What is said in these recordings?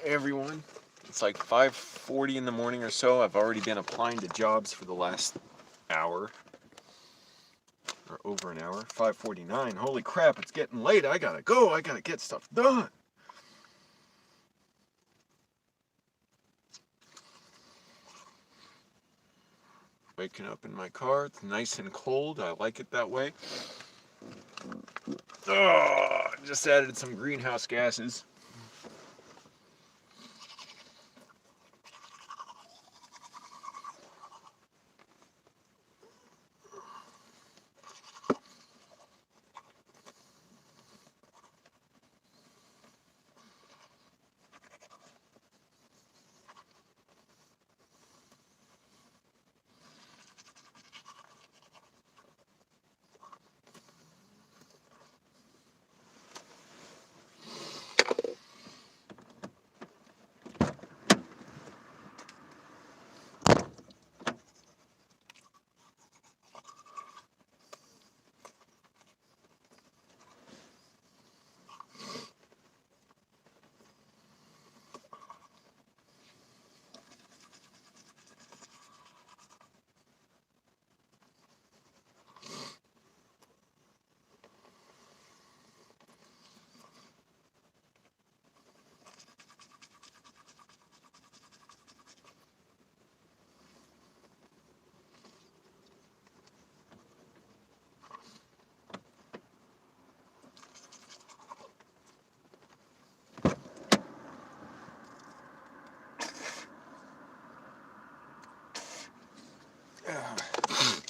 Hey everyone, it's like 5:40 in the morning or so. I've already been applying to jobs for the last hour, or over an hour. 5:49. Holy crap, it's getting late. I gotta go. I gotta get stuff done. Waking up in my car. It's nice and cold. I like it that way. Oh, just added some greenhouse gases.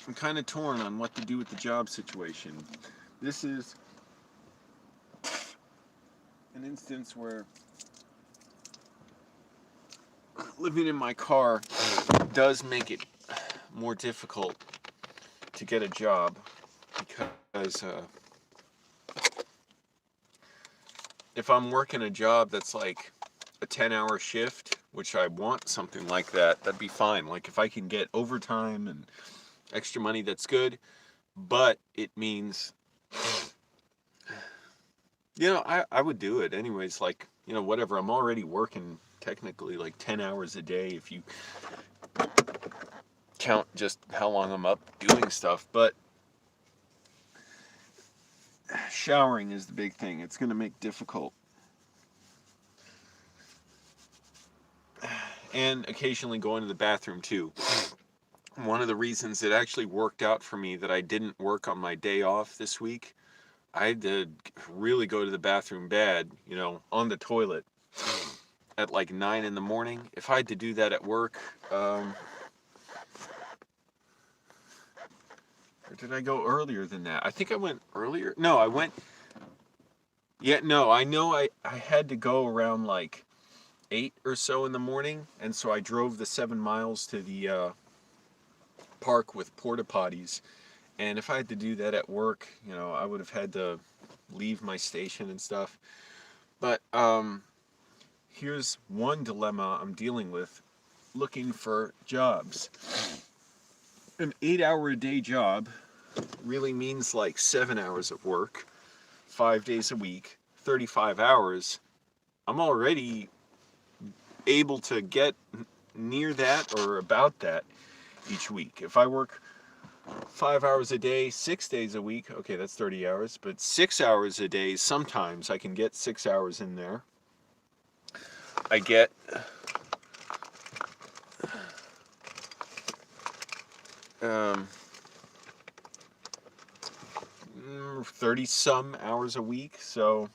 I'm kind of torn on what to do with the job situation. This is an instance where living in my car does make it more difficult to get a job because if I'm working a job that's like a 10-hour shift, which I want something like that, that'd be fine. Like if I can get overtime and extra money, that's good. But it means, I would do it anyways. Like, whatever. I'm already working technically like 10 hours a day if you count just how long I'm up doing stuff. But showering is the big thing. It's going to make difficult. And occasionally going to the bathroom too. One of the reasons it actually worked out for me that I didn't work on my day off this week, I had to really go to the bathroom bad, on the toilet at like 9 in the morning. If I had to do that at work, or did I go earlier than that? I think I went earlier. No, I went. Yeah, no, I know I had to go around like 8 or so in the morning, and so I drove the 7 miles to the park with porta potties. And if I had to do that at work, I would have had to leave my station and stuff. But here's one dilemma I'm dealing with looking for jobs. An 8-hour a day job really means like 7 hours of work, 5 days a week, 35 hours. I'm already able to get near that or about that each week. If I work 5 hours a day, 6 days a week, okay, that's 30 hours, but 6 hours a day, sometimes I can get 6 hours in there. I get 30 some hours a week, so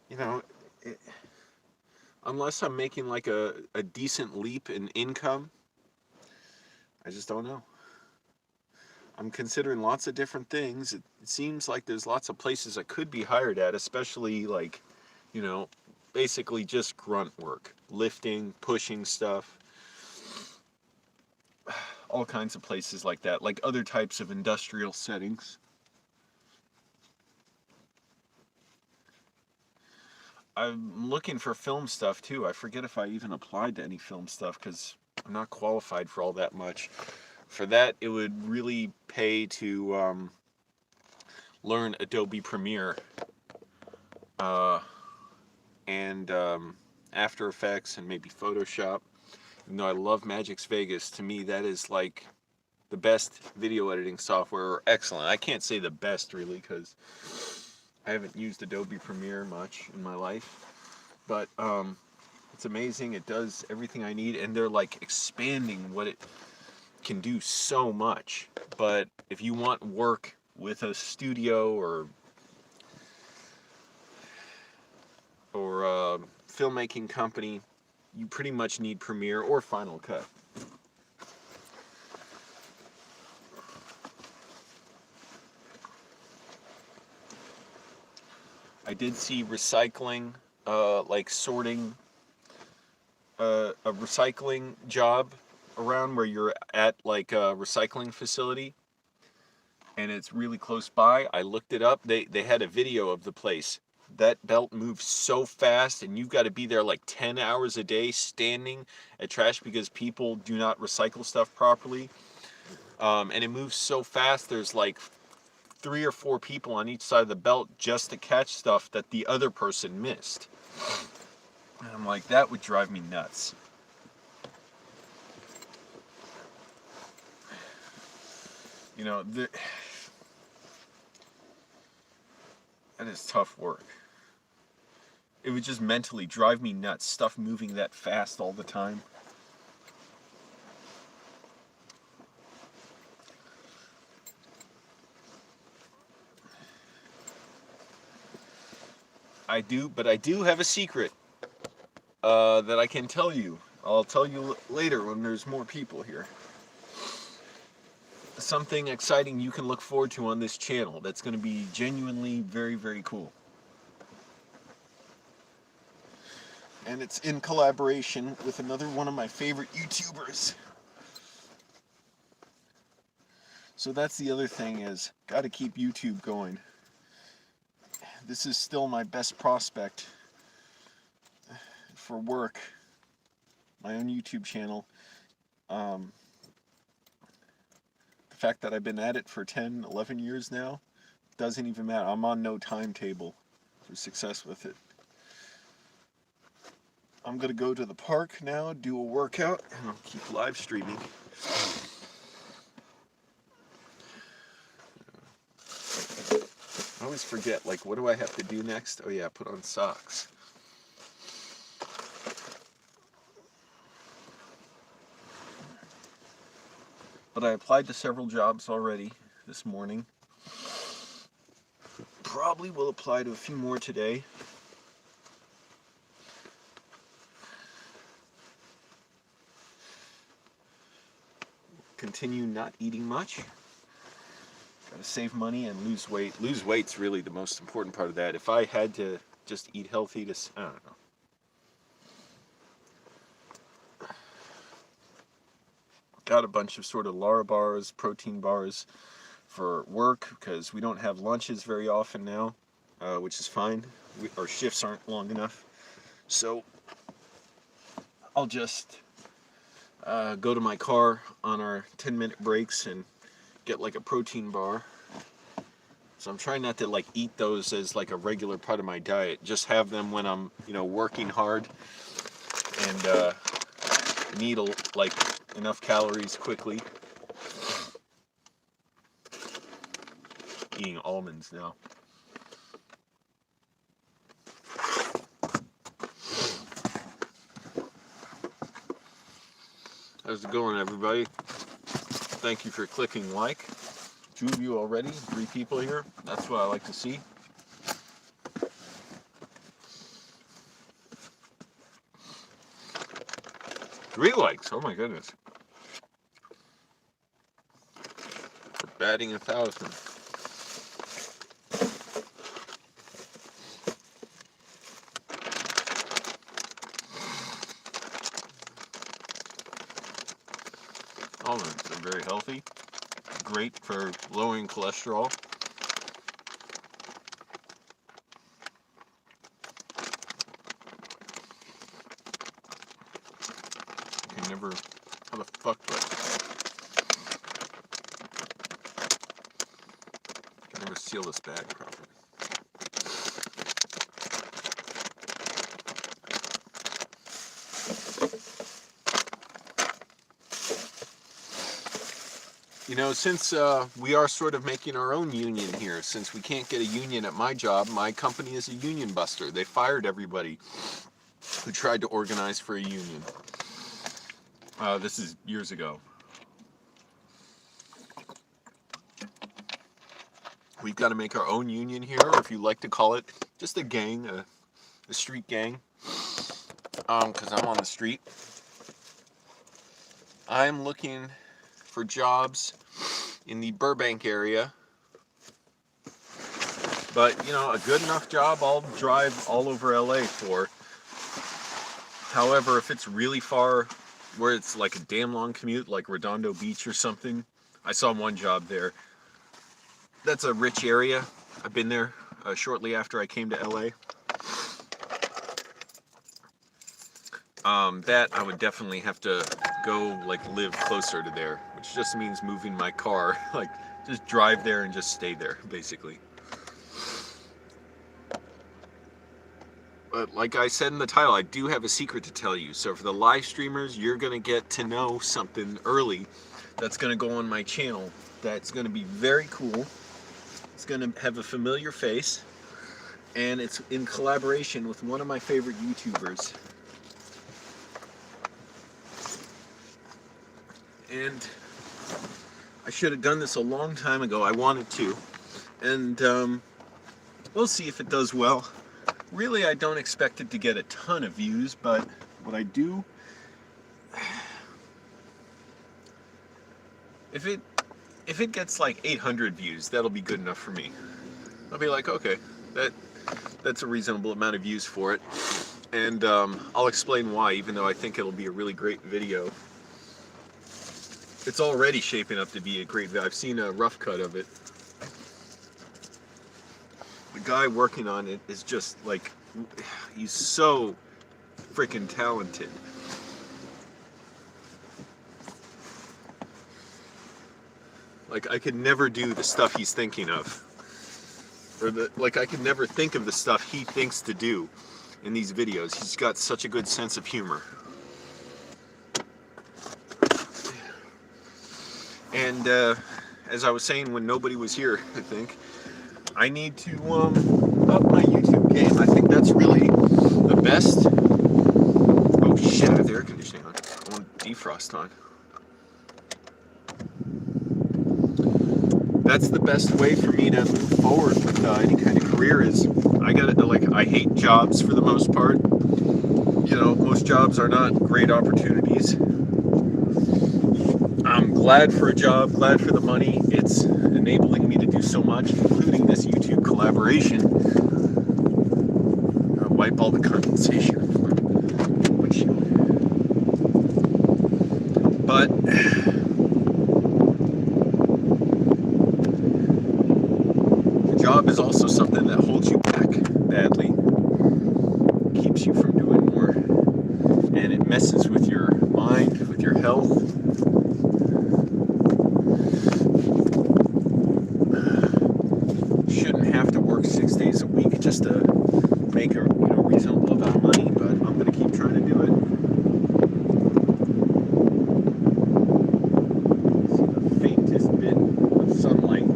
it, unless I'm making like a decent leap in income, I just don't know. I'm considering lots of different things. It seems like there's lots of places I could be hired at, especially like, you know, basically just grunt work, lifting, pushing stuff, all kinds of places like that, like other types of industrial settings. I'm looking for film stuff too. I forget if I even applied to any film stuff because I'm not qualified for all that much. For that, it would really pay to learn Adobe Premiere. and After Effects and maybe Photoshop. Even though I love Magix Vegas, to me that is like the best video editing software, or excellent. I can't say the best really because I haven't used Adobe Premiere much in my life, but it's amazing. It does everything I need, and they're like expanding what it can do so much. But if you want work with a studio or a filmmaking company, you pretty much need Premiere or Final Cut. I did see recycling, like sorting, a recycling job around where you're at like a recycling facility, and it's really close by. I looked it up. They had a video of the place. That belt moves so fast, and you've got to be there like 10 hours a day standing at trash because people do not recycle stuff properly. And it moves so fast, there's like 3 or 4 people on each side of the belt just to catch stuff that the other person missed. And I'm like, that would drive me nuts. You know, that is tough work. It would just mentally drive me nuts, stuff moving that fast all the time. I do have a secret that I can tell you. I'll tell you later when there's more people here. Something exciting you can look forward to on this channel that's going to be genuinely very, very cool. And it's in collaboration with another one of my favorite YouTubers. So that's the other thing, is got to keep YouTube going. This is still my best prospect for work, my own YouTube channel. The fact that I've been at it for 10, 11 years now, doesn't even matter. I'm on no timetable for success with it. I'm going to go to the park now, do a workout, and I'll keep live streaming. I always forget, like, what do I have to do next? Oh yeah, put on socks. But I applied to several jobs already this morning. Probably will apply to a few more today. Continue not eating much. Gotta save money and lose weight. Lose weight's really the most important part of that. If I had to just eat healthy, I don't know. Got a bunch of sort of Lara bars, protein bars for work because we don't have lunches very often now, which is fine. Our shifts aren't long enough. So I'll just go to my car on our 10-minute breaks and get like a protein bar. So I'm trying not to like eat those as like a regular part of my diet. Just have them when I'm, working hard and need like enough calories quickly. Eating almonds now. How's it going, everybody? Thank you for clicking like. 2 of you already, 3 people here. That's what I like to see. Three likes, oh my goodness. We're batting 1,000. Almonds are very healthy. Great for lowering cholesterol. I can never, how the fuck do I can never seal this bag properly. You know, since we are sort of making our own union here, since we can't get a union at my job, my company is a union buster. They fired everybody who tried to organize for a union. This is years ago. We've got to make our own union here, or if you like to call it, just a gang, a street gang. Because I'm on the street. I'm looking for jobs in the Burbank area. But, you know, a good enough job I'll drive all over LA for. However, if it's really far, where it's like a damn long commute, like Redondo Beach or something, I saw one job there. That's a rich area. I've been there shortly after I came to LA. That I would definitely have to go like live closer to there, which just means moving my car, like just drive there and just stay there, basically. But like I said in the title, I do have a secret to tell you. So for the live streamers, you're gonna get to know something early that's gonna go on my channel. That's gonna be very cool. It's gonna have a familiar face, and it's in collaboration with one of my favorite YouTubers. And I should have done this a long time ago. I wanted to. And we'll see if it does well. Really, I don't expect it to get a ton of views, but what I do, if it gets like 800 views, that'll be good enough for me. I'll be like, okay, that's a reasonable amount of views for it. And I'll explain why, even though I think it'll be a really great video. It's already shaping up to be a great video. I've seen a rough cut of it. The guy working on it is just like, he's so freaking talented. Like, I could never do the stuff he's thinking of. Or like, I could never think of the stuff he thinks to do in these videos. He's got such a good sense of humor. And as I was saying when nobody was here, I think, I need to up my YouTube game. I think that's really the best. Oh shit, I have the air conditioning on. I want defrost on. That's the best way for me to move forward with any kind of career. Is I hate jobs for the most part. You know, most jobs are not great opportunities. I'm glad for a job, glad for the money. It's enabling me to do so much, including this YouTube collaboration. I'll wipe all the condensation from the windshield. But the job is also something that holds you back badly, keeps you from doing more, and it messes with your mind, with your health. Work 6 days a week just to make a reasonable amount of money, but I'm going to keep trying to do it. See the faintest bit of sunlight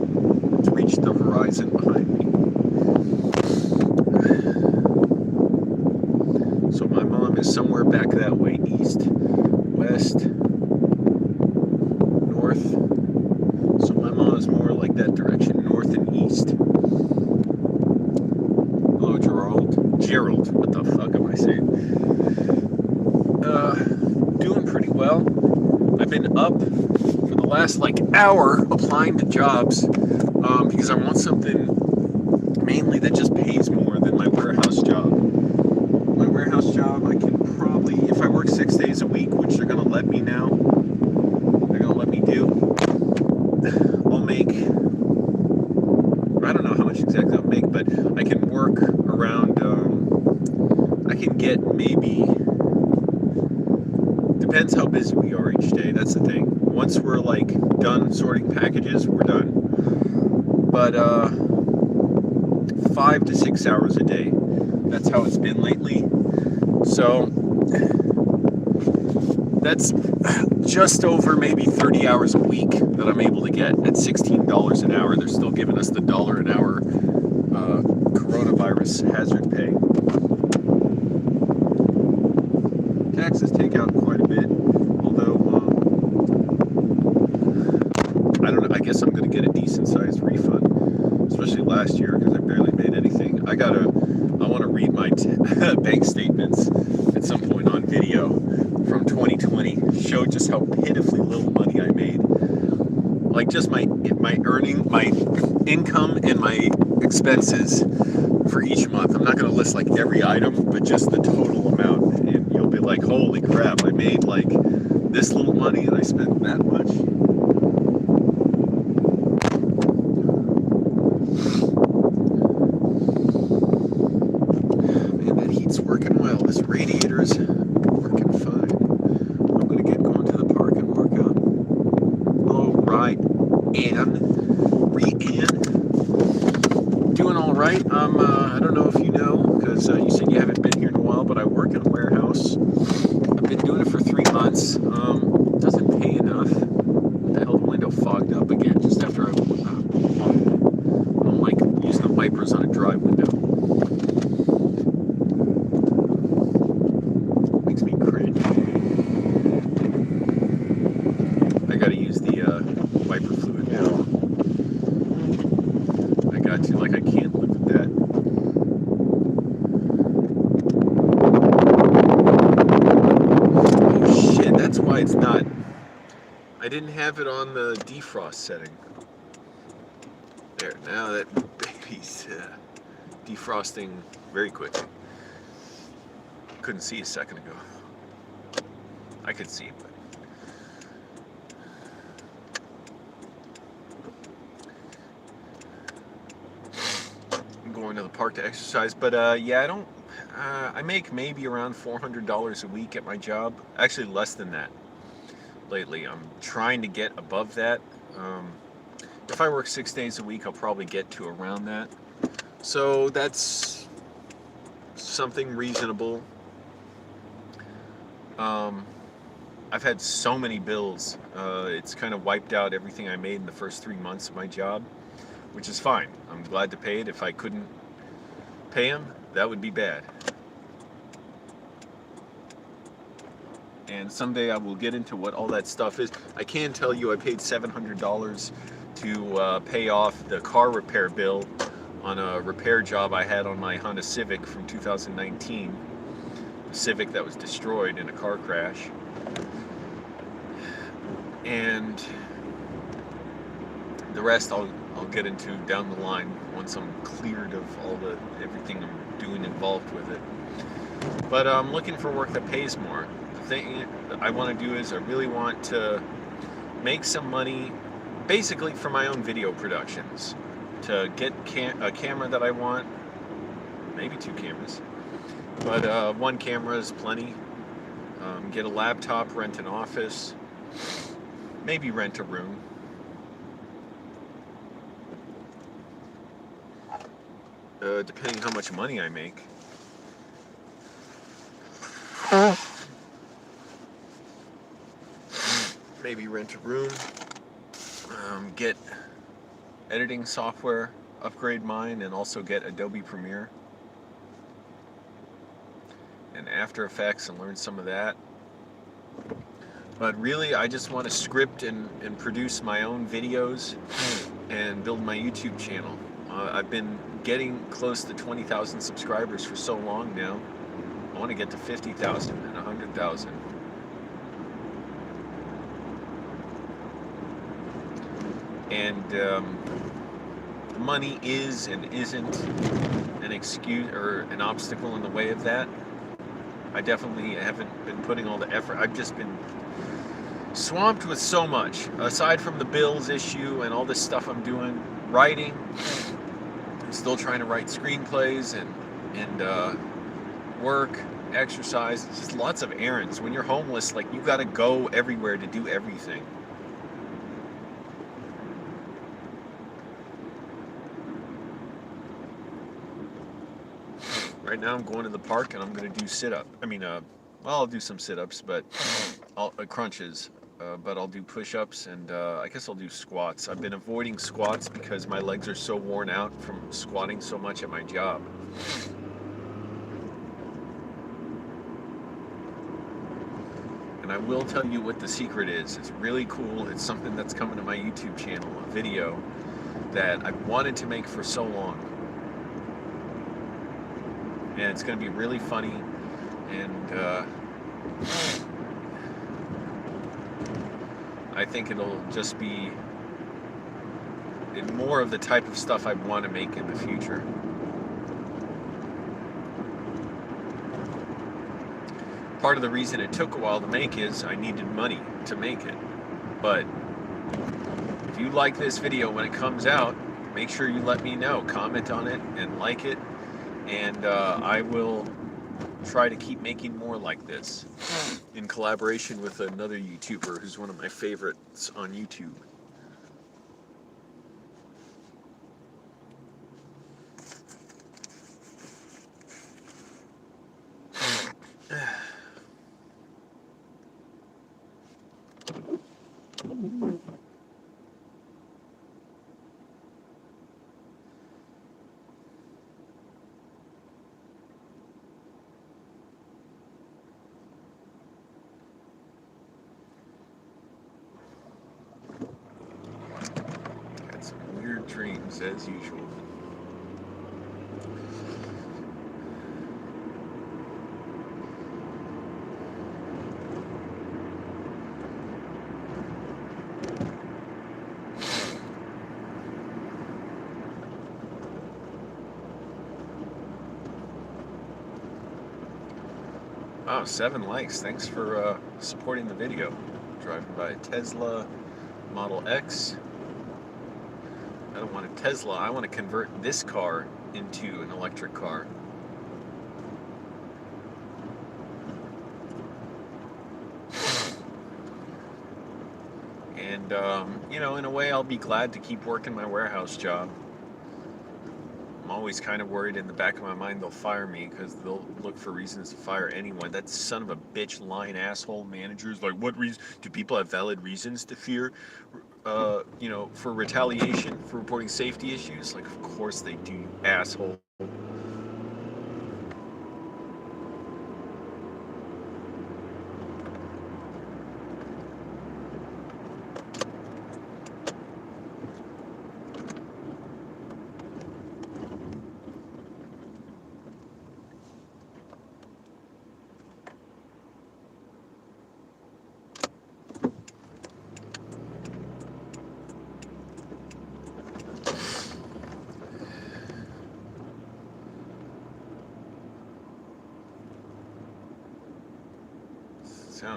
that's reached the horizon behind me. So my mom is somewhere back that way, east, west, north. So my mom is more like that direction, north and east. Gerald, what the fuck am I saying? Doing pretty well. I've been up for the last hour applying to jobs because I want something mainly that just pays more than my warehouse job. My warehouse job, I can probably, if I work 6 days a week, which they're going to let me now, they're going to let me do, I'll make, I don't know how much exactly I'll make, but I can work around, I can get maybe, depends how busy we are each day, that's the thing. Once we're done sorting packages, we're done. But 5 to 6 hours a day, that's how it's been lately. So That's just over maybe 30 hours a week that I'm able to get at $16 an hour. They're still giving us the dollar an hour coronavirus hazard pay. Taxes take out quite a bit, although I don't know. I guess I'm going to get a decent sized refund, especially last year because I barely made anything. I want to read my bank statements at some point on video from 2020. Show just how pitifully little money I made. Like just my income and my expenses for each month. I'm not going to list like every item, but just the total amount. And you'll be like, holy crap, I made like this little money and I spent that much. Man, that heat's working well. This radiator's working fine. I'm going to get going to the park and work out. All right, Ann. Doing all right. I don't know if you know, because you said you haven't been here in a while, but I work in a warehouse. I've been doing it for 3 months. Doesn't pay enough. What the hell, the window fogged up again just after I don't like using the wipers on a dry window. Makes me cringe. I gotta use the wiper fluid now. I got to, like, I can't live with that. Oh shit, that's why it's not. I didn't have it on the defrost setting. There, now that baby's defrosting very quickly. Couldn't see a second ago. I could see, but I'm going to the park to exercise. But yeah, I don't. I make maybe around $400 a week at my job. Actually, less than that lately. I'm trying to get above that. If I work 6 days a week, I'll probably get to around that. So that's something reasonable. I've had so many bills. It's kind of wiped out everything I made in the first 3 months of my job, which is fine. I'm glad to pay it. If I couldn't pay them, that would be bad. And someday I will get into what all that stuff is. I can tell you I paid $700 to pay off the car repair bill on a repair job I had on my Honda Civic from 2019. The Civic that was destroyed in a car crash. And the rest I'll get into down the line once I'm cleared of everything I'm doing involved with it. But I'm looking for work that pays more. The thing that I want to do is I really want to make some money basically for my own video productions, to get a camera that I want, maybe 2 cameras, but 1 camera is plenty. Get a laptop, rent an office, maybe rent a room. Depending how much money I make. Maybe rent a room, get editing software, upgrade mine, and also get Adobe Premiere and After Effects and learn some of that. But really, I just want to script and produce my own videos and build my YouTube channel. I've been getting close to 20,000 subscribers for so long now. I want to get to 50,000 and 100,000. And money is and isn't an excuse or an obstacle in the way of that. I definitely haven't been putting all the effort. I've just been swamped with so much. Aside from the bills issue and all this stuff I'm doing, writing, I'm still trying to write screenplays and work, exercise. It's just lots of errands. When you're homeless, like, you got to go everywhere to do everything. Right now I'm going to the park and I'm going to do sit-up. Well, I'll do some sit-ups, but crunches, but I'll do push-ups, and I guess I'll do squats. I've been avoiding squats because my legs are so worn out from squatting so much at my job. And I will tell you what the secret is. It's really cool. It's something that's coming to my YouTube channel, a video that I've wanted to make for so long. And it's going to be really funny, and I think it'll just be more of the type of stuff I want to make in the future. Part of the reason it took a while to make is I needed money to make it. But if you like this video when it comes out, make sure you let me know. Comment on it and like it, and I will try to keep making more like this in collaboration with another YouTuber who's one of my favorites on YouTube. Had some weird dreams as usual. Oh, 7 likes. Thanks for supporting the video. Driving by a Tesla Model X. I don't want a Tesla. I want to convert this car into an electric car. And, you know, in a way, I'll be glad to keep working my warehouse job. I'm always kind of worried in the back of my mind they'll fire me because they'll look for reasons to fire anyone. That son of a bitch lying asshole managers, like, what reason do people have valid reasons to fear, you know, for retaliation for reporting safety issues? Like, of course they do, you asshole.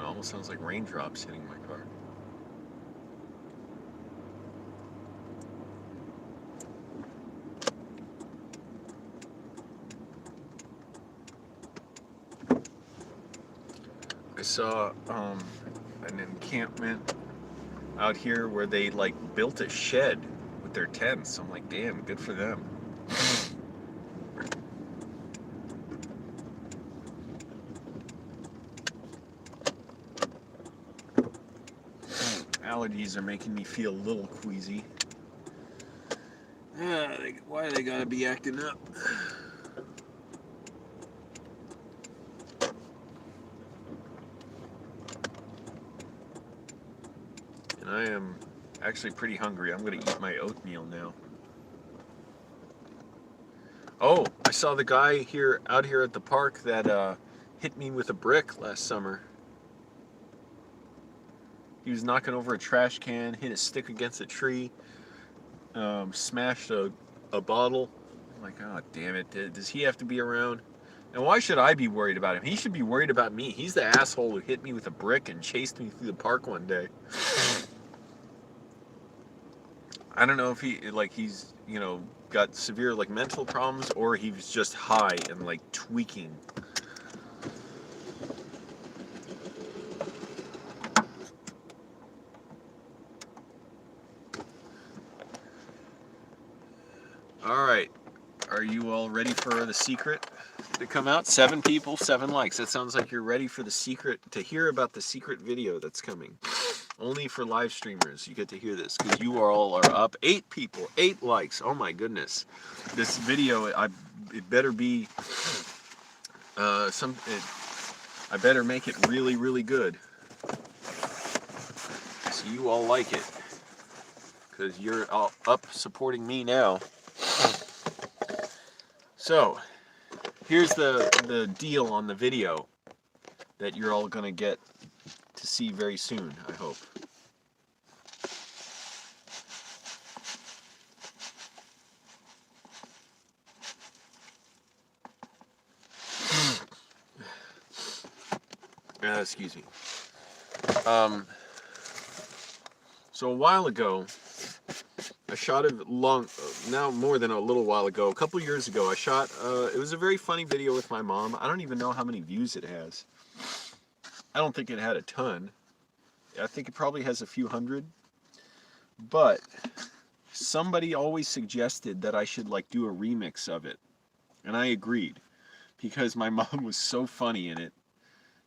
Almost sounds like raindrops hitting my car. I saw an encampment out here where they like built a shed with their tents. I'm like, damn, good for them. Allergies are making me feel a little queasy. Why they gotta be acting up? And I am actually pretty hungry. I'm gonna eat my oatmeal now. Oh, I saw the guy out here at the park that hit me with a brick last summer. He was knocking over a trash can, hit a stick against a tree, smashed a bottle. I'm like, oh, damn it. Does he have to be around? And why should I be worried about him? He should be worried about me. He's the asshole who hit me with a brick and chased me through the park one day. I don't know if he's, you know, got severe, like, mental problems, or he was just high and, like, tweaking. Alright, Are you all ready for the secret to come out? 7 people, 7 likes. That sounds like you're ready for the secret, to hear about the secret video that's coming. Only for live streamers you get to hear this, because you all are up. 8 people, 8 likes. Oh my goodness. This video, it better be I better make it really, really good. So you all like it, because you're all up supporting me now. So, here's the deal on the video that you're all going to get to see very soon, I hope. Excuse me. So a while ago, I shot a now more than a little while ago, a couple years ago, I shot, it was a very funny video with my mom. I don't even know how many views it has. I don't think it had a ton. I think it probably has a few hundred. But somebody always suggested that I should like do a remix of it. And I agreed, because my mom was so funny in it.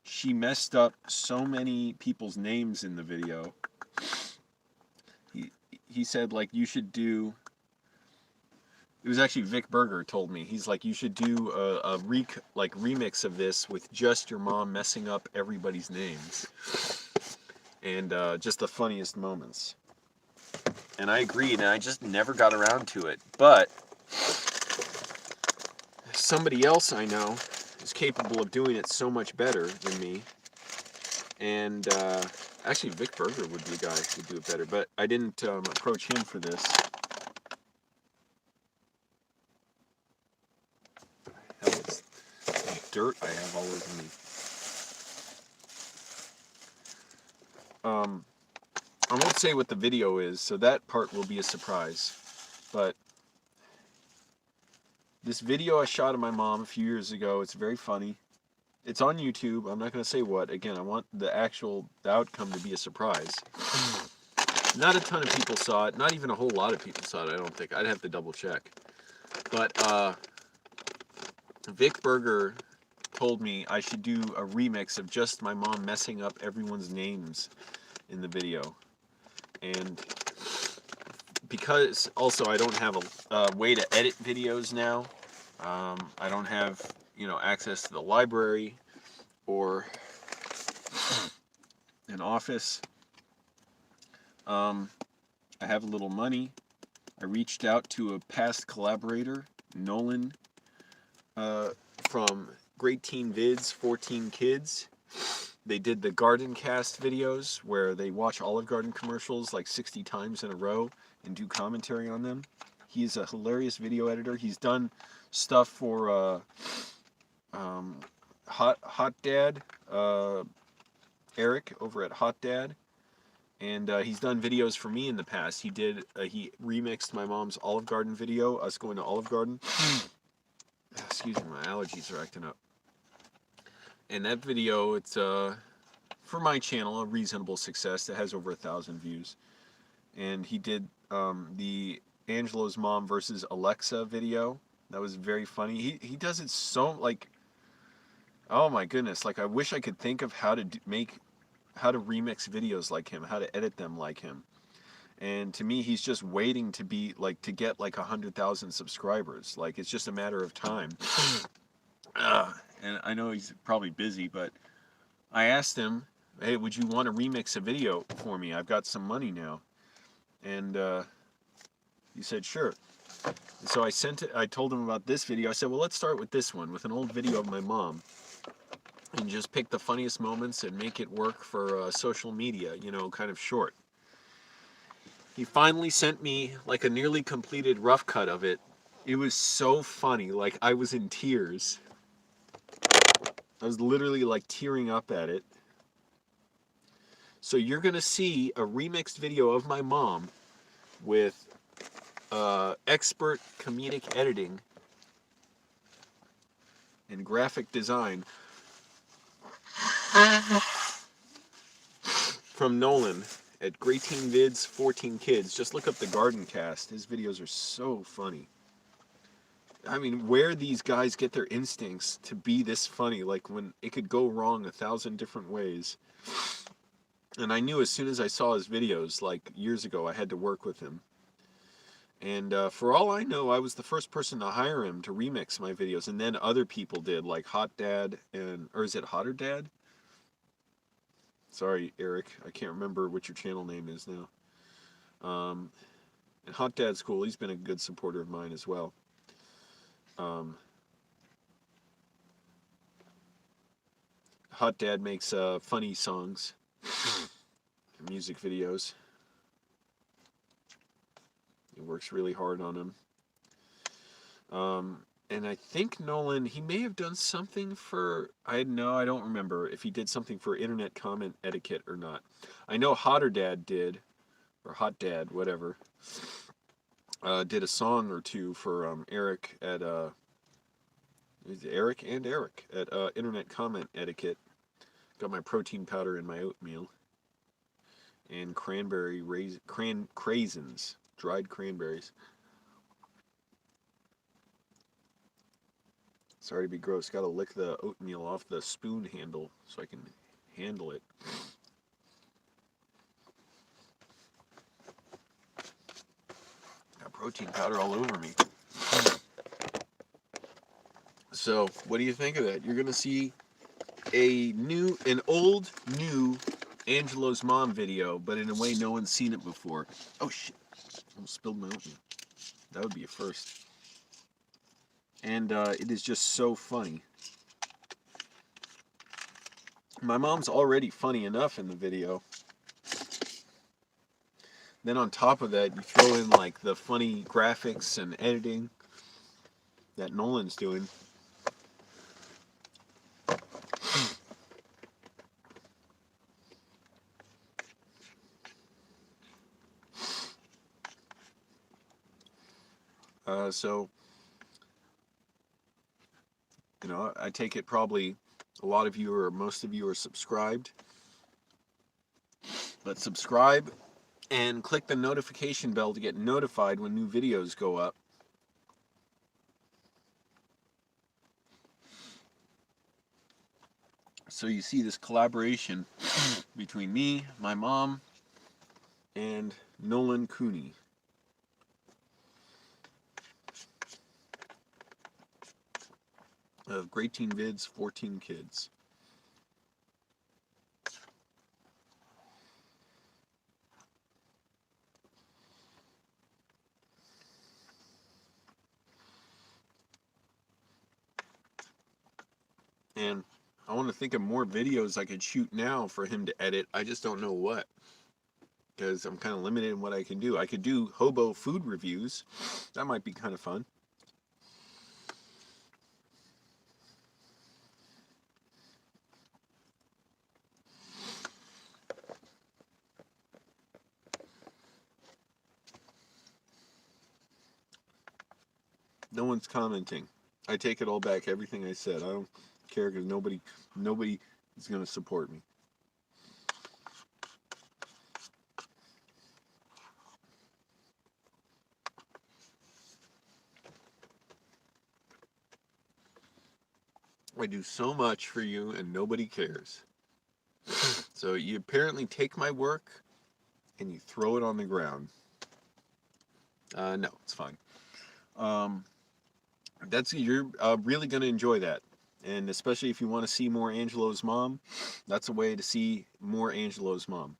She messed up so many people's names in the video. He said, like, you should do... It was actually Vic Berger told me. He's like, you should do a remix of this with just your mom messing up everybody's names. And just the funniest moments. And I agreed, and I just never got around to it. But somebody else I know is capable of doing it so much better than me. And actually, Vic Berger would be the guy who would do it better. But I didn't approach him for this. Hell, it's dirt I have all over me. I won't say what the video is, so that part will be a surprise. But this video I shot of my mom a few years ago, it's very funny. It's on YouTube. I'm not going to say what. Again, I want the outcome to be a surprise. Not a ton of people saw it. Not even a whole lot of people saw it, I don't think. I'd have to double check. But Vic Berger told me I should do a remix of just my mom messing up everyone's names in the video. And because also I don't have a way to edit videos now. I don't have, access to the library or an office. I have a little money. I reached out to a past collaborator, Nolan, from Great Teen Vids, 14 Kids. They did the Garden Cast videos where they watch Olive Garden commercials like 60 times in a row and do commentary on them. He's a hilarious video editor. He's done stuff for Hot Dad, Eric over at Hot Dad, and he's done videos for me in the past. He remixed my mom's Olive Garden video, us going to Olive Garden. Excuse me, my allergies are acting up. And that video, it's for my channel a reasonable success. It has over 1,000 views. And he did the Angelo's mom versus Alexa video. That was very funny. He does it so, like, oh my goodness, like I wish I could think of how to remix videos like him, how to edit them like him. And to me, he's just waiting to get like 100,000 subscribers. Like, it's just a matter of time. And I know he's probably busy, but I asked him, hey, would you want to remix a video for me? I've got some money now. And he said, sure. And so I told him about this video. I said, well, let's start with this one, with an old video of my mom. And just pick the funniest moments and make it work for social media, kind of short. He finally sent me like a nearly completed rough cut of it. It was so funny, like I was in tears. I was literally like tearing up at it. So you're going to see a remixed video of my mom with expert comedic editing and graphic design from Nolan at Great Teen Vids, 14 Kids. Just look up the Garden Cast. His videos are so funny. I mean, where these guys get their instincts to be this funny, like when it could go wrong 1,000 different ways. And I knew as soon as I saw his videos, like years ago, I had to work with him. And for all I know, I was the first person to hire him to remix my videos, and then other people did, like Hot Dad and, or is it Hotter Dad? Sorry, Eric, I can't remember what your channel name is now. And Hot Dad's cool. He's been a good supporter of mine as well. Hot Dad makes funny songs, music videos. He works really hard on them. And I think Nolan, he may have done something for, I don't remember if he did something for internet comment etiquette or not. I know Hotter Dad did, or Hot Dad, whatever, did a song or two for Eric at, Eric at internet comment etiquette. Got my protein powder in my oatmeal. And craisins, dried cranberries. Sorry to be gross. Got to lick the oatmeal off the spoon handle so I can handle it. Got protein powder all over me. So, what do you think of that? You're going to see an old, new Angelo's Mom video, but in a way no one's seen it before. Oh shit. I almost spilled my oatmeal. That would be a first. And it is just so funny. My mom's already funny enough in the video. Then on top of that, you throw in like the funny graphics and editing that Nolan's doing. So, you know, I take it probably a lot of you or most of you are subscribed. But subscribe and click the notification bell to get notified when new videos go up. So you see this collaboration between me, my mom, and Nolan Cooney. Of Great Teen Vids, 14 Kids. And I want to think of more videos I could shoot now for him to edit. I just don't know what. Because I'm kind of limited in what I can do. I could do hobo food reviews. That might be kind of fun. No one's commenting. I take it all back, everything I said. I don't care because nobody is going to support me. I do so much for you and nobody cares. So you apparently take my work and you throw it on the ground. No, it's fine. You're really going to enjoy that. And especially if you want to see more Angelo's Mom, that's a way to see more Angelo's Mom.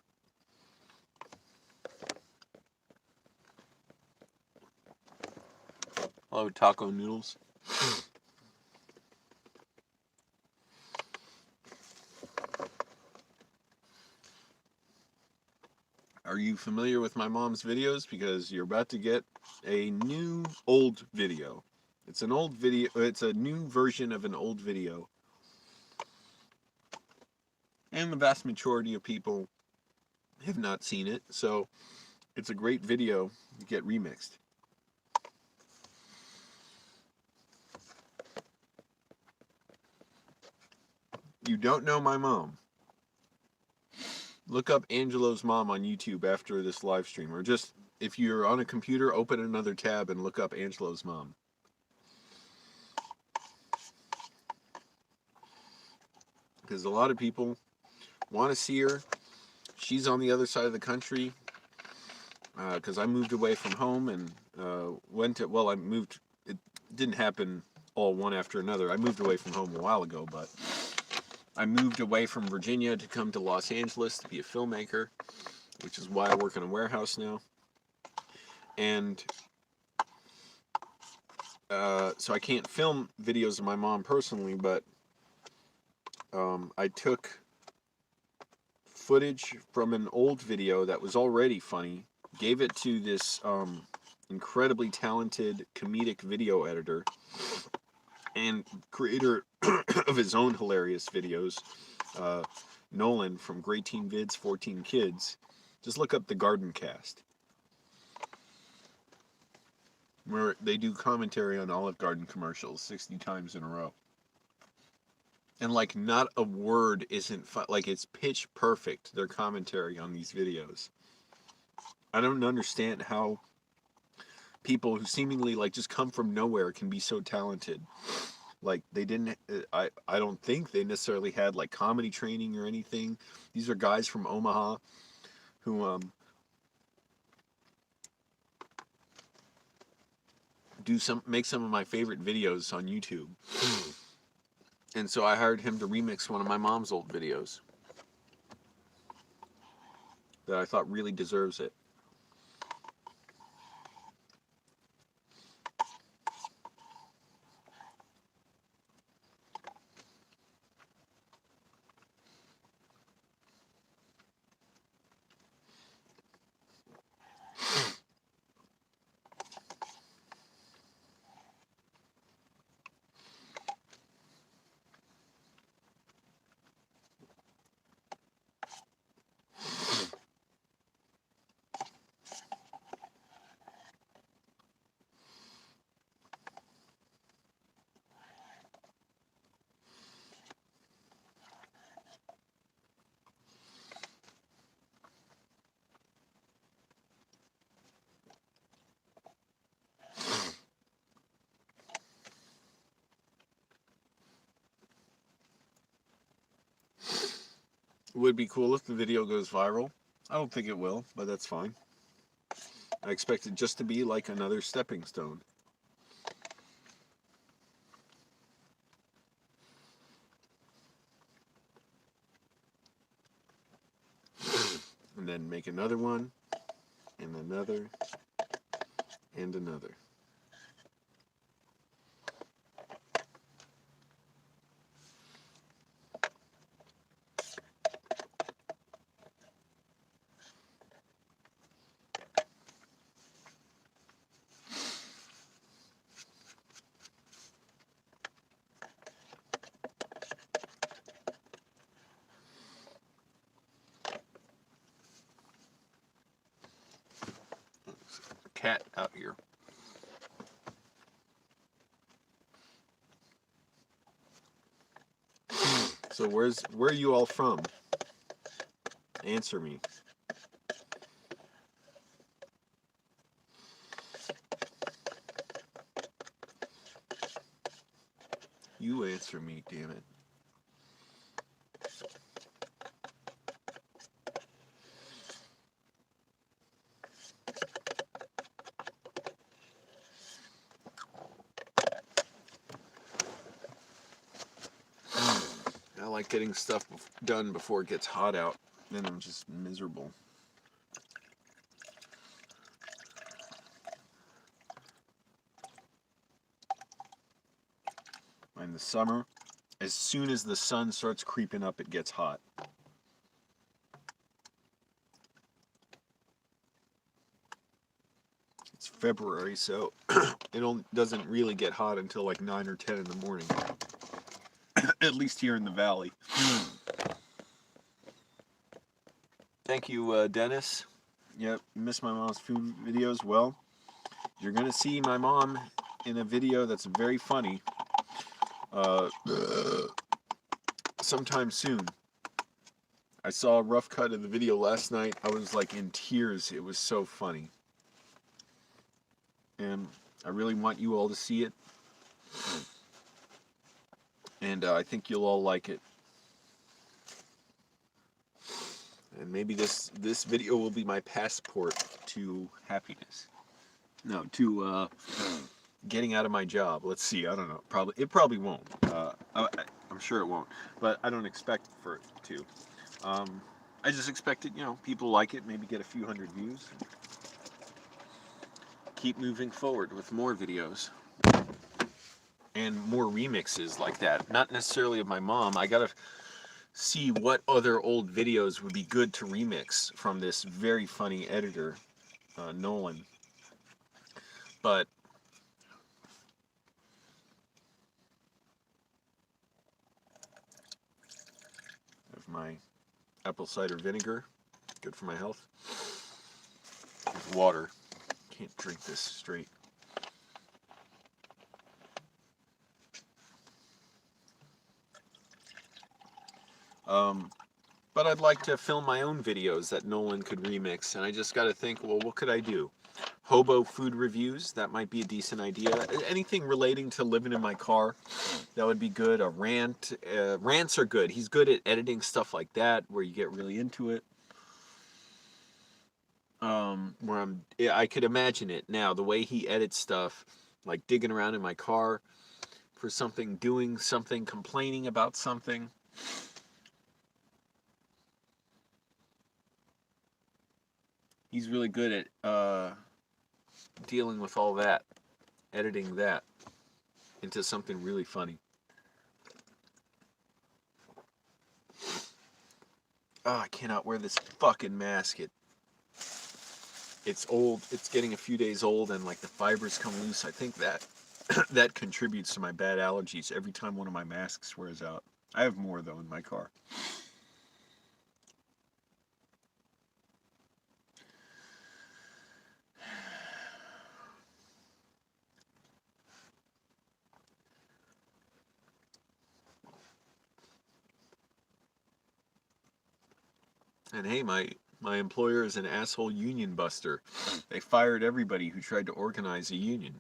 Hello, taco noodles. Are you familiar with my mom's videos? Because you're about to get a new old video. It's an old video. It's a new version of an old video. And the vast majority of people have not seen it. So it's a great video to get remixed. You don't know my mom. Look up Angelo's Mom on YouTube after this live stream. Or just, if you're on a computer, open another tab and look up Angelo's Mom. because a lot of people want to see her. She's on the other side of the country, because I moved away from home and I moved, it didn't happen all one after another. I moved away from home a while ago, but I moved away from Virginia to come to Los Angeles to be a filmmaker, which is why I work in a warehouse now. And so I can't film videos of my mom personally, but I took footage from an old video that was already funny, gave it to this incredibly talented comedic video editor and creator of his own hilarious videos, Nolan from Great Teen Vids, 14 Kids. Just look up the Garden Cast, where they do commentary on Olive Garden commercials 60 times in a row. And like not a word isn't like it's pitch perfect, their commentary on these videos. I don't understand how people who seemingly like just come from nowhere can be so talented. Like they didn't, I don't think they necessarily had like comedy training or anything. These are guys from Omaha who make some of my favorite videos on YouTube. And so I hired him to remix one of my mom's old videos that I thought really deserves it. It would be cool if the video goes viral. I don't think it will, but that's fine. I expect it just to be like another stepping stone. And then make another one, and another, and another. Cat out here. So where are you all from? Answer me. You answer me, damn it. I like getting stuff done before it gets hot out. Then I'm just miserable. In the summer, as soon as the sun starts creeping up, it gets hot. It's February, so it doesn't really get hot until like 9 or 10 in the morning. At least here in the valley. Thank you, Dennis. Yep, miss my mom's food videos. Well, you're going to see my mom in a video that's very funny sometime soon. I saw a rough cut of the video last night. I was like in tears. It was so funny. And I really want you all to see it. And I think you'll all like it. And maybe this video will be my passport to happiness. No, to getting out of my job. Let's see. I don't know. It probably won't. I'm sure it won't. But I don't expect for it to. I just expected, people like it, maybe get a few hundred views. Keep moving forward with more videos and more remixes like that. Not necessarily of my mom. I gotta see what other old videos would be good to remix from this very funny editor, Nolan. But of my apple cider vinegar, good for my health. Water. Can't drink this straight. But I'd like to film my own videos that Nolan could remix, and I just got to think, well, what could I do? Hobo food reviews, that might be a decent idea. Anything relating to living in my car, that would be good. A rant. Rants are good. He's good at editing stuff like that, where you get really into it. I could imagine it now, the way he edits stuff, like digging around in my car for something, doing something, complaining about something. He's really good at dealing with all that, editing that into something really funny. Oh, I cannot wear this fucking mask. It's old. It's getting a few days old, and like the fibers come loose. I think that that contributes to my bad allergies every time one of my masks wears out. I have more though in my car. And hey, my employer is an asshole union buster. They fired everybody who tried to organize a union.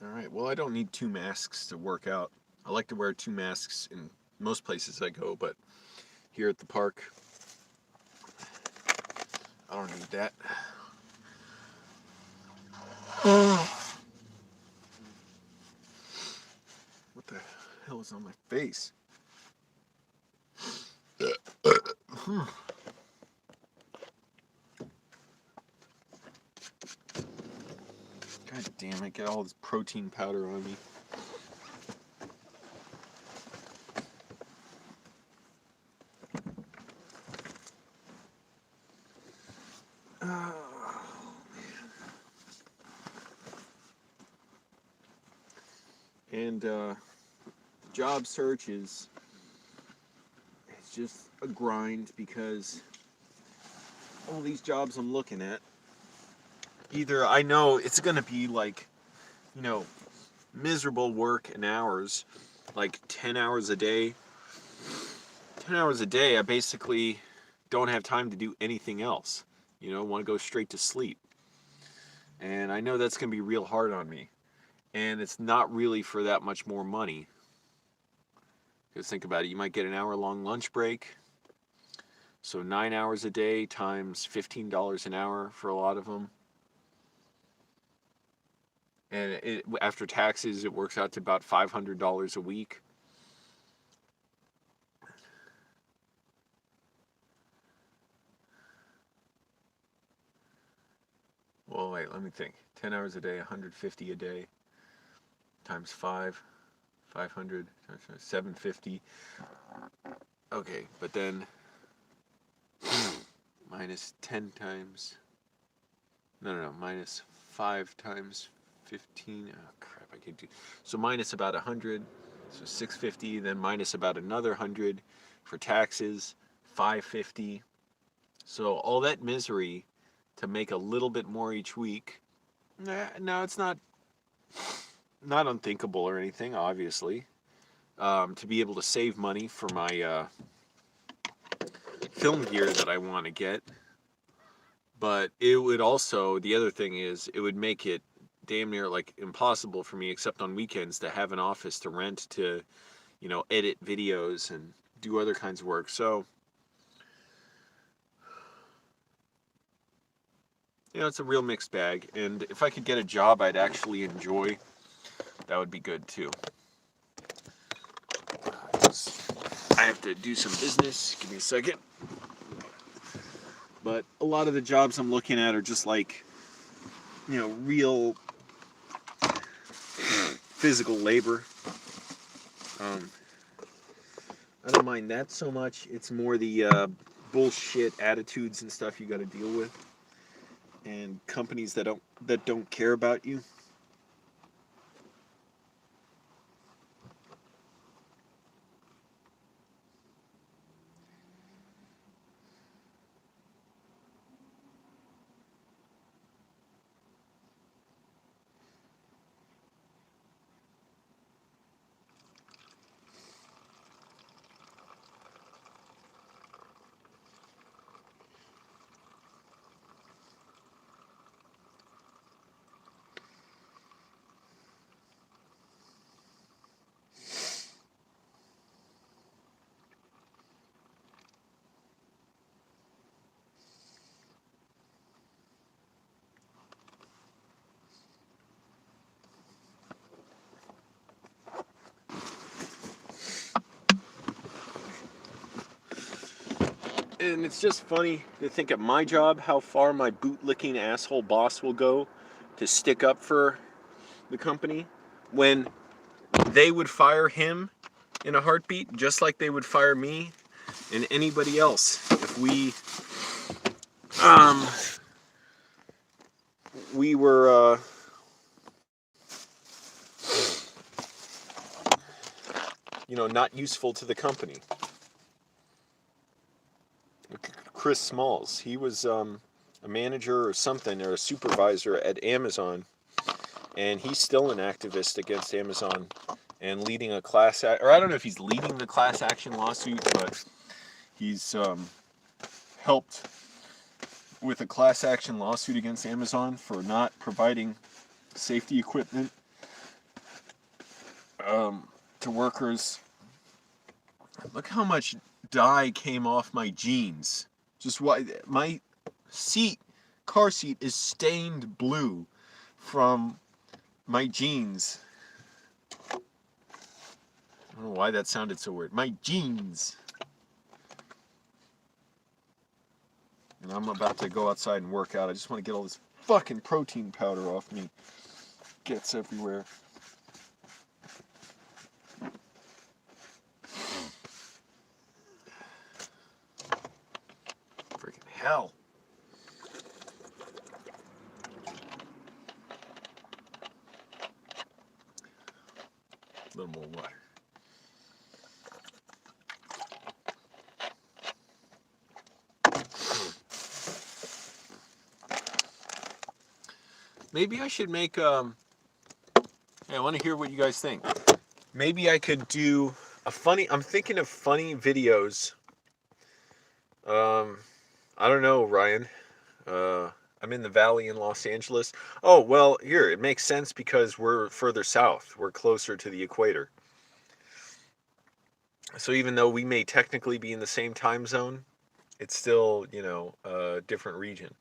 Alright, well, I don't need 2 masks to work out. I like to wear 2 masks in most places I go, but here at the park, I don't need that. What the hell is on my face? God damn it, get all this protein powder on me. And job search it's just a grind because all these jobs I'm looking at, either I know it's going to be like, miserable work and hours, like 10 hours a day. 10 hours a day, I basically don't have time to do anything else. Want to go straight to sleep. And I know that's going to be real hard on me. And it's not really for that much more money. Because think about it, you might get an hour-long lunch break. So 9 hours a day times $15 an hour for a lot of them. And after taxes, it works out to about $500 a week. Well, wait, let me think. 10 hours a day, 150 a day, times 5. 500, 750. Okay, but then minus 10 times. No, minus 5 times 15. Oh, crap, I can't do. So minus about 100. So 650, then minus about another 100 for taxes, 550. So all that misery to make a little bit more each week. No, it's not unthinkable or anything, obviously. To be able to save money for my film gear that I want to get. But it would also, the other thing is, it would make it damn near like impossible for me, except on weekends, to have an office to rent to, edit videos and do other kinds of work. So, it's a real mixed bag. And if I could get a job I'd actually enjoy, that would be good too. I have to do some business. Give me a second. But a lot of the jobs I'm looking at are just like, real physical labor. I don't mind that so much. It's more the bullshit attitudes and stuff you got to deal with, and companies that don't care about you. And it's just funny to think at my job how far my bootlicking asshole boss will go to stick up for the company when they would fire him in a heartbeat, just like they would fire me and anybody else if we were not useful to the company. Chris Smalls, he was a manager or something, or a supervisor at Amazon, and he's still an activist against Amazon and leading a or I don't know if he's leading the class action lawsuit, but he's helped with a class action lawsuit against Amazon for not providing safety equipment to workers. Look how much dye came off my jeans. Just why my car seat is stained blue from my jeans. I don't know why that sounded so weird. My jeans. And I'm about to go outside and work out. I just want to get all this fucking protein powder off me. Gets everywhere. Freaking hell. A little more water. Maybe I should make I want to hear what you guys think. Maybe I could do I'm thinking of funny videos. I don't know, Ryan. I'm in the Valley in Los Angeles. Oh, well, here, it makes sense because we're further south. We're closer to the equator. So even though we may technically be in the same time zone, it's still, a different region.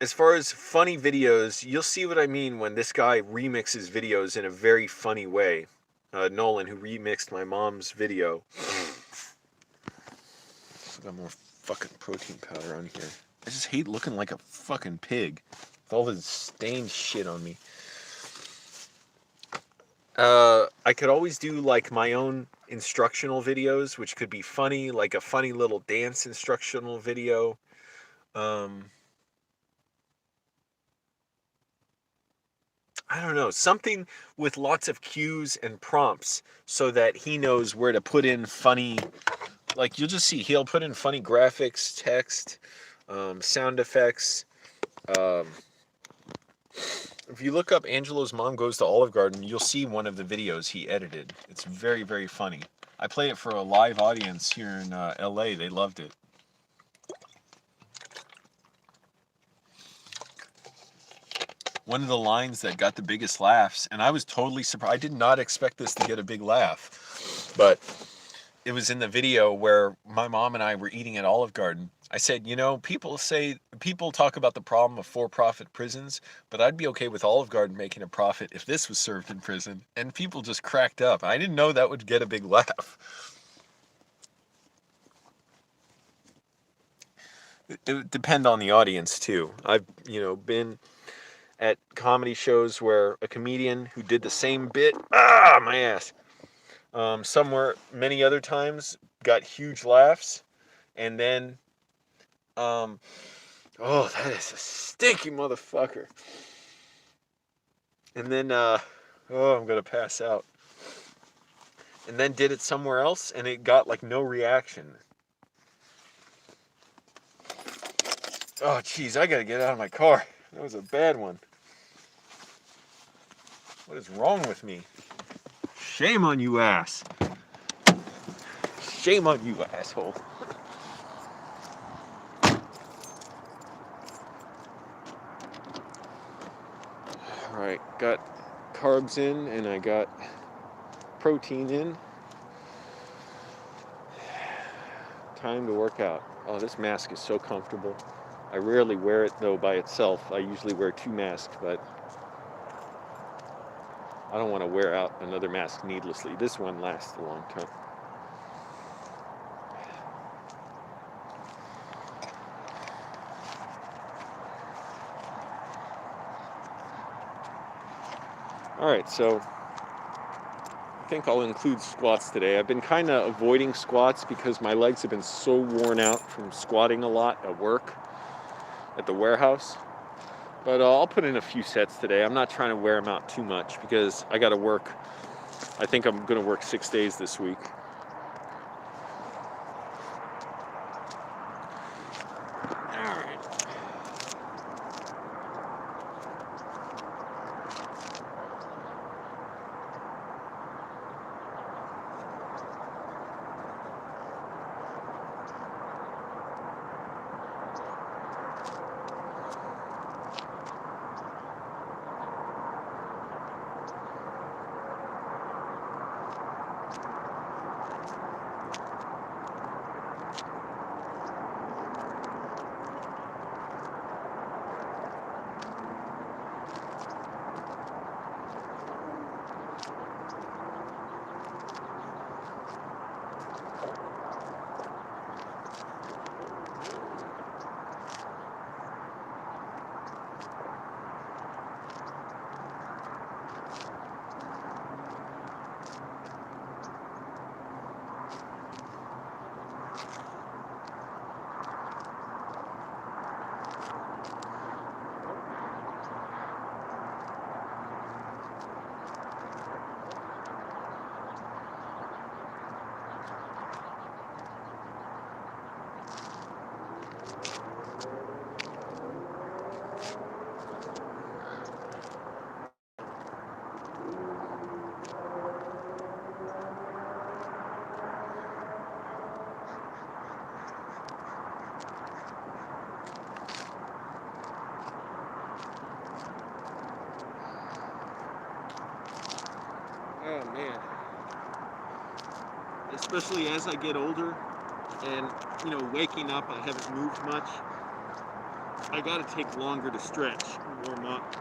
As far as funny videos, you'll see what I mean when this guy remixes videos in a very funny way. Nolan, who remixed my mom's video. Got more fucking protein powder on here. I just hate looking like a fucking pig with all this stained shit on me. I could always do like my own instructional videos, which could be funny, like a funny little dance instructional video. I don't know, something with lots of cues and prompts so that he knows where to put in funny, like you'll just see he'll put in funny graphics, text, sound effects. Um, if you look up Angelo's Mom Goes to Olive Garden, you'll see one of the videos he edited. It's very, very funny. I played it for a live audience here in LA. They loved it. One of the lines that got the biggest laughs, and I was totally surprised. I did not expect this to get a big laugh, but it was in the video where my mom and I were eating at Olive Garden. I said, you know, people talk about the problem of for-profit prisons, but I'd be okay with Olive Garden making a profit if this was served in prison. And people just cracked up. I didn't know that would get a big laugh. It would depend on the audience too. I've, been at comedy shows where a comedian who did the same bit, my ass, somewhere many other times got huge laughs, and then, oh, that is a stinky motherfucker. And then, I'm gonna pass out. And then did it somewhere else, and it got like no reaction. Oh, jeez, I gotta get out of my car. That was a bad one. What is wrong with me? Shame on you, ass. Shame on you, asshole. Alright, got carbs in and I got protein in. Time to work out. Oh, this mask is so comfortable. I rarely wear it though by itself. I usually wear 2 masks, but I don't want to wear out another mask needlessly. This one lasts a long time. Alright, so I think I'll include squats today. I've been kind of avoiding squats because my legs have been so worn out from squatting a lot at work, at the warehouse. But I'll put in a few sets today. I'm not trying to wear them out too much because I got to work. I think I'm going to work 6 days this week. Oh man. Especially as I get older and, waking up, I haven't moved much. I gotta take longer to stretch and warm up.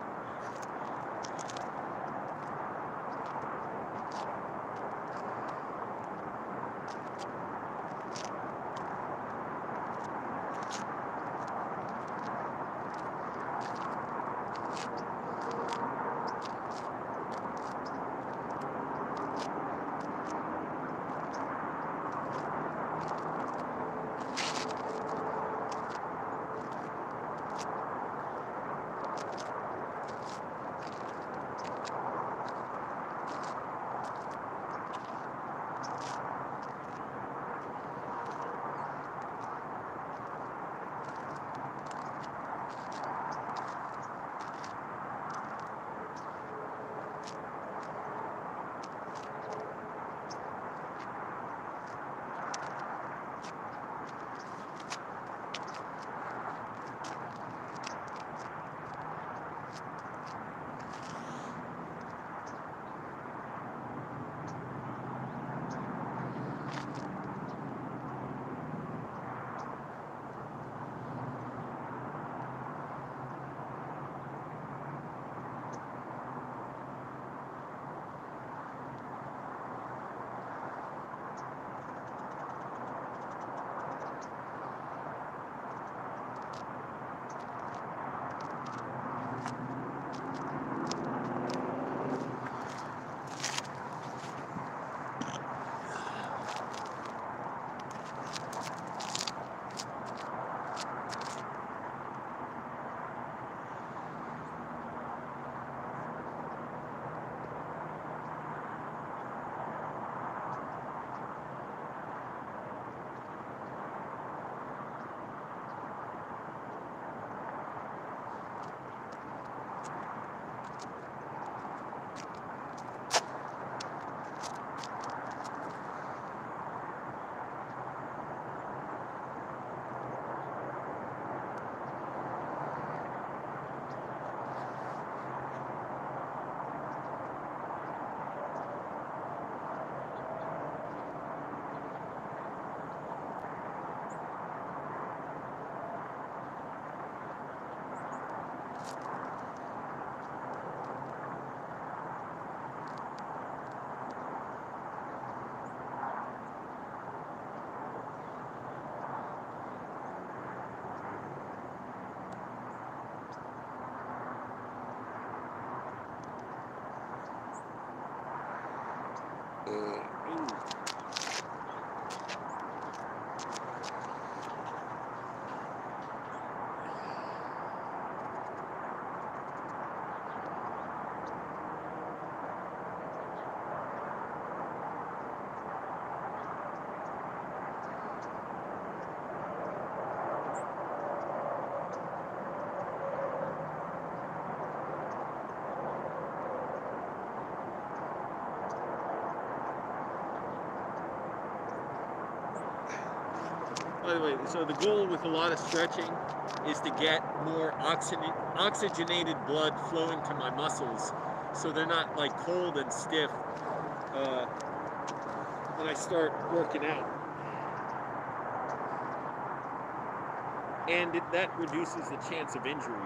By the way, so the goal with a lot of stretching is to get more oxygenated blood flowing to my muscles, so they're not like cold and stiff when I start working out. And that reduces the chance of injury.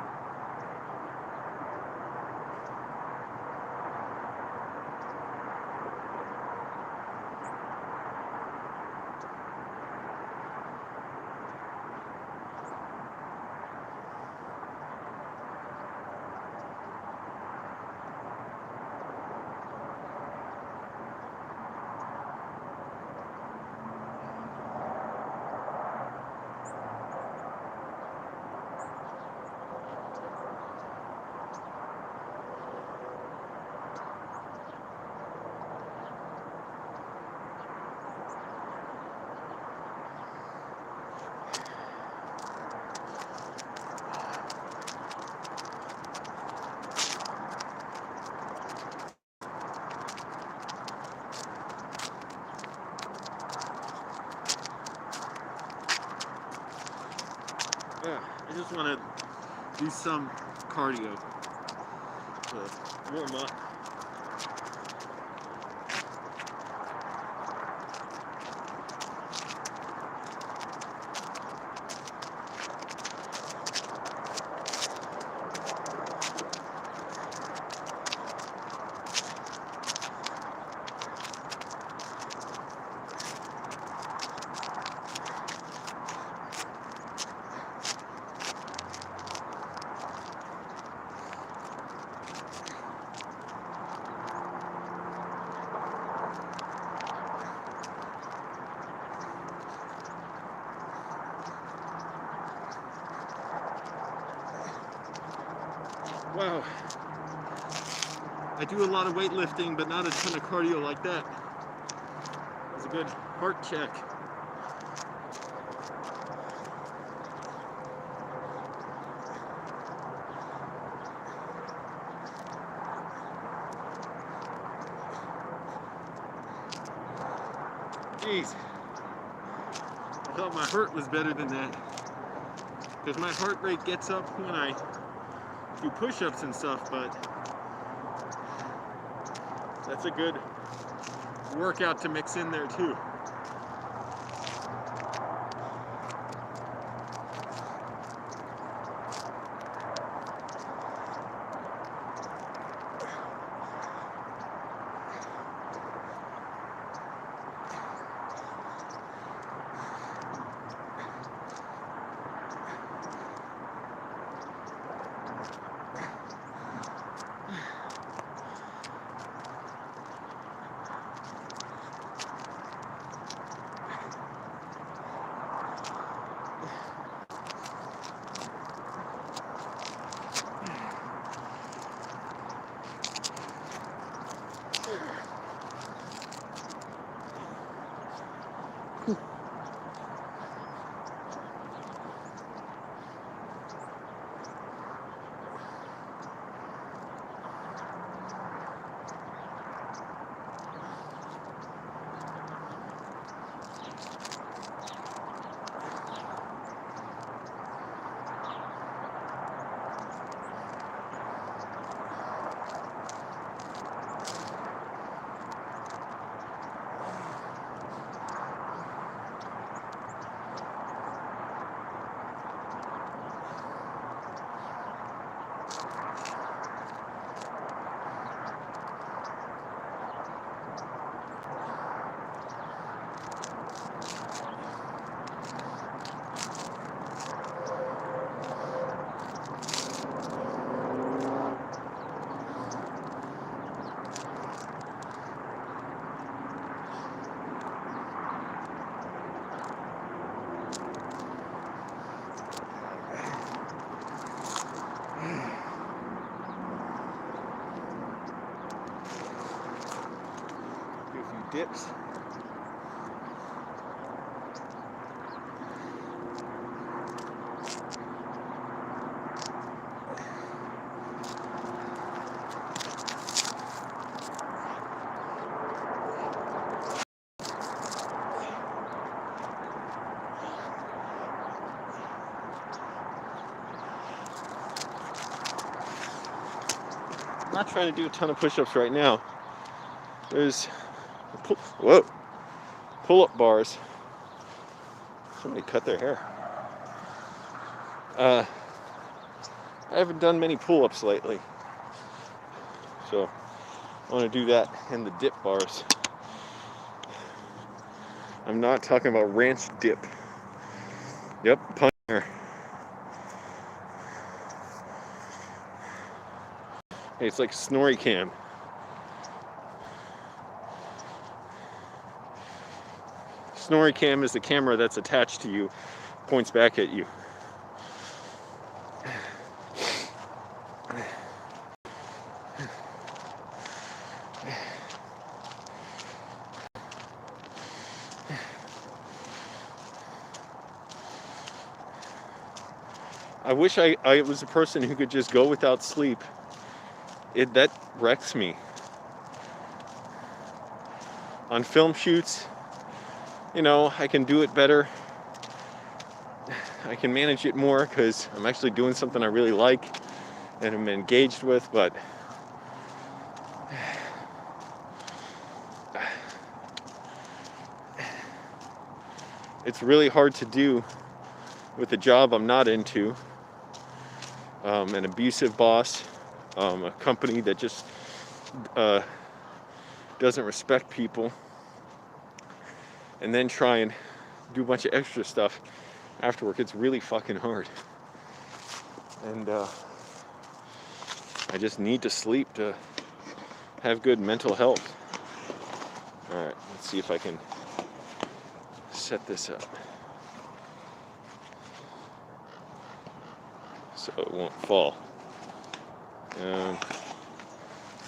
I just want to do some cardio to warm up. Wow, I do a lot of weightlifting, but not a ton of cardio like that. It's a good heart check. Jeez, I thought my heart was better than that, because my heart rate gets up when I do push-ups and stuff, but that's a good workout to mix in there too. Dips. not trying to do a ton of push-ups right now. There's pull-up bars. Somebody cut their hair. I haven't done many pull-ups lately, so I want to do that and the dip bars. I'm not talking about ranch dip. Yep, punch her. Hey, it's like Snorri Cam. Snorri Cam is the camera that's attached to you, points back at you. I wish I was a person who could just go without sleep. That wrecks me. On film shoots, you know, I can do it better. I can manage it more because I'm actually doing something I really like and I'm engaged with, but it's really hard to do with a job I'm not into. An abusive boss, a company that just doesn't respect people, and then try and do a bunch of extra stuff after work. It's really fucking hard. And I just need to sleep to have good mental health. Alright, let's see if I can set this up so it won't fall. I'm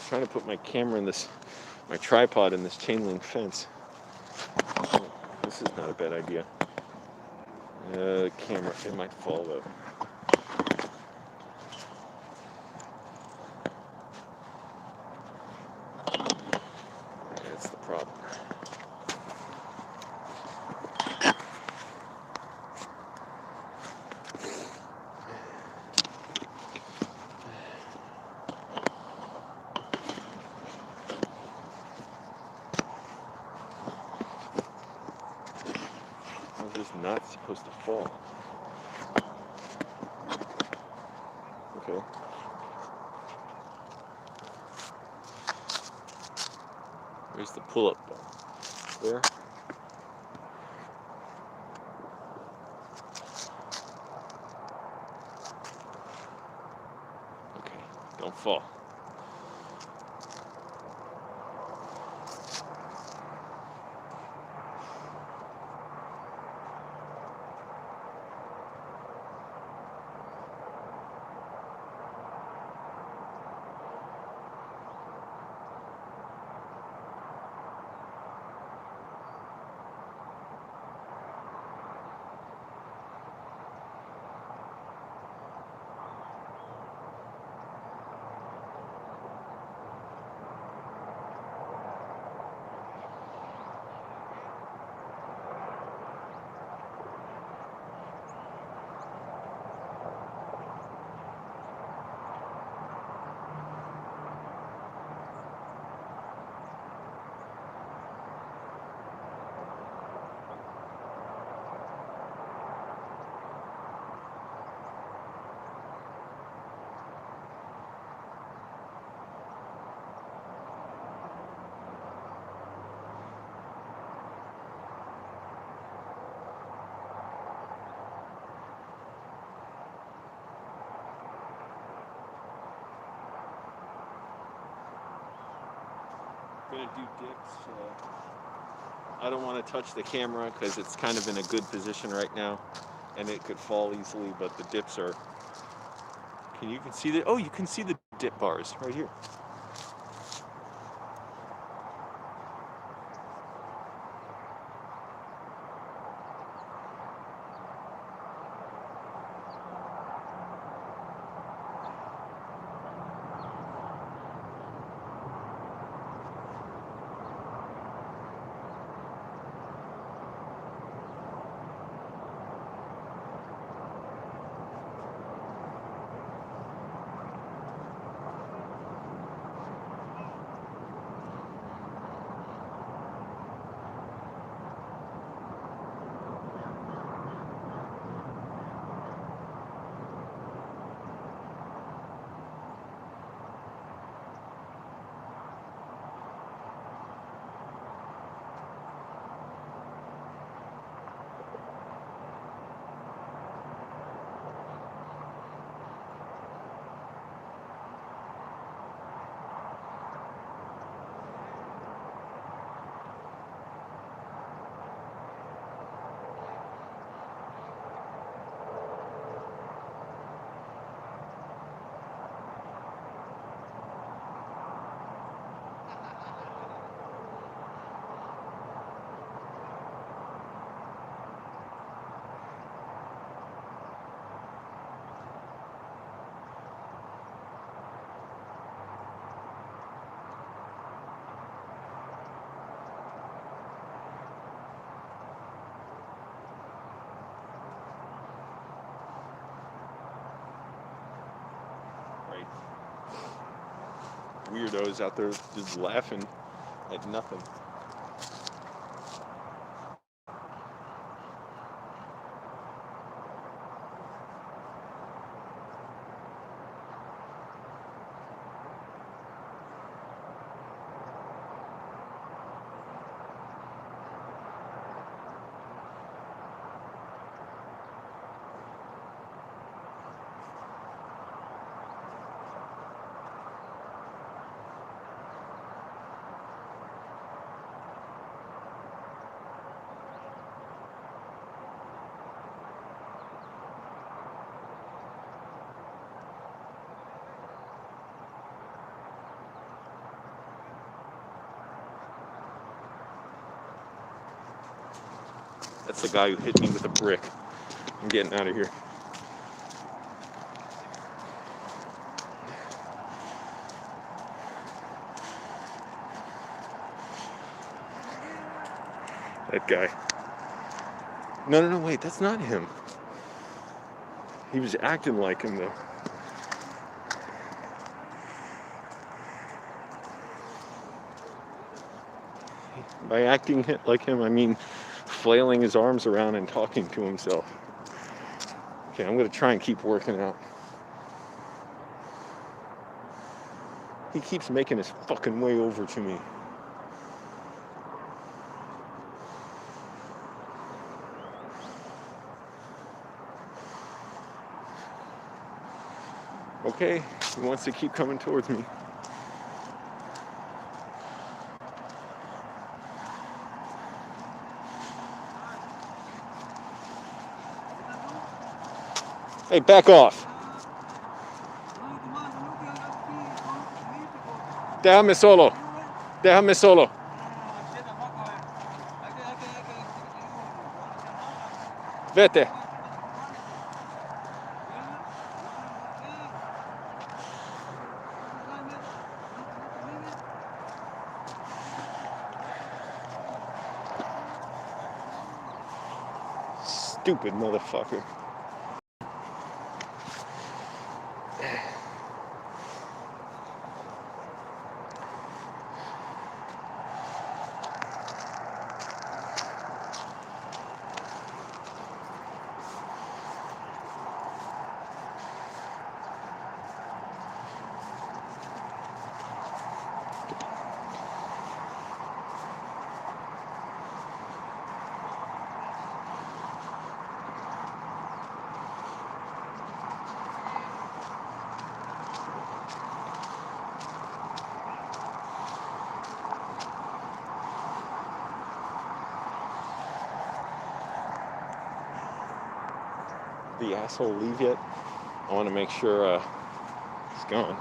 trying to put my camera in my tripod in this chain link fence. Oh, this is not a bad idea. Camera, it might fall though. That's the problem. It's not supposed to fall. Okay. Where's the pull-up bar? There. Okay, don't fall. Gonna do dips. I don't want to touch the camera because it's kind of in a good position right now, and it could fall easily. But the dips are. You can see the. Oh, you can see the dip bars right here. weirdos out there just laughing at nothing. That's the guy who hit me with a brick. I'm getting out of here. That guy. No, wait, that's not him. He was acting like him, though. By acting like him, I mean flailing his arms around and talking to himself. Okay, I'm going to try and keep working out. He keeps making his fucking way over to me. Okay, he wants to keep coming towards me. Hey, back off. Déjame solo. Déjame solo. Vete. Stupid motherfucker. The asshole leave yet? I want to make sure he's gone.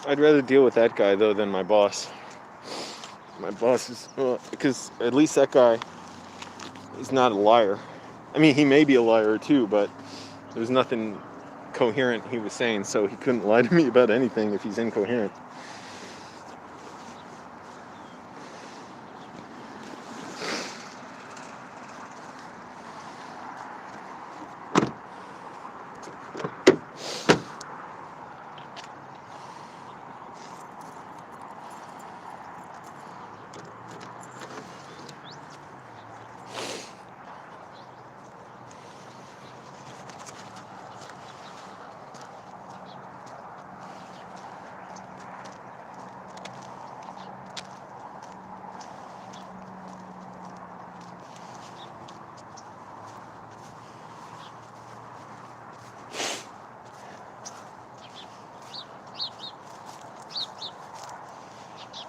I'd rather deal with that guy, though, than my boss. My boss is... because at least that guy he's not a liar. I mean, he may be a liar too, but there's nothing coherent he was saying, so he couldn't lie to me about anything if he's incoherent.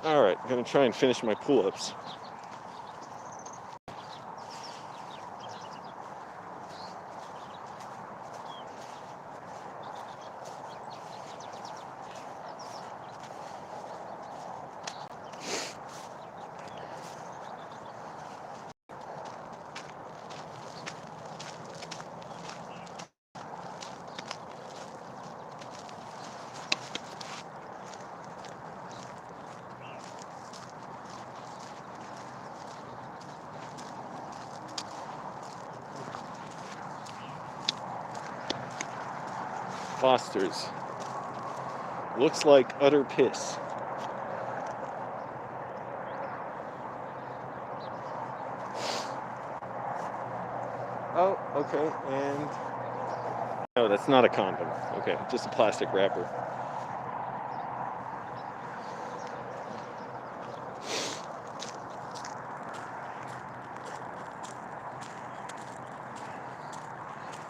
Alright, I'm gonna try and finish my pull-ups. Foster's. Looks like utter piss. Oh, okay, and... No, that's not a condom. Okay, just a plastic wrapper.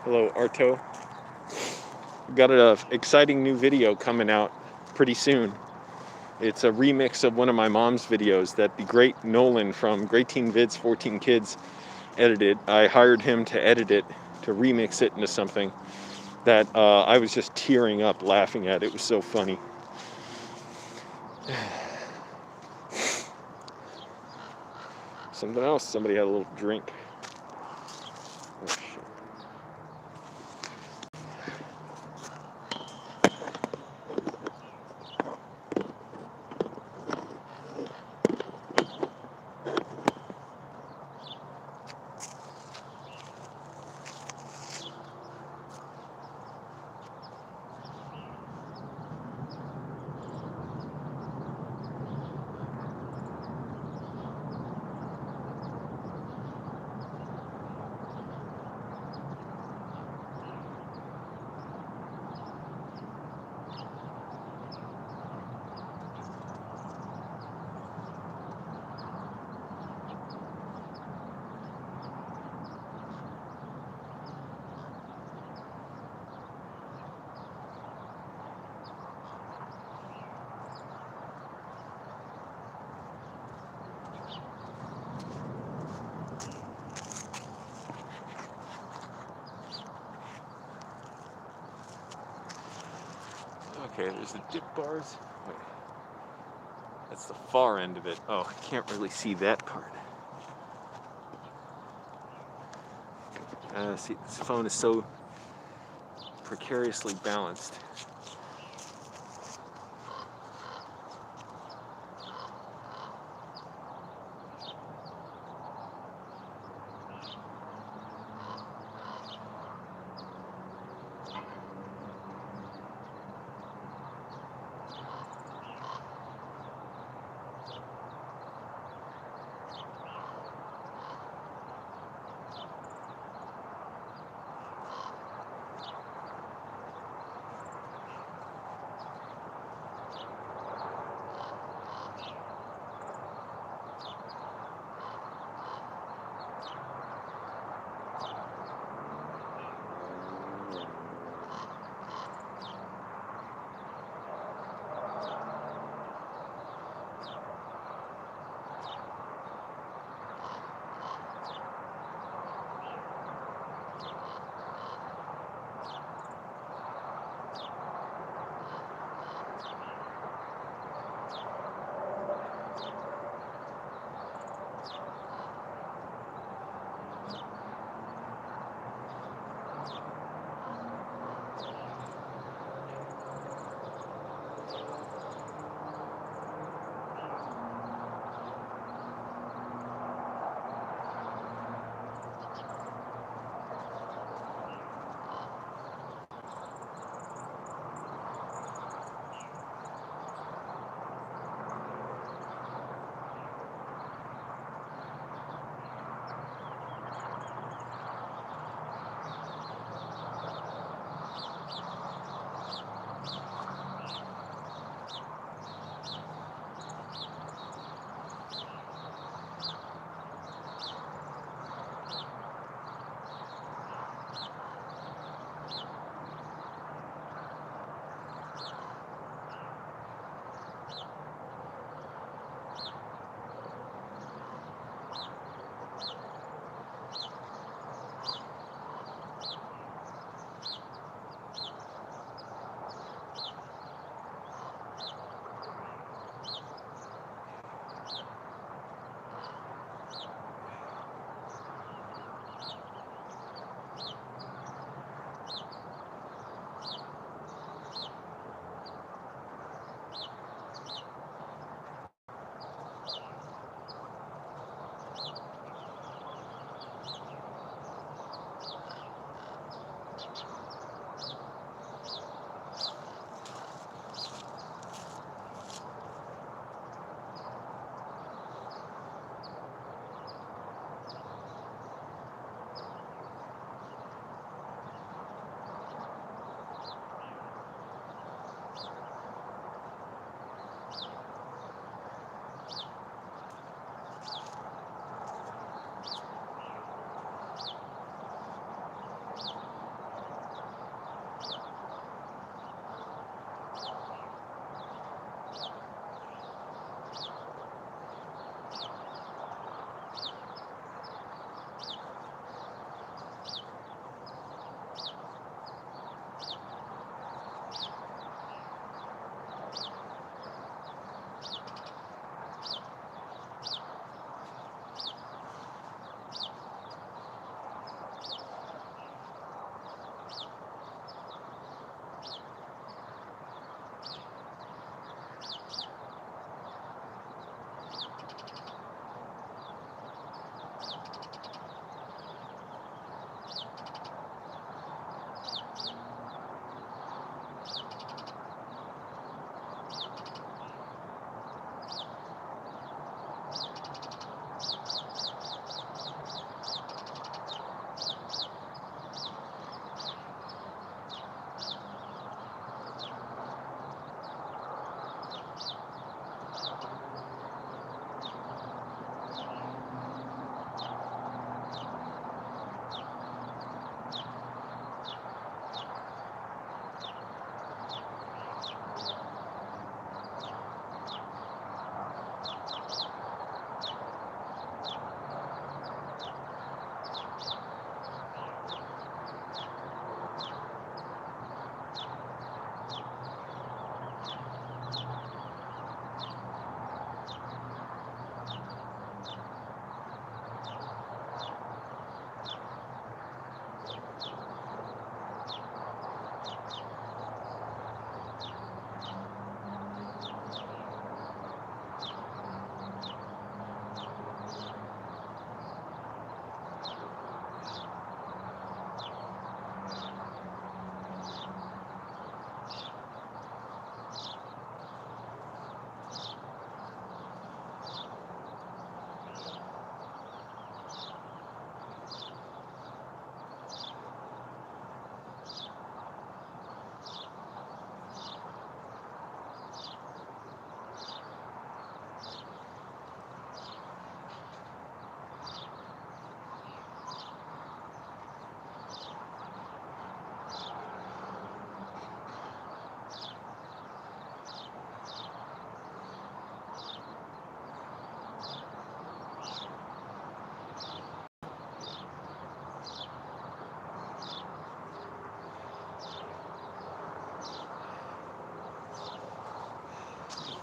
Hello, Arto. Got an exciting new video coming out pretty soon. It's a remix of one of my mom's videos that the great Nolan from Great Teen Vids 14 Kids edited. I hired him to edit it, to remix it into something that I was just tearing up laughing at. It was so funny. Something else, somebody had a little drink. Oh, shit. Okay, there's the dip bars. Wait. That's the far end of it. Oh, I can't really see that part. See, this phone is so precariously balanced.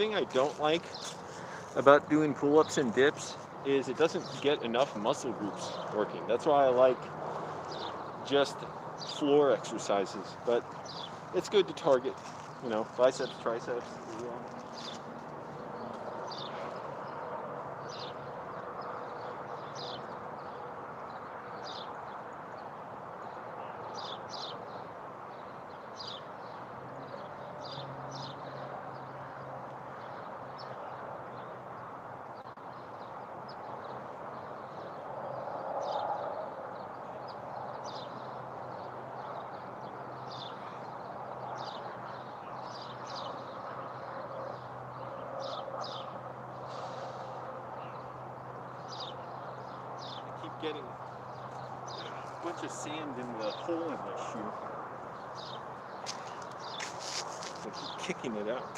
thing I don't like about doing pull-ups and dips is it doesn't get enough muscle groups working. That's why I like just floor exercises, but it's good to target, biceps, triceps as well. Getting a bunch of sand in the hole in my shoe. I keep kicking it out.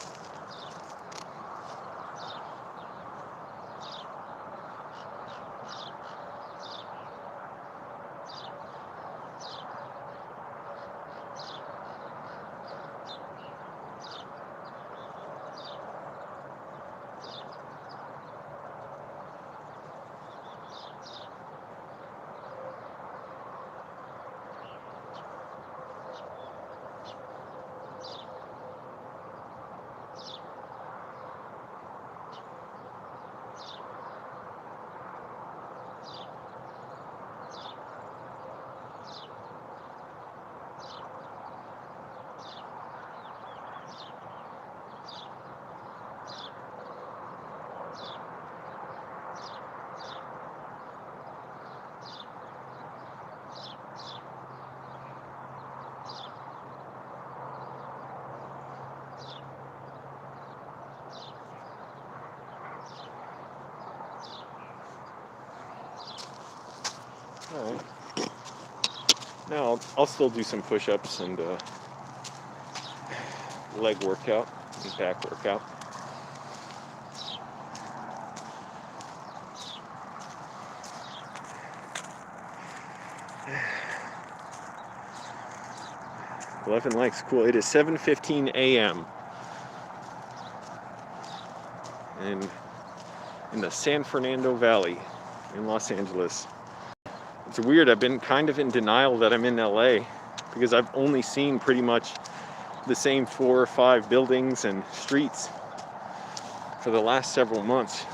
All right. Now I'll still do some push-ups and leg workout and back workout. "11 likes, cool." It is 7:15 a.m. and in the San Fernando Valley in Los Angeles. It's weird, I've been kind of in denial that I'm in LA because I've only seen pretty much the same 4 or 5 buildings and streets for the last several months.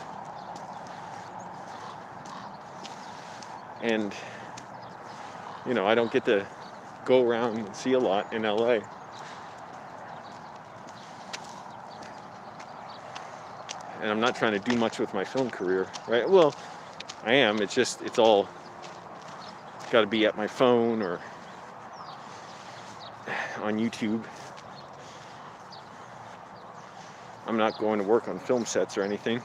And, I don't get to go around and see a lot in LA. And I'm not trying to do much with my film career, right? Well, I am, it's all got to be at my phone or on YouTube. I'm not going to work on film sets or anything.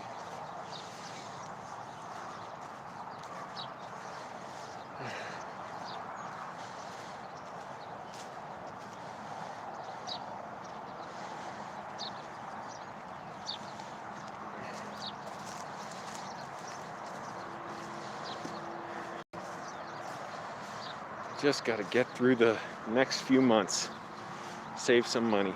Just got to get through the next few months, save some money.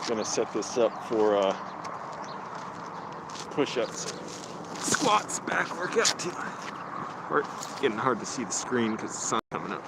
Gonna set this up for push-ups, squats, back workout too. It's getting hard to see the screen because the sun's coming up.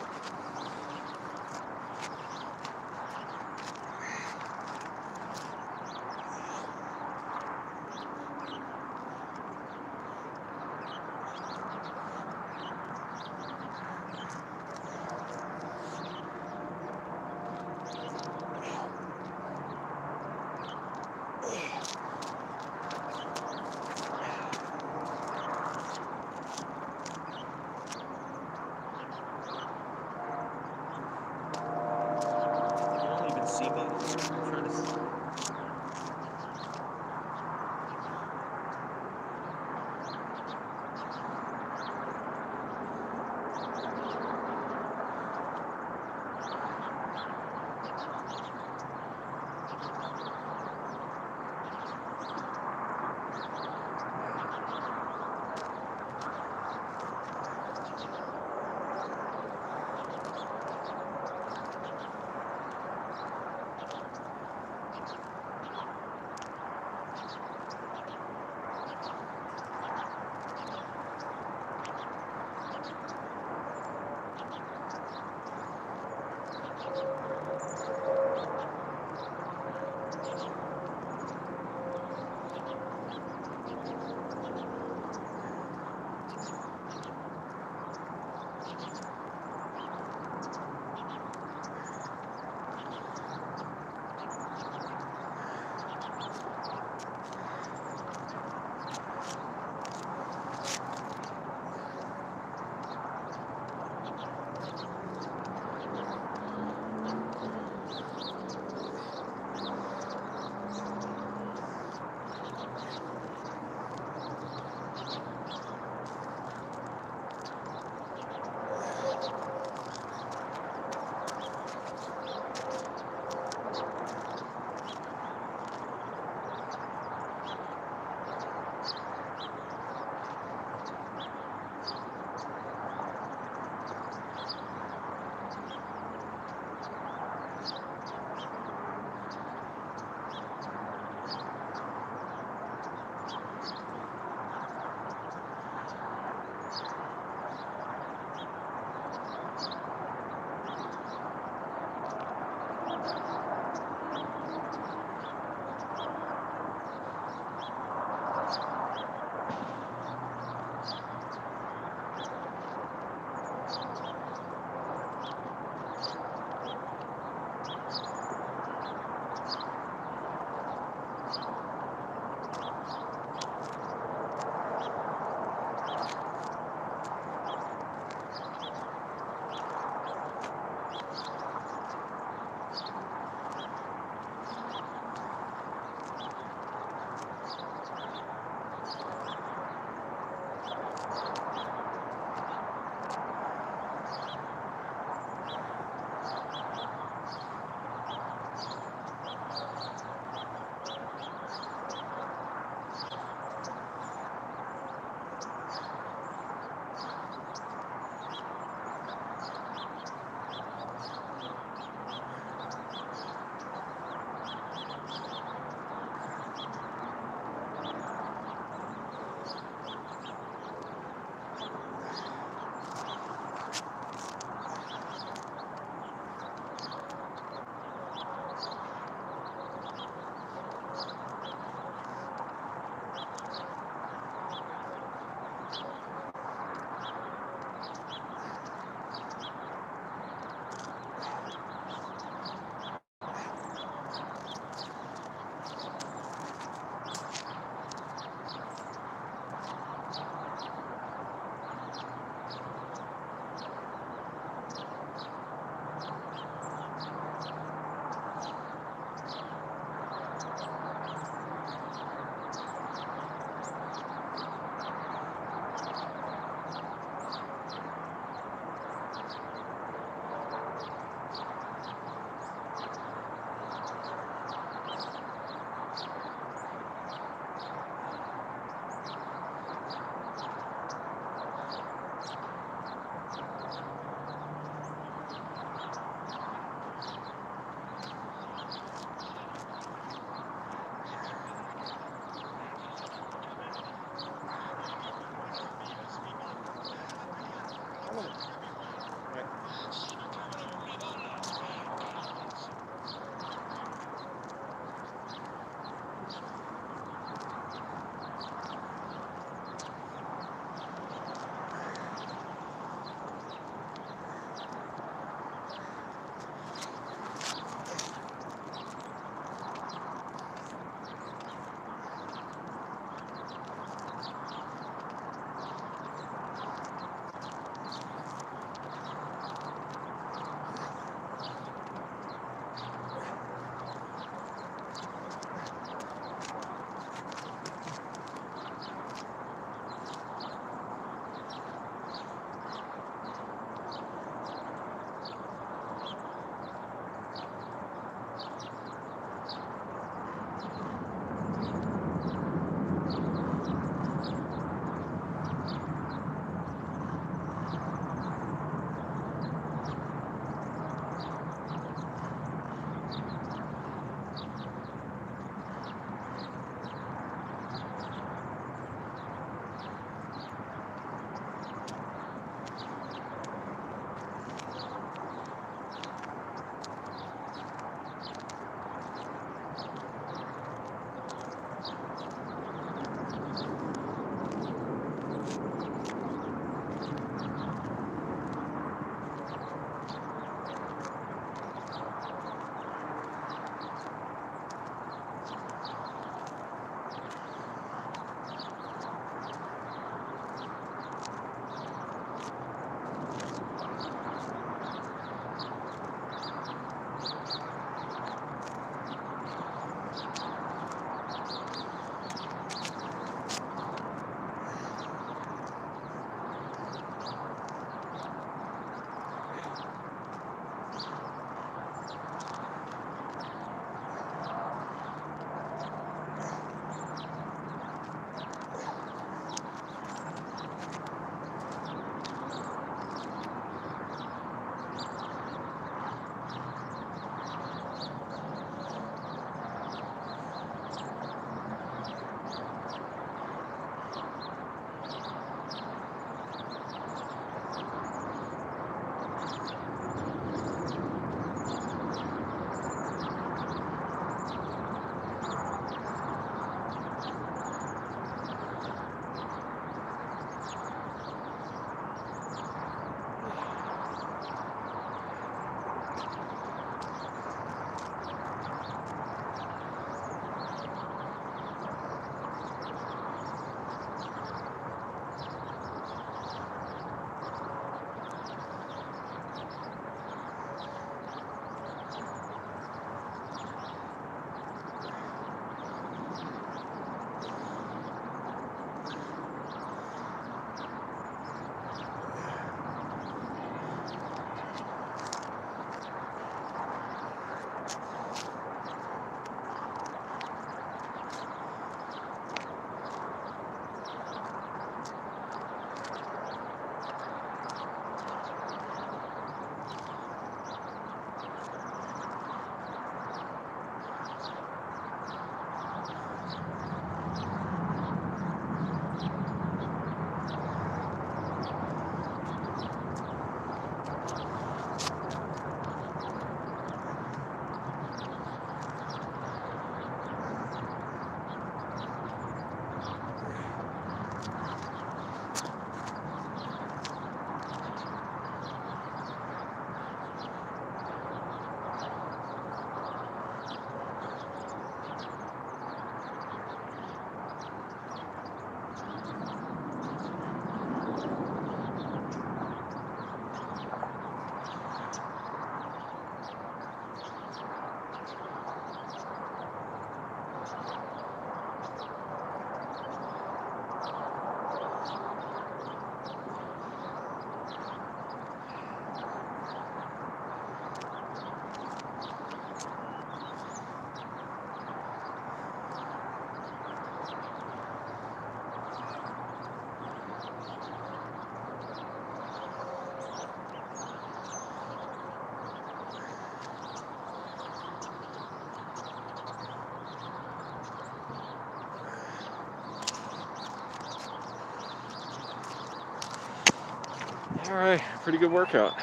All right, pretty good workout.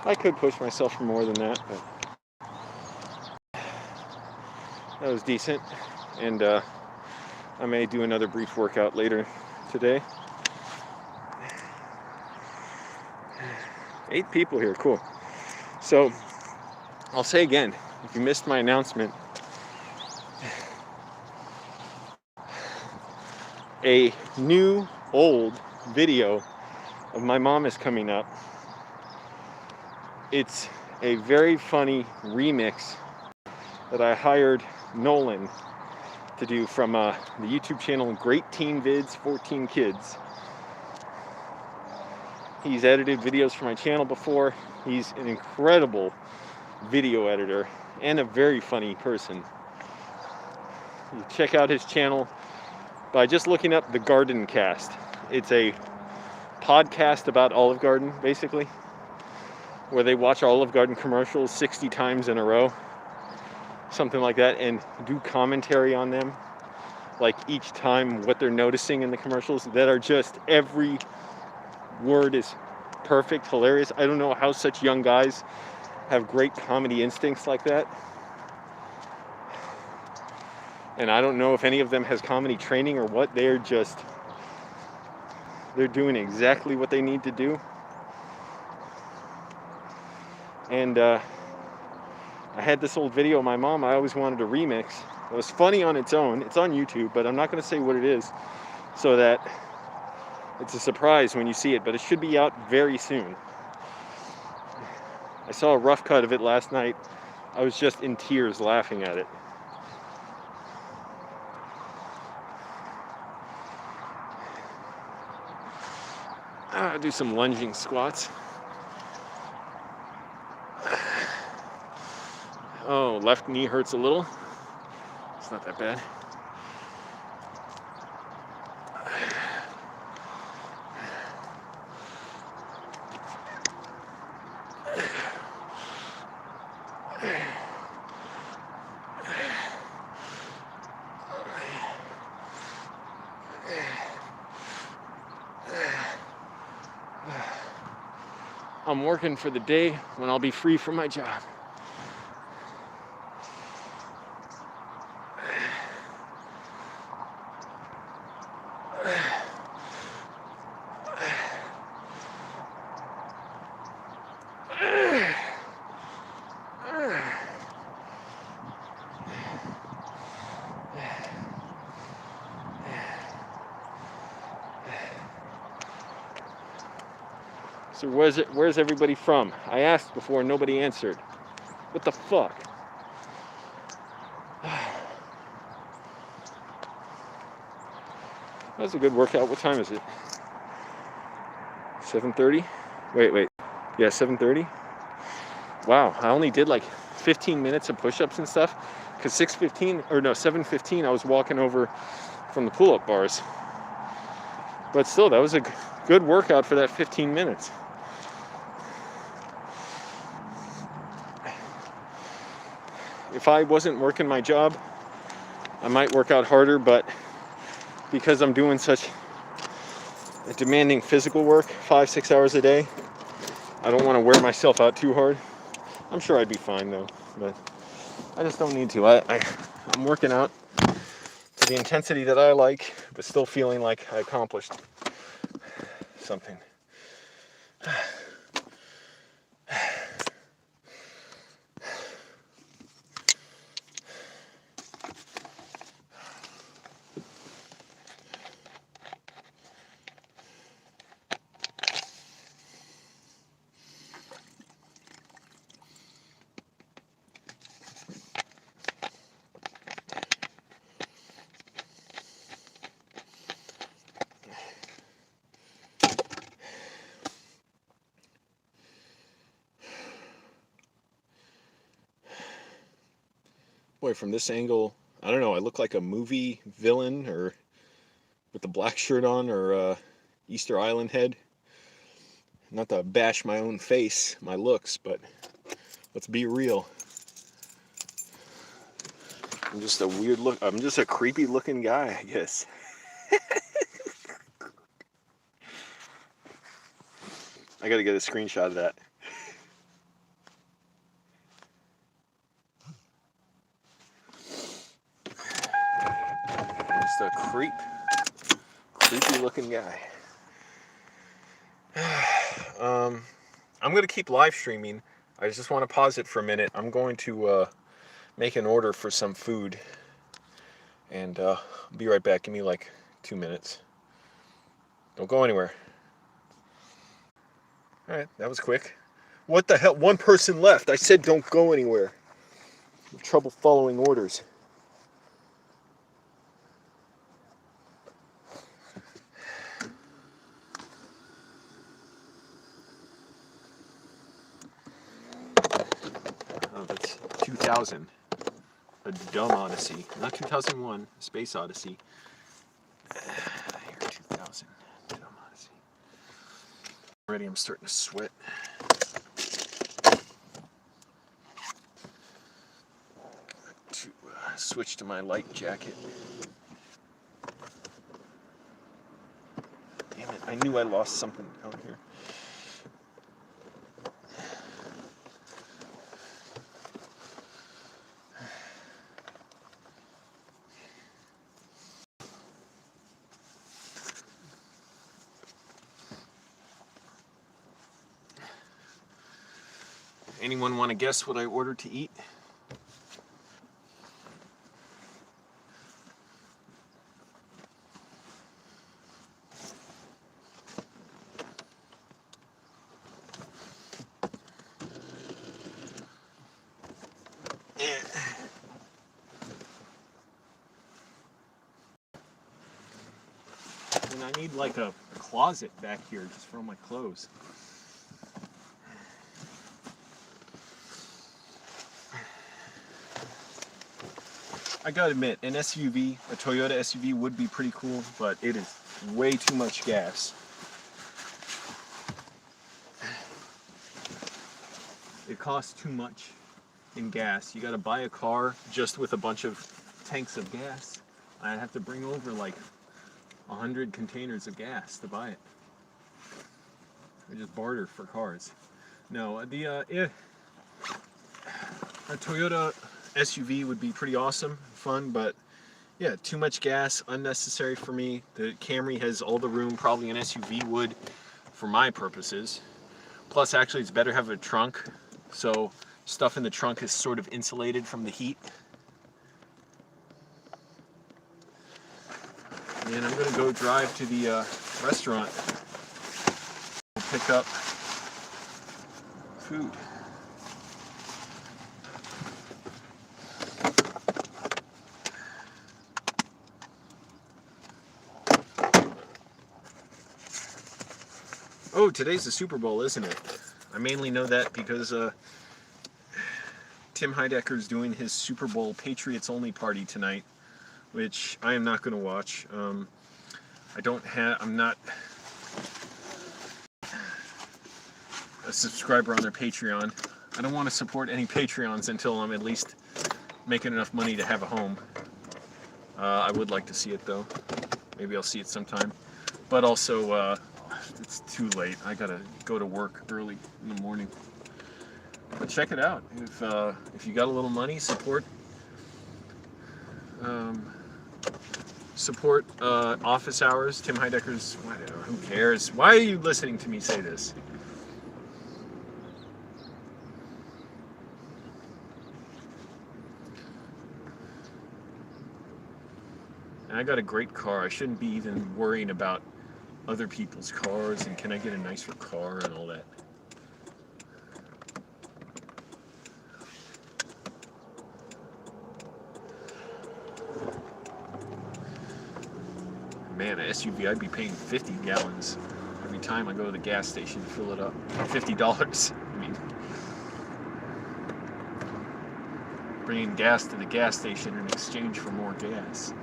I could push myself for more than that, but that was decent. And I may do another brief workout later today. 8 people here, cool. So I'll say again, if you missed my announcement, a new old video of my mom is coming up. It's a very funny remix that I hired Nolan to do from the YouTube channel Great Teen Vids 14 Kids. He's edited videos for my channel before. He's an incredible video editor and a very funny person. You check out his channel by just looking up the Garden Cast. It's a podcast about Olive Garden, basically, where they watch Olive Garden commercials 60 times in a row, something like that, and do commentary on them, like each time what they're noticing in the commercials that are just, every word is perfect, hilarious. I don't know how such young guys have great comedy instincts like that. And I don't know if any of them has comedy training or what. They're doing exactly what they need to do. And I had this old video of my mom I always wanted to remix. It was funny on its own. It's on YouTube, but I'm not going to say what it is so that it's a surprise when you see it, but it should be out very soon. I saw a rough cut of it last night. I was just in tears laughing at it. I'll do some lunging squats. Oh, left knee hurts a little. It's not that bad. I'm working for the day when I'll be free from my job. So where's everybody from? I asked before, nobody answered. What the fuck? That was a good workout. What time is it? 7:30? Wait. Yeah, 7:30? Wow, I only did like 15 minutes of push-ups and stuff. Because 7:15 I was walking over from the pull-up bars. But still, that was a good workout for that 15 minutes. If I wasn't working my job, I might work out harder, but because I'm doing such a demanding physical work, 5-6 hours a day, I don't want to wear myself out too hard. I'm sure I'd be fine though, but I just don't need to. I'm working out to the intensity that I like, but still feeling like I accomplished something. Boy, from this angle, I don't know, I look like a movie villain or with the black shirt on or Easter Island head. Not to bash my own face, my looks, but let's be real. I'm just a creepy looking guy, I guess. I gotta get a screenshot of that. Just a creepy looking guy. I'm gonna keep live streaming. I just want to pause it for a minute. I'm going to make an order for some food, and be right back. Give me like 2 minutes. Don't go anywhere. All right, that was quick. What the hell? One person left. I said don't go anywhere. I have trouble following orders. Oh, that's 2000. A dumb Odyssey. Not 2001, Space Odyssey. Here, 2000. Dumb Odyssey. Already I'm starting to sweat. To switch to my light jacket. Damn it, I knew I lost something out here. Anyone want to guess what I ordered to eat? And I need like a closet back here just for all my clothes. I gotta admit, an SUV, a Toyota SUV would be pretty cool, but it is way too much gas. It costs too much in gas. You gotta buy a car just with a bunch of tanks of gas. I have to bring over like 100 containers of gas to buy it. I just barter for cars. No, a Toyota SUV would be pretty awesome, fun, but yeah, too much gas, unnecessary for me. The Camry has all the room probably an SUV would for my purposes. Plus, actually, it's better to have a trunk, so stuff in the trunk is sort of insulated from the heat. And I'm gonna go drive to the restaurant. We'll pick up food. Oh, today's the Super Bowl, isn't it? I mainly know that because Tim Heidecker's doing his Super Bowl Patriots only party tonight, which I am not going to watch. I'm not a subscriber on their Patreon. I don't want to support any Patreons until I'm at least making enough money to have a home. I would like to see it though. Maybe I'll see it sometime. But also, it's too late. I gotta go to work early in the morning. But check it out. If you got a little money, support office hours. Tim Heidecker's. Who cares? Why are you listening to me say this? And I got a great car. I shouldn't be even worrying about other people's cars and can I get a nicer car and all that. Man, an SUV, I'd be paying 50 gallons every time I go to the gas station to fill it up. $50. I mean, bringing gas to the gas station in exchange for more gas.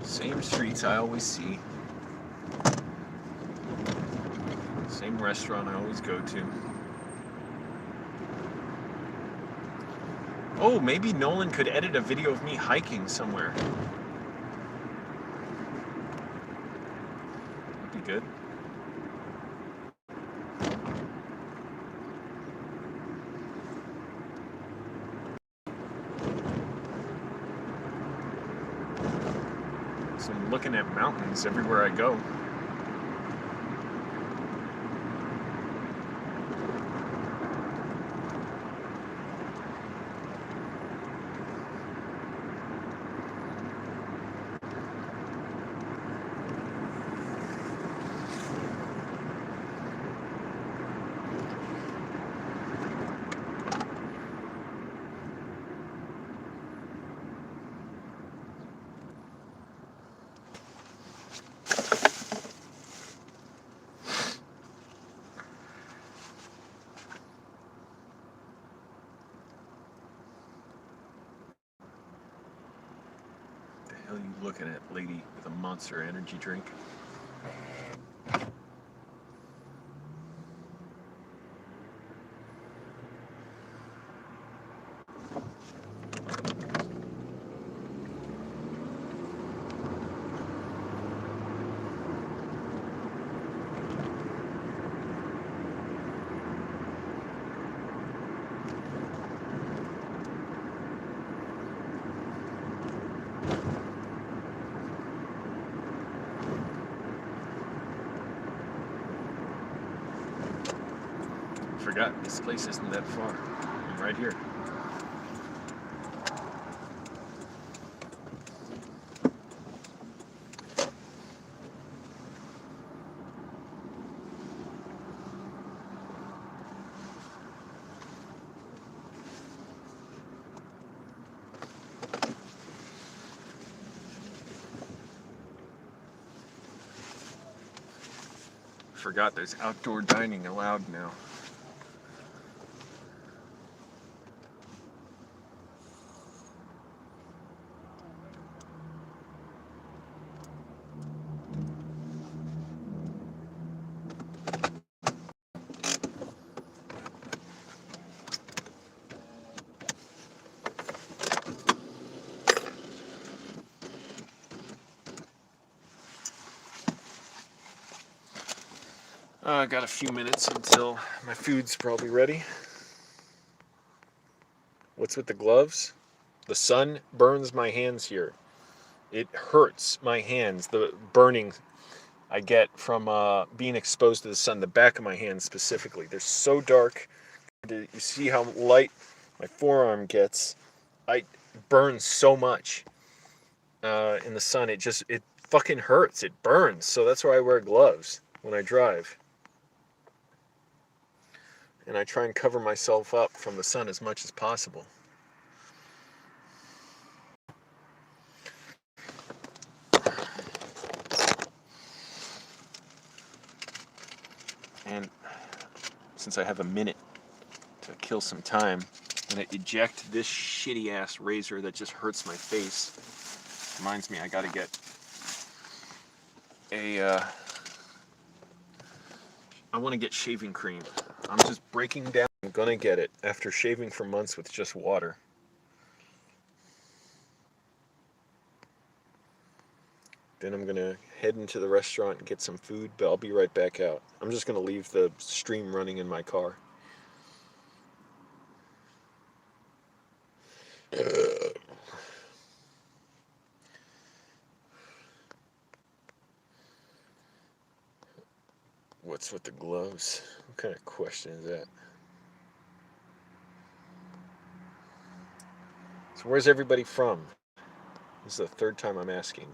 Same streets I always see. same restaurant I always go to. Oh, maybe Nolan could edit a video of me hiking somewhere. That'd be good. So I'm looking at mountains everywhere I go. The hell you looking at, lady with a Monster energy drink? Forgot, this place isn't that far. I'm right here. Forgot there's outdoor dining allowed now. I got a few minutes until my food's probably ready. What's with the gloves? The sun burns my hands here. It hurts my hands, the burning I get from being exposed to the sun, the back of my hands specifically. They're so dark. You see how light my forearm gets. I burn so much in the sun. It fucking hurts. It burns. So that's why I wear gloves when I drive. And I try and cover myself up from the sun as much as possible. And since I have a minute to kill some time, I'm gonna eject this shitty ass razor that just hurts my face. Reminds me I gotta get I want to get shaving cream. I'm just breaking down. I'm gonna get it after shaving for months with just water. Then I'm gonna head into the restaurant and get some food, but I'll be right back out. I'm just gonna leave the stream running in my car. What's with the gloves? What kind of question is that? So where's everybody from? This is the third time I'm asking.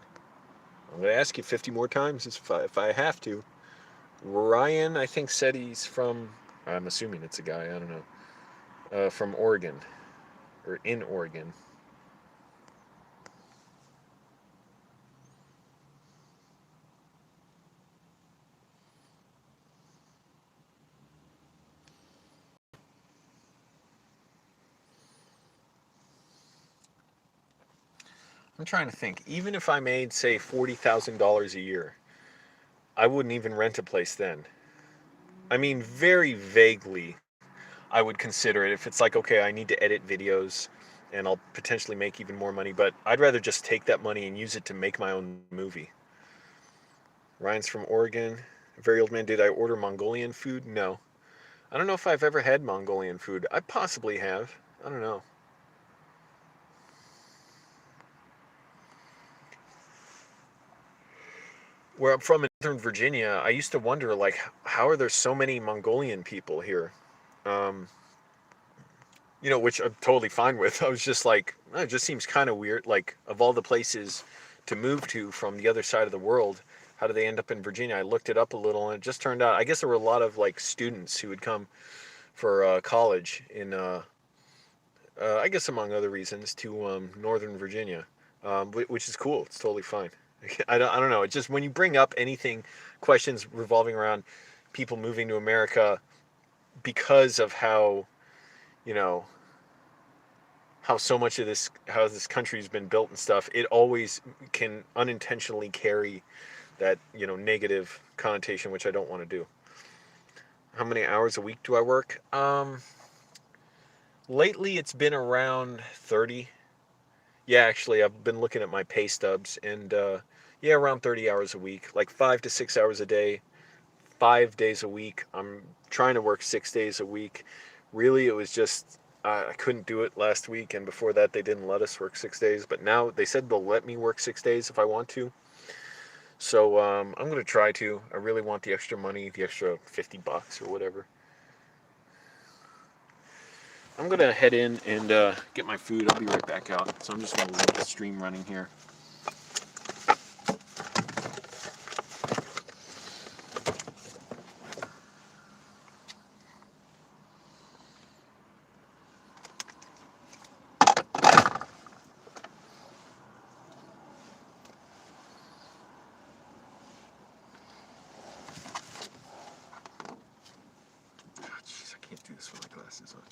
I'm going to ask you 50 more times if I have to. Ryan, I think, said he's from, I'm assuming it's a guy, I don't know, from Oregon, or in Oregon. I'm trying to think. Even if I made, say, $40,000 a year, I wouldn't even rent a place then. I mean, very vaguely, I would consider it if it's like, okay, I need to edit videos and I'll potentially make even more money, but I'd rather just take that money and use it to make my own movie. Ryan's from Oregon. Very old man, did I order Mongolian food? No. I don't know if I've ever had Mongolian food. I possibly have. I don't know. Where I'm from in Northern Virginia, I used to wonder, like, how are there so many Mongolian people here? Um, which I'm totally fine with. I was just like, it just seems kind of weird. Like, of all the places to move to from the other side of the world, how do they end up in Virginia? I looked it up a little, and it just turned out, I guess there were a lot of like students who would come for college in, I guess among other reasons, to Northern Virginia, which is cool. It's totally fine. I don't know. It's just when you bring up anything, questions revolving around people moving to America because of how, you know, how so much of how this country's been built and stuff, it always can unintentionally carry that, negative connotation, which I don't want to do. How many hours a week do I work? Lately it's been around 30. Yeah, actually, I've been looking at my pay stubs, and yeah, around 30 hours a week, like 5 to 6 hours a day, 5 days a week. I'm trying to work 6 days a week. Really, it was just I couldn't do it last week, and before that, they didn't let us work 6 days. But now they said they'll let me work 6 days if I want to. So I'm gonna try to. I really want the extra money, the extra $50 or whatever. I'm gonna head in and get my food. I'll be right back out. So I'm just gonna leave the stream running here. Jeez, I can't do this with my glasses on.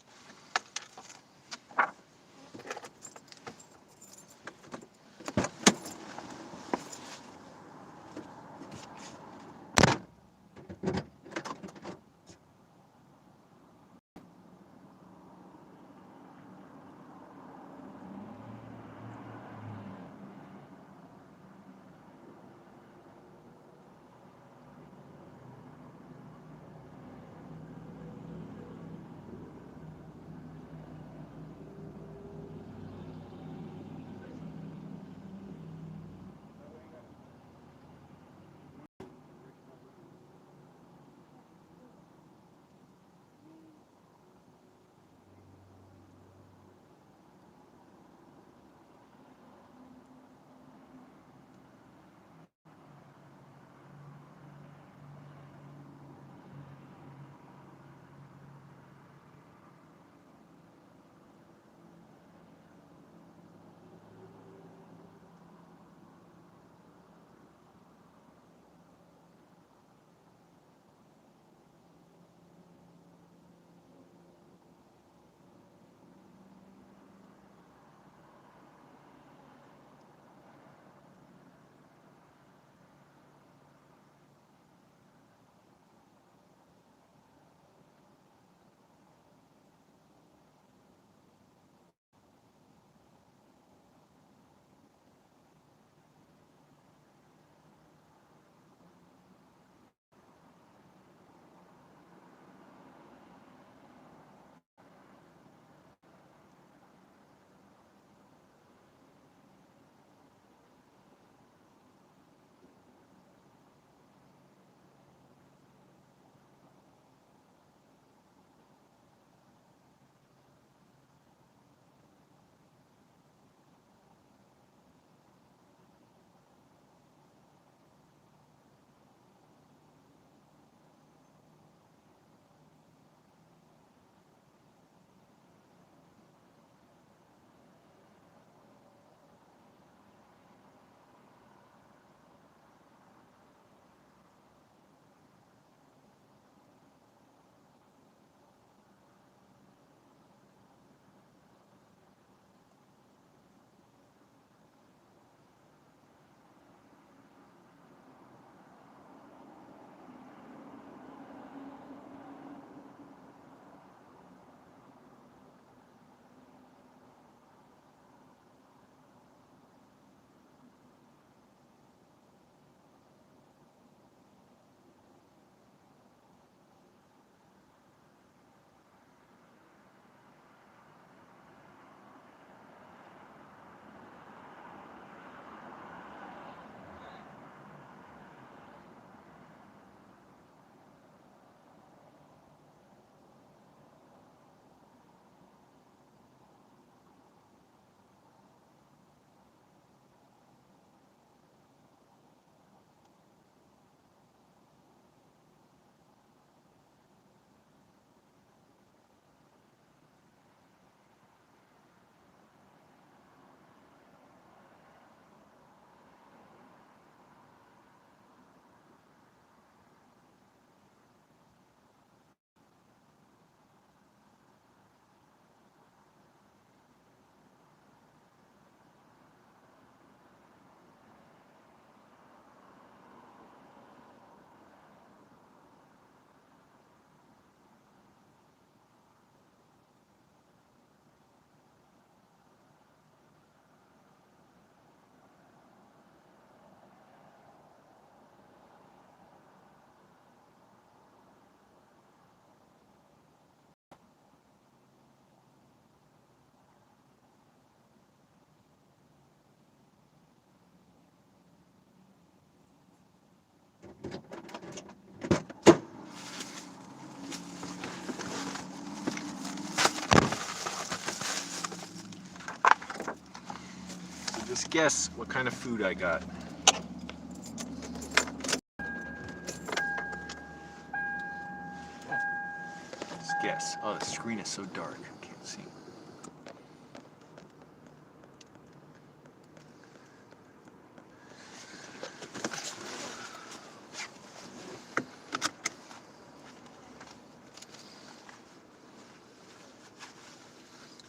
Just guess what kind of food I got. Just guess. Oh, the screen is so dark. Can't see.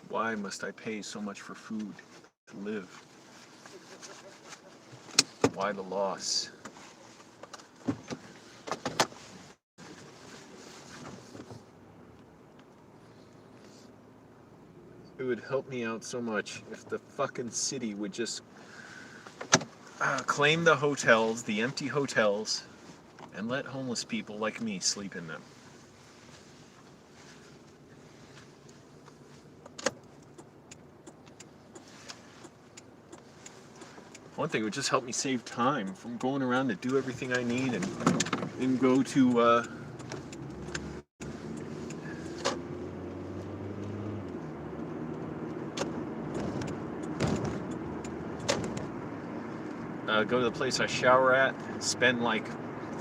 Why must I pay so much for food to live? Why the loss? It would help me out so much if the fucking city would just claim the hotels, the empty hotels, and let homeless people like me sleep in them. One thing, it would just help me save time from going around to do everything I need and go to go to the place I shower at, spend like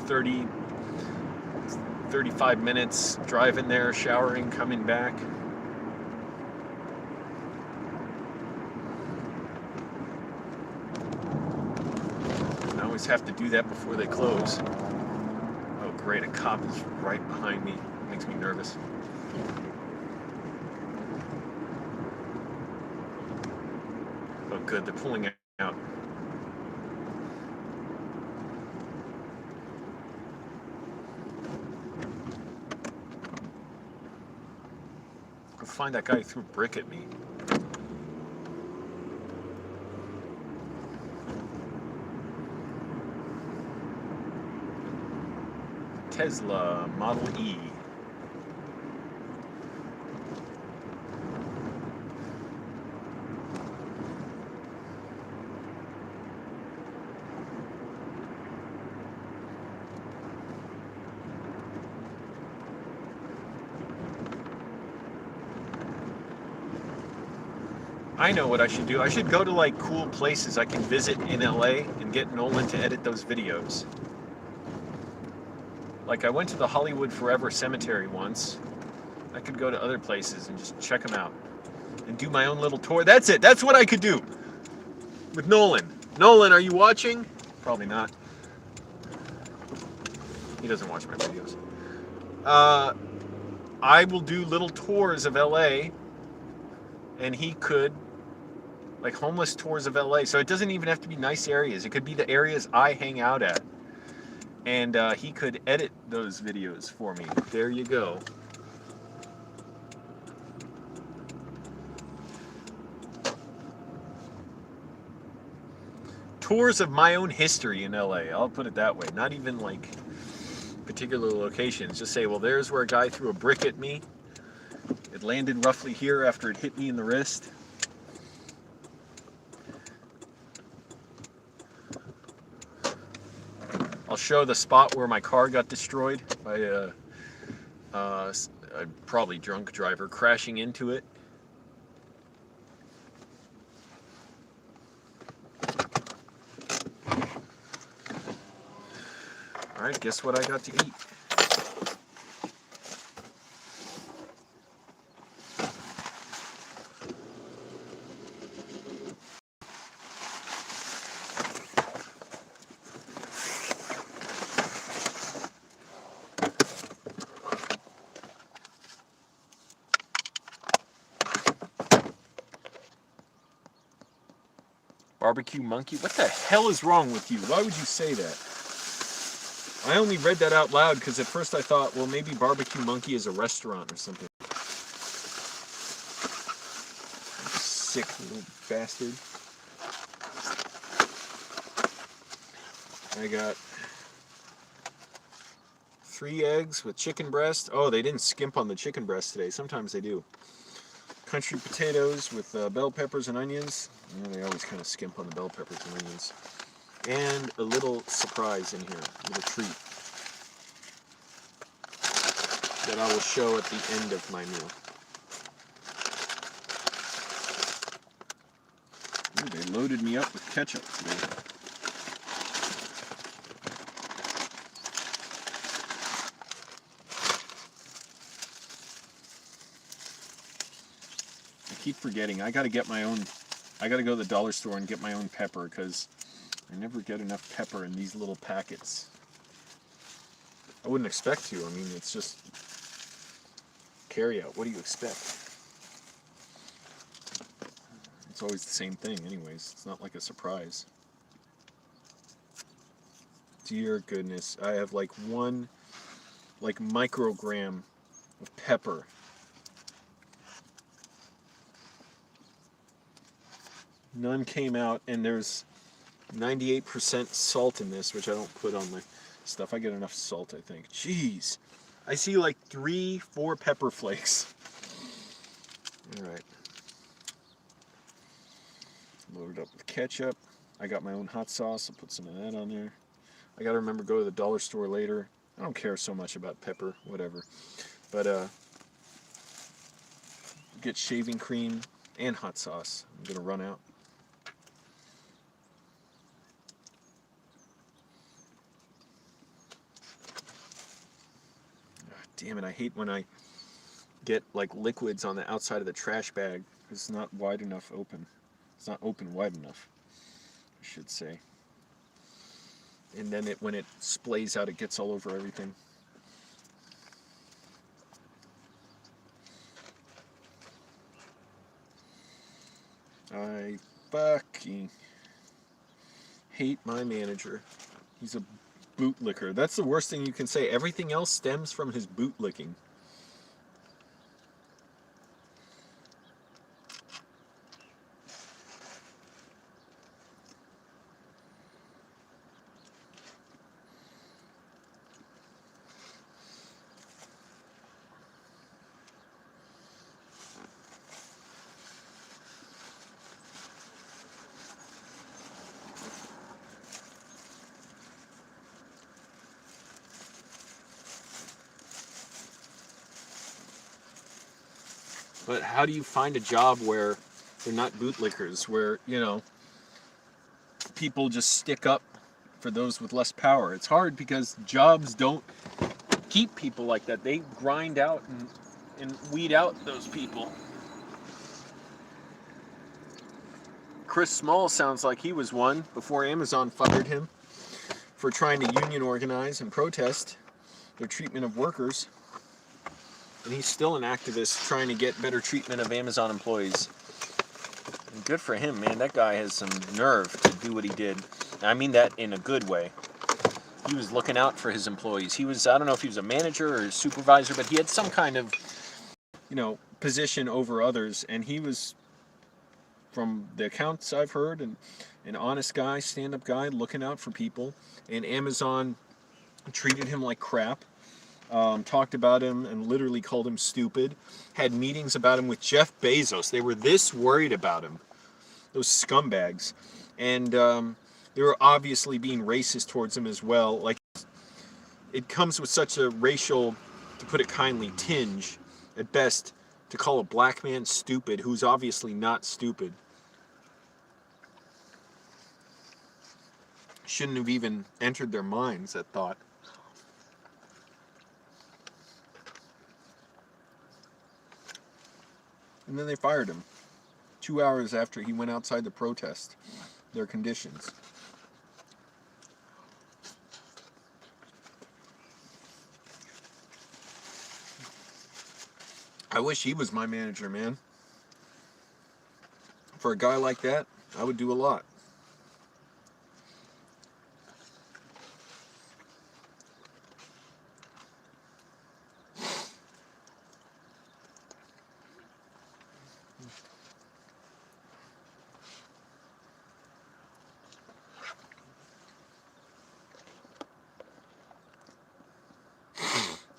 35 minutes driving there, showering, coming back. I always have to do that before they close. Oh great, a cop is right behind me. Makes me nervous. Oh good, they're pulling out. Go find that guy who threw a brick at me. Tesla Model E. I know what I should do. I should go to like cool places I can visit in LA and get Nolan to edit those videos. Like I went to the Hollywood Forever Cemetery once. I could go to other places and just check them out and do my own little tour. That's it. That's what I could do with Nolan. Nolan, are you watching? Probably not. He doesn't watch my videos. I will do little tours of LA and he could, like homeless tours of LA. So it doesn't even have to be nice areas. It could be the areas I hang out at. And he could edit those videos for me. There you go. Tours of my own history in LA. I'll put it that way. Not even like particular locations. Just say, well, there's where a guy threw a brick at me. It landed roughly here after it hit me in the wrist. I'll show the spot where my car got destroyed by a probably drunk driver crashing into it. All right, guess what I got to eat? Barbecue monkey? What the hell is wrong with you? Why would you say that? I only read that out loud because at first I thought, well, maybe Barbecue Monkey is a restaurant or something. Sick little bastard. I got 3 eggs with chicken breast. Oh, they didn't skimp on the chicken breast today. Sometimes they do. Country potatoes with bell peppers and onions. Yeah, they always kind of skimp on the bell peppers and onions. And a little surprise in here, a little treat that I will show at the end of my meal. Ooh, they loaded me up with ketchup today. I keep forgetting. I gotta get my own. I gotta go to the dollar store and get my own pepper because I never get enough pepper in these little packets. I wouldn't expect to. I mean, it's just carry out. What do you expect? It's always the same thing anyways. It's not like a surprise. Dear goodness, I have like one microgram of pepper. None came out, and there's 98% salt in this, which I don't put on my stuff. I get enough salt, I think. Jeez. I see like 3-4 pepper flakes. Alright. Loaded up with ketchup. I got my own hot sauce. I'll put some of that on there. I gotta remember to go to the dollar store later. I don't care so much about pepper, whatever. But get shaving cream and hot sauce. I'm gonna run out. Damn it, I hate when I get like liquids on the outside of the trash bag. It's not wide enough open. It's not open wide enough, I should say. And then when it splays out, it gets all over everything. I fucking hate my manager. He's a bootlicker. That's the worst thing you can say. Everything else stems from his bootlicking. But how do you find a job where they're not bootlickers, where, you know, people just stick up for those with less power? It's hard because jobs don't keep people like that. They grind out and weed out those people. Chris Small sounds like he was one before Amazon fired him for trying to union organize and protest their treatment of workers. And he's still an activist trying to get better treatment of Amazon employees. And good for him, man. That guy has some nerve to do what he did. And I mean that in a good way. He was looking out for his employees. He was, I don't know if he was a manager or a supervisor, but he had some kind of, you know, position over others. And he was, from the accounts I've heard, an honest guy, stand-up guy, looking out for people. And Amazon treated him like crap. Talked about him and literally called him stupid. Had meetings about him with Jeff Bezos. They were this worried about him. Those scumbags. And they were obviously being racist towards him as well. Like, it comes with such a racial, to put it kindly, tinge, at best, to call a black man stupid who's obviously not stupid. Shouldn't have even entered their minds, that thought. And then they fired him 2 hours after he went outside to protest their conditions. I wish he was my manager, man. For a guy like that, I would do a lot.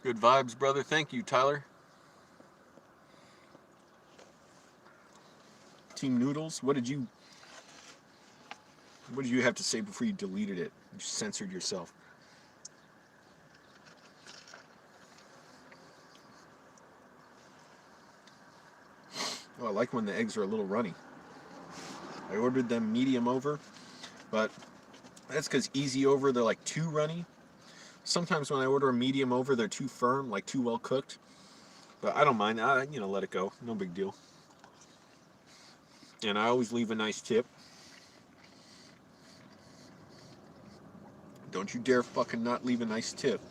Good vibes, brother. Thank you, Tyler. Team Noodles, what did you have to say before you deleted it? You censored yourself. Oh, I like when the eggs are a little runny. I ordered them medium over, but that's because easy over, they're like too runny. Sometimes when I order a medium over, they're too firm, like too well cooked. But I don't mind. Let it go. No big deal. And I always leave a nice tip. Don't you dare fucking not leave a nice tip.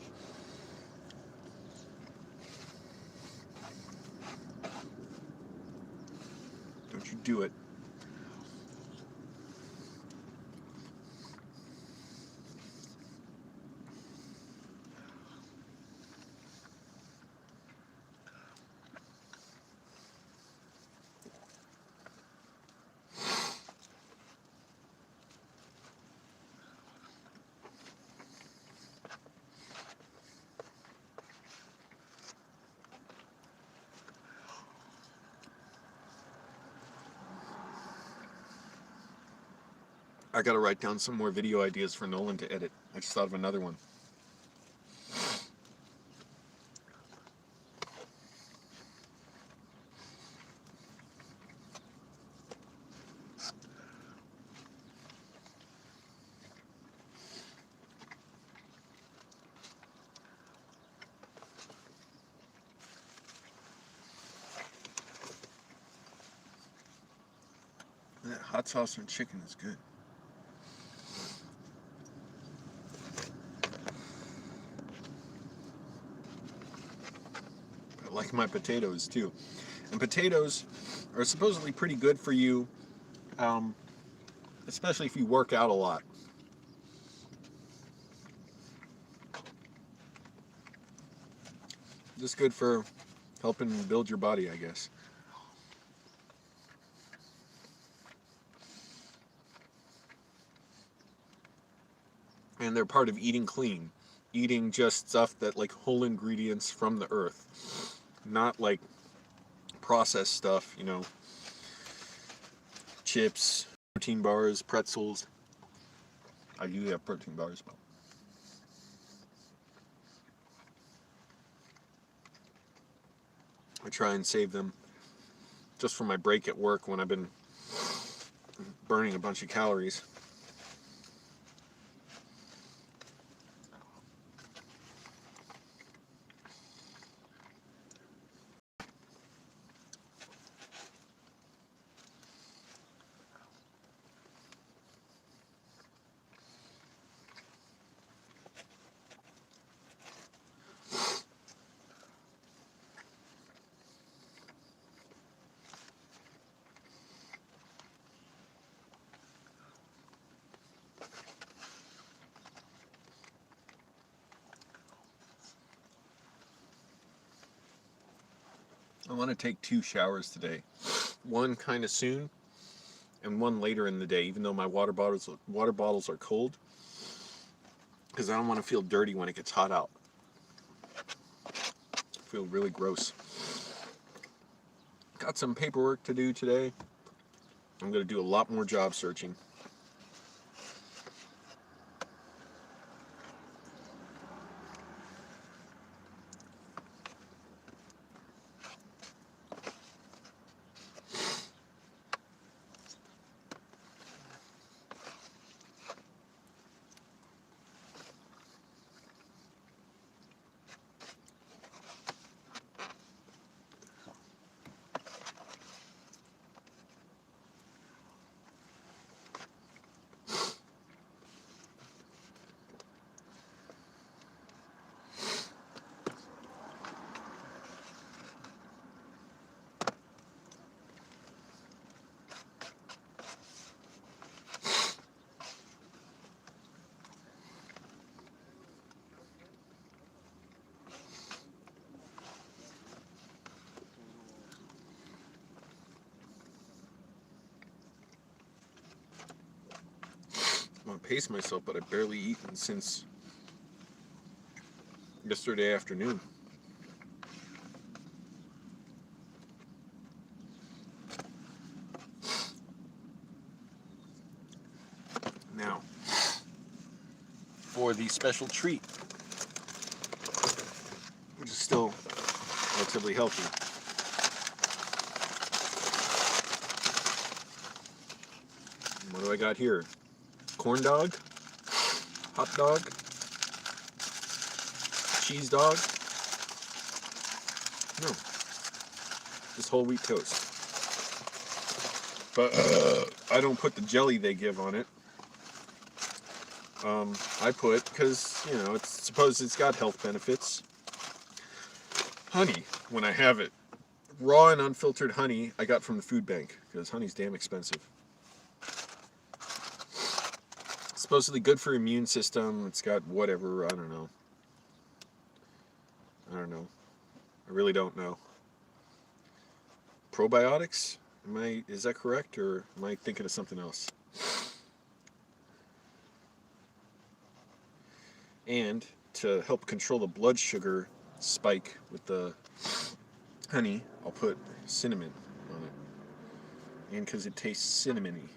Don't you do it. I gotta write down some more video ideas for Nolan to edit. I just thought of another one. That hot sauce and chicken is good. I like my potatoes too. And potatoes are supposedly pretty good for you, especially if you work out a lot. Just good for helping build your body, I guess. And they're part of eating clean. Eating just stuff that, like, whole ingredients from the earth. Not like processed stuff, chips, protein bars, pretzels. I do have protein bars, but I try and save them just for my break at work when I've been burning a bunch of calories. I want to take 2 showers today. One kind of soon, and one later in the day, even though my water bottles are cold, because I don't want to feel dirty when it gets hot out. I feel really gross. Got some paperwork to do today. I'm going to do a lot more job searching. I want to pace myself, but I've barely eaten since yesterday afternoon. Now, for the special treat, which is still relatively healthy. What do I got here? Corn dog, hot dog, cheese dog. No, just whole wheat toast. But I don't put the jelly they give on it. I put, because, you know, it's supposed it's got health benefits. Honey, when I have it. Raw and unfiltered honey I got from the food bank, because honey's damn expensive. Supposedly good for immune system. It's got whatever, I don't know. I really don't know. Probiotics? Is that correct, or am I thinking of something else? And to help control the blood sugar spike with the honey, I'll put cinnamon on it. And because it tastes cinnamony.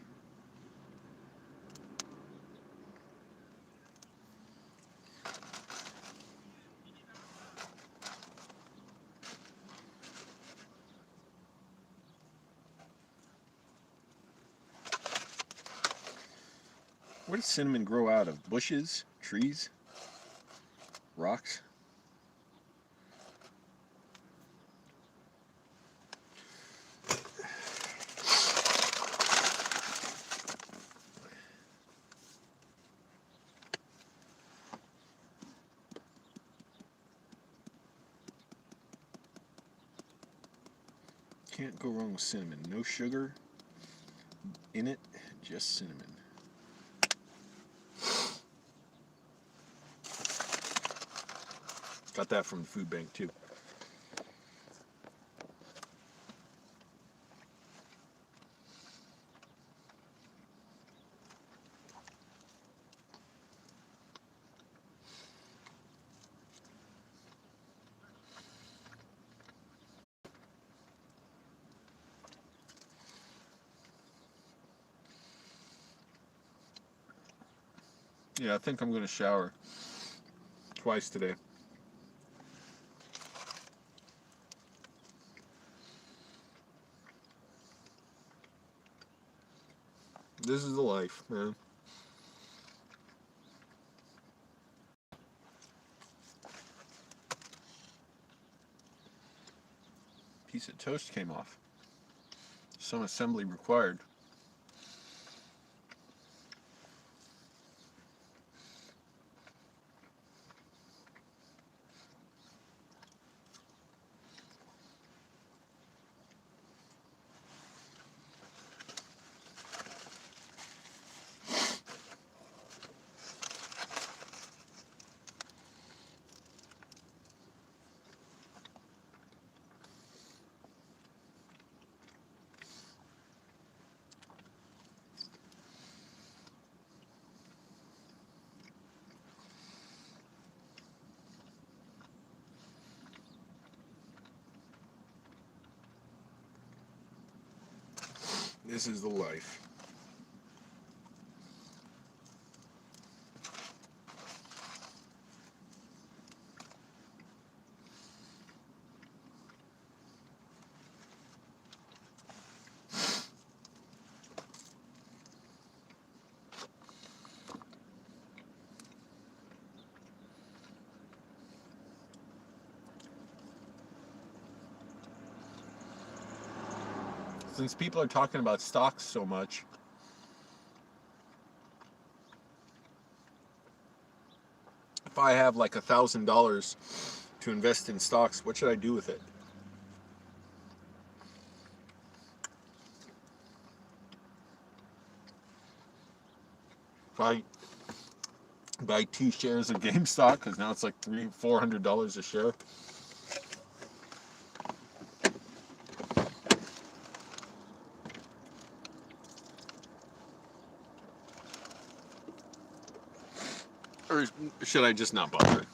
Where does cinnamon grow out of? Bushes? Trees? Rocks? Can't go wrong with cinnamon. No sugar in it, just cinnamon. Got that from the food bank too. Yeah, I think I'm going to shower twice today. This is the life, man. Piece of toast came off. Some assembly required. This is the life. Since people are talking about stocks so much, if I have like $1,000 to invest in stocks, what should I do with it? If I buy 2 shares of GameStop, because now it's like $400 a share. Or should I just not bother?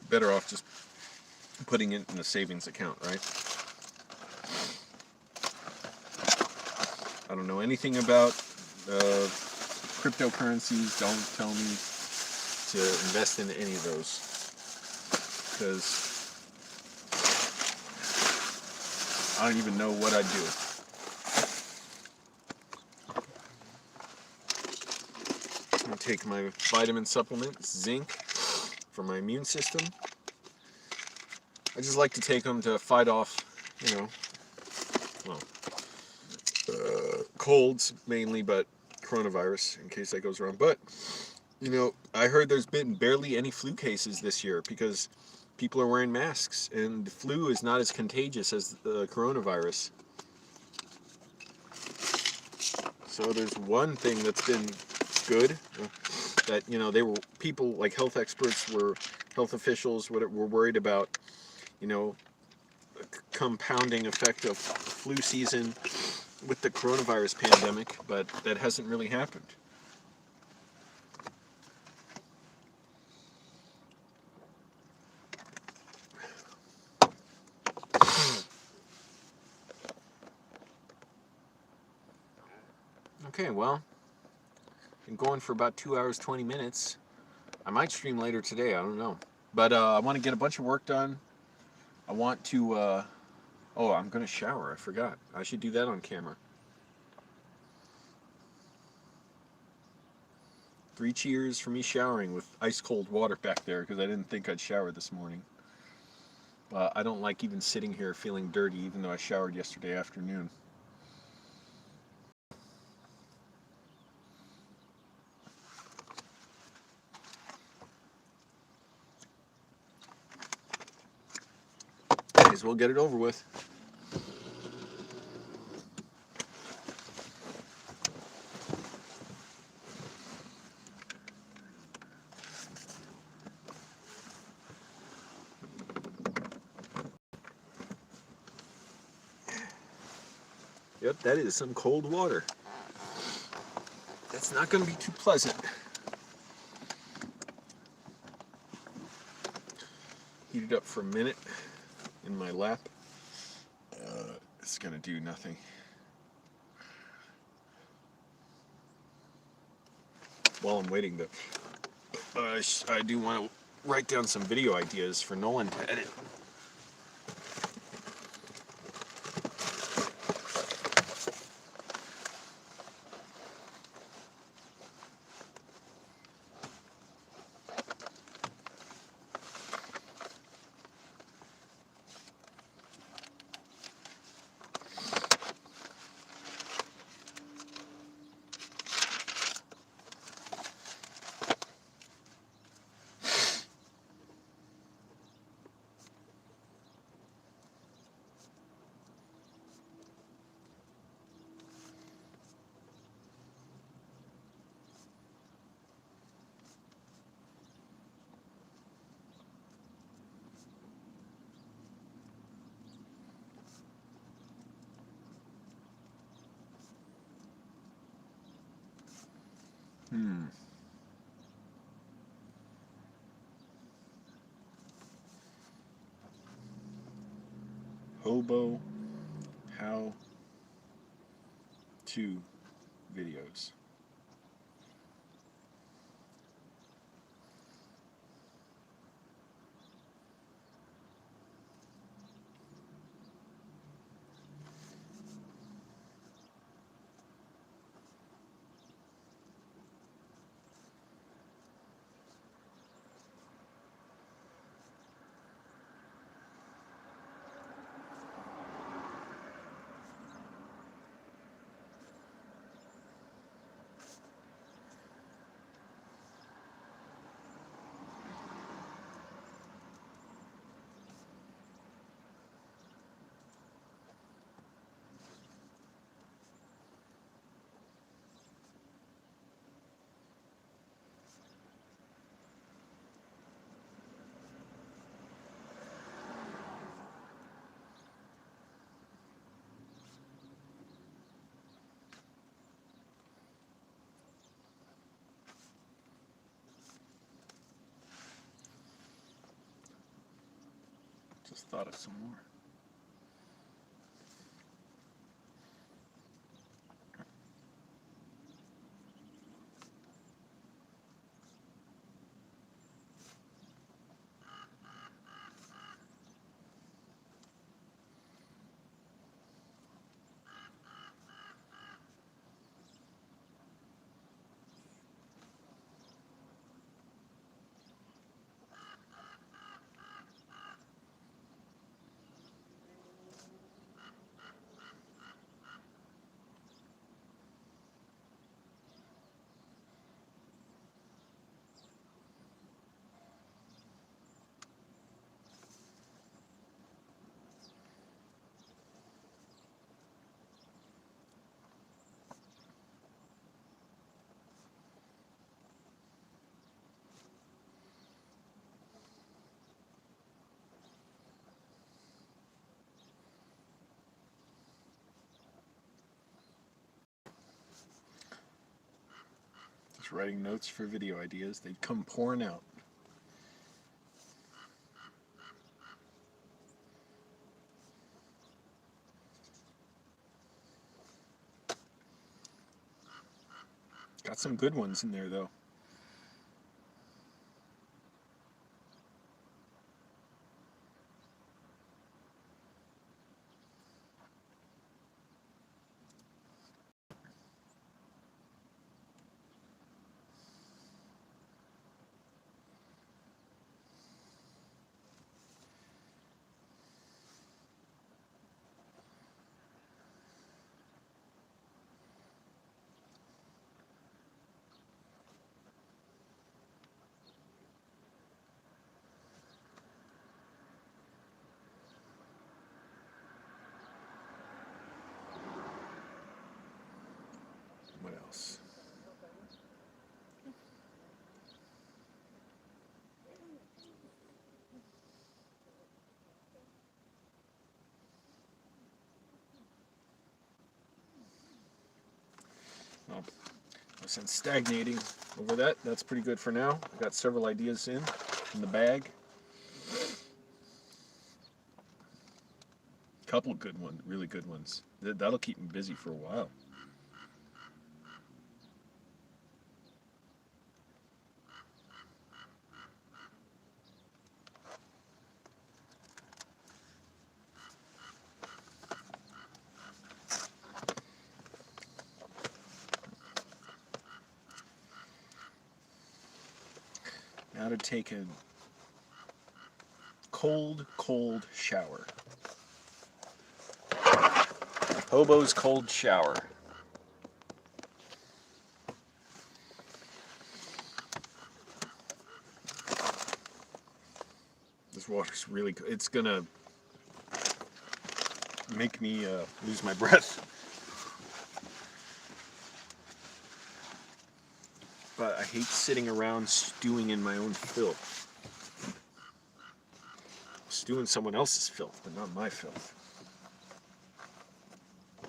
Better off just putting it in a savings account, right? I don't know anything about cryptocurrencies. Don't tell me to invest in any of those, because I don't even know what I'd do. I'm going to take my vitamin supplement, zinc, for my immune system. I just like to take them to fight off, colds mainly, but coronavirus in case that goes wrong. But, I heard there's been barely any flu cases this year because people are wearing masks, and the flu is not as contagious as the coronavirus. So there's one thing that's been good, that, they were, people like health experts health officials were worried about, compounding effect of flu season with the coronavirus pandemic, but that hasn't really happened. Okay, well, been going for about 2 hours, 20 minutes. I might stream later today, I don't know. But I want to get a bunch of work done. I want to, I'm going to shower, I forgot. I should do that on camera. 3 cheers for me showering with ice cold water back there because I didn't think I'd shower this morning. I don't like even sitting here feeling dirty even though I showered yesterday afternoon. Might as well get it over with. Yep, that is some cold water. That's not going to be too pleasant. Heat it up for a minute in my lap. It's going to do nothing. While I'm waiting, though, I do want to write down some video ideas for Nolan to edit. Hobo how to videos. Just thought of some more. was writing notes for video ideas. They'd come pouring out. Got some good ones in there, though. What else? Well, since stagnating over that, that's pretty good for now. I got several ideas in the bag. Couple good ones, really good ones. That'll keep me busy for a while. Now to take a cold shower. Hobo's cold shower. This water's really good. It's gonna make me lose my breath. But I hate sitting around stewing in my own filth. Stewing someone else's filth, but not my filth.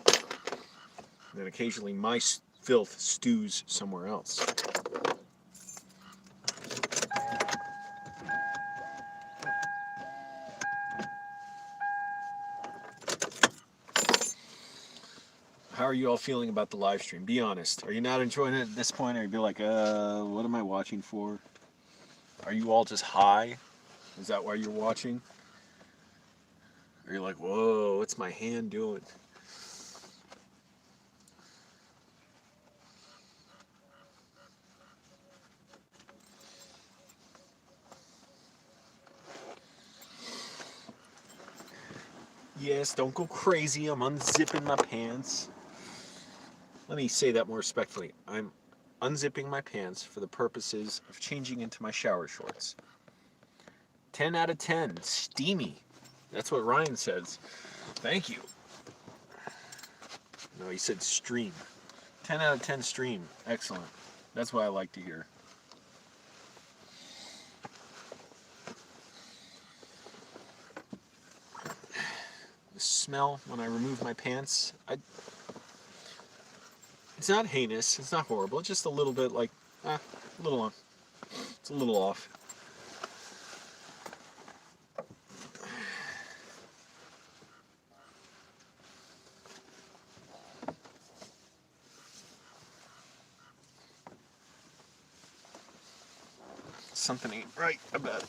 And then occasionally my filth stews somewhere else. How are you all feeling about the live stream? Be honest. Are you not enjoying it at this point? Or you be like, what am I watching for? Are you all just high? Is that why you're watching? Or you're like, whoa, what's my hand doing? Yes, don't go crazy. I'm unzipping my pants. Let me say that more respectfully. I'm unzipping my pants for the purposes of changing into my shower shorts. 10 out of 10. Steamy. That's what Ryan says. Thank you. No, he said stream. 10 out of 10 stream. Excellent. That's what I like to hear. The smell when I remove my pants, it's not heinous, it's not horrible, it's just a little bit like, a little on. It's a little off. Something ain't right about it.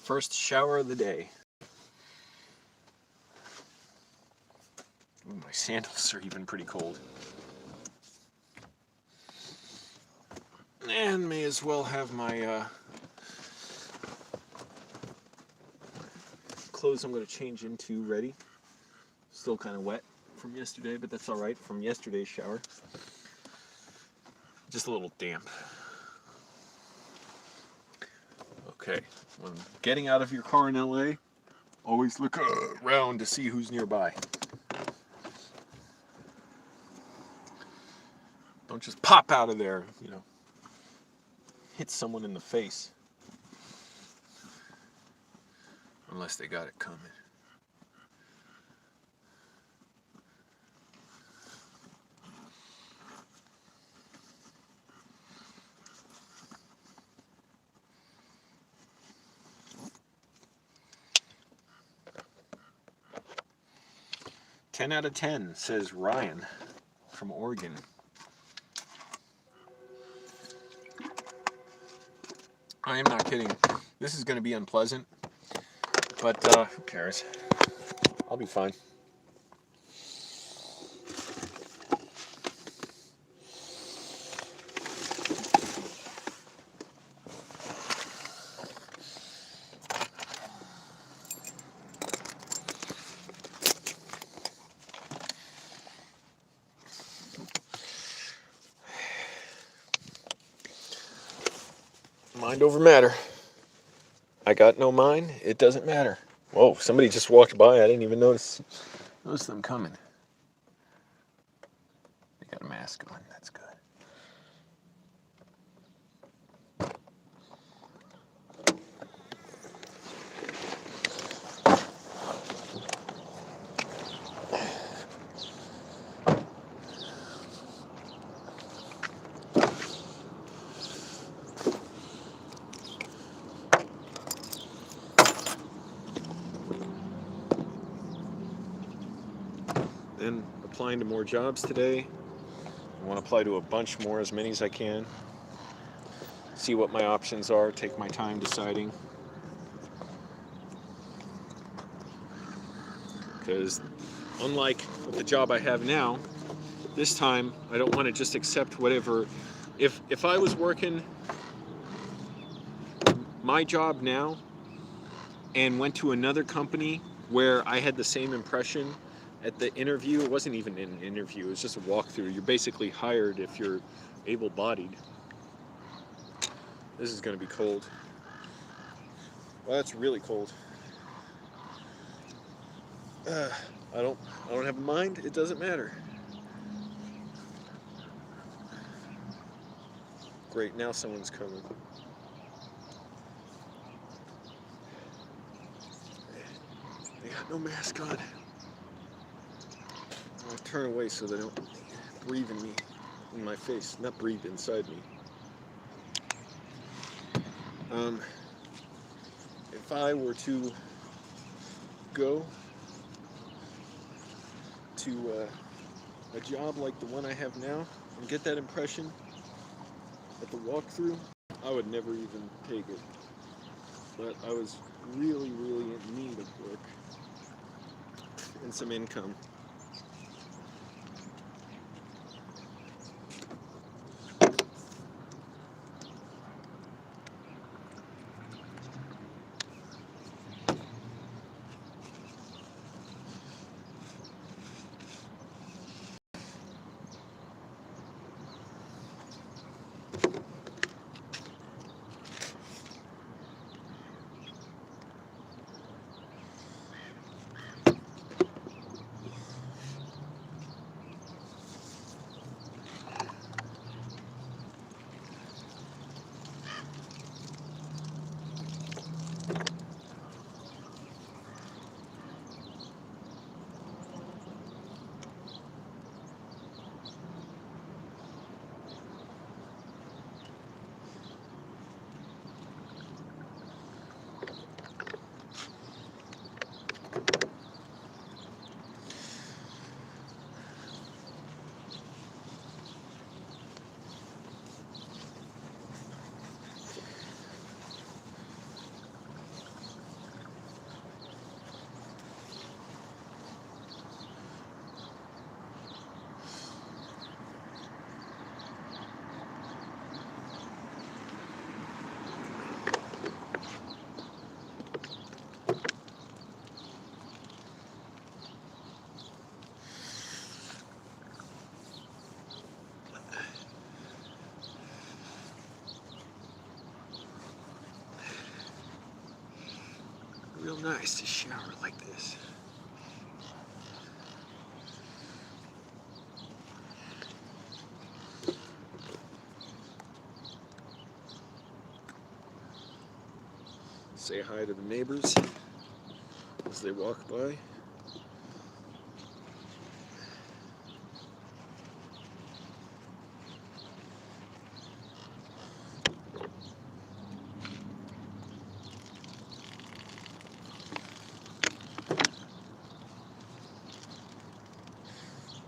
First shower of the day. Ooh, my sandals are even pretty cold. And may as well have my clothes I'm going to change into ready. Still kind of wet from yesterday, but that's alright, from yesterday's shower. Just a little damp. Okay, when getting out of your car in LA, always look around to see who's nearby. Don't just pop out of there, you know, hit someone in the face. Unless they got it coming. "10 out of 10, says Ryan from Oregon. I am not kidding. This is going to be unpleasant, but who cares? I'll be fine. Mind over matter. I got no mind. It doesn't matter. Whoa, somebody just walked by. I didn't even notice them coming. They got a mask on. That's good. Then applying to more jobs today. I want to apply to a bunch more, as many as I can. See what my options are, take my time deciding. Because unlike with the job I have now, this time I don't want to just accept whatever. If I was working my job now and went to another company where I had the same impression at the interview, it wasn't even an interview, it was just a walkthrough. You're basically hired if you're able-bodied. This is going to be cold. Well, that's really cold. I don't have a mind. It doesn't matter. Great, now someone's coming. They got no mask on. I'll turn away so they don't breathe in my face, not breathe inside me. If I were to go to a job like the one I have now and get that impression at the walkthrough, I would never even take it. But I was really, really in need of work and some income. Real nice to shower like this. Say hi to the neighbors as they walk by.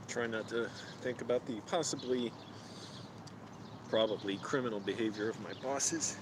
Try not to think about the probably criminal behavior of my bosses.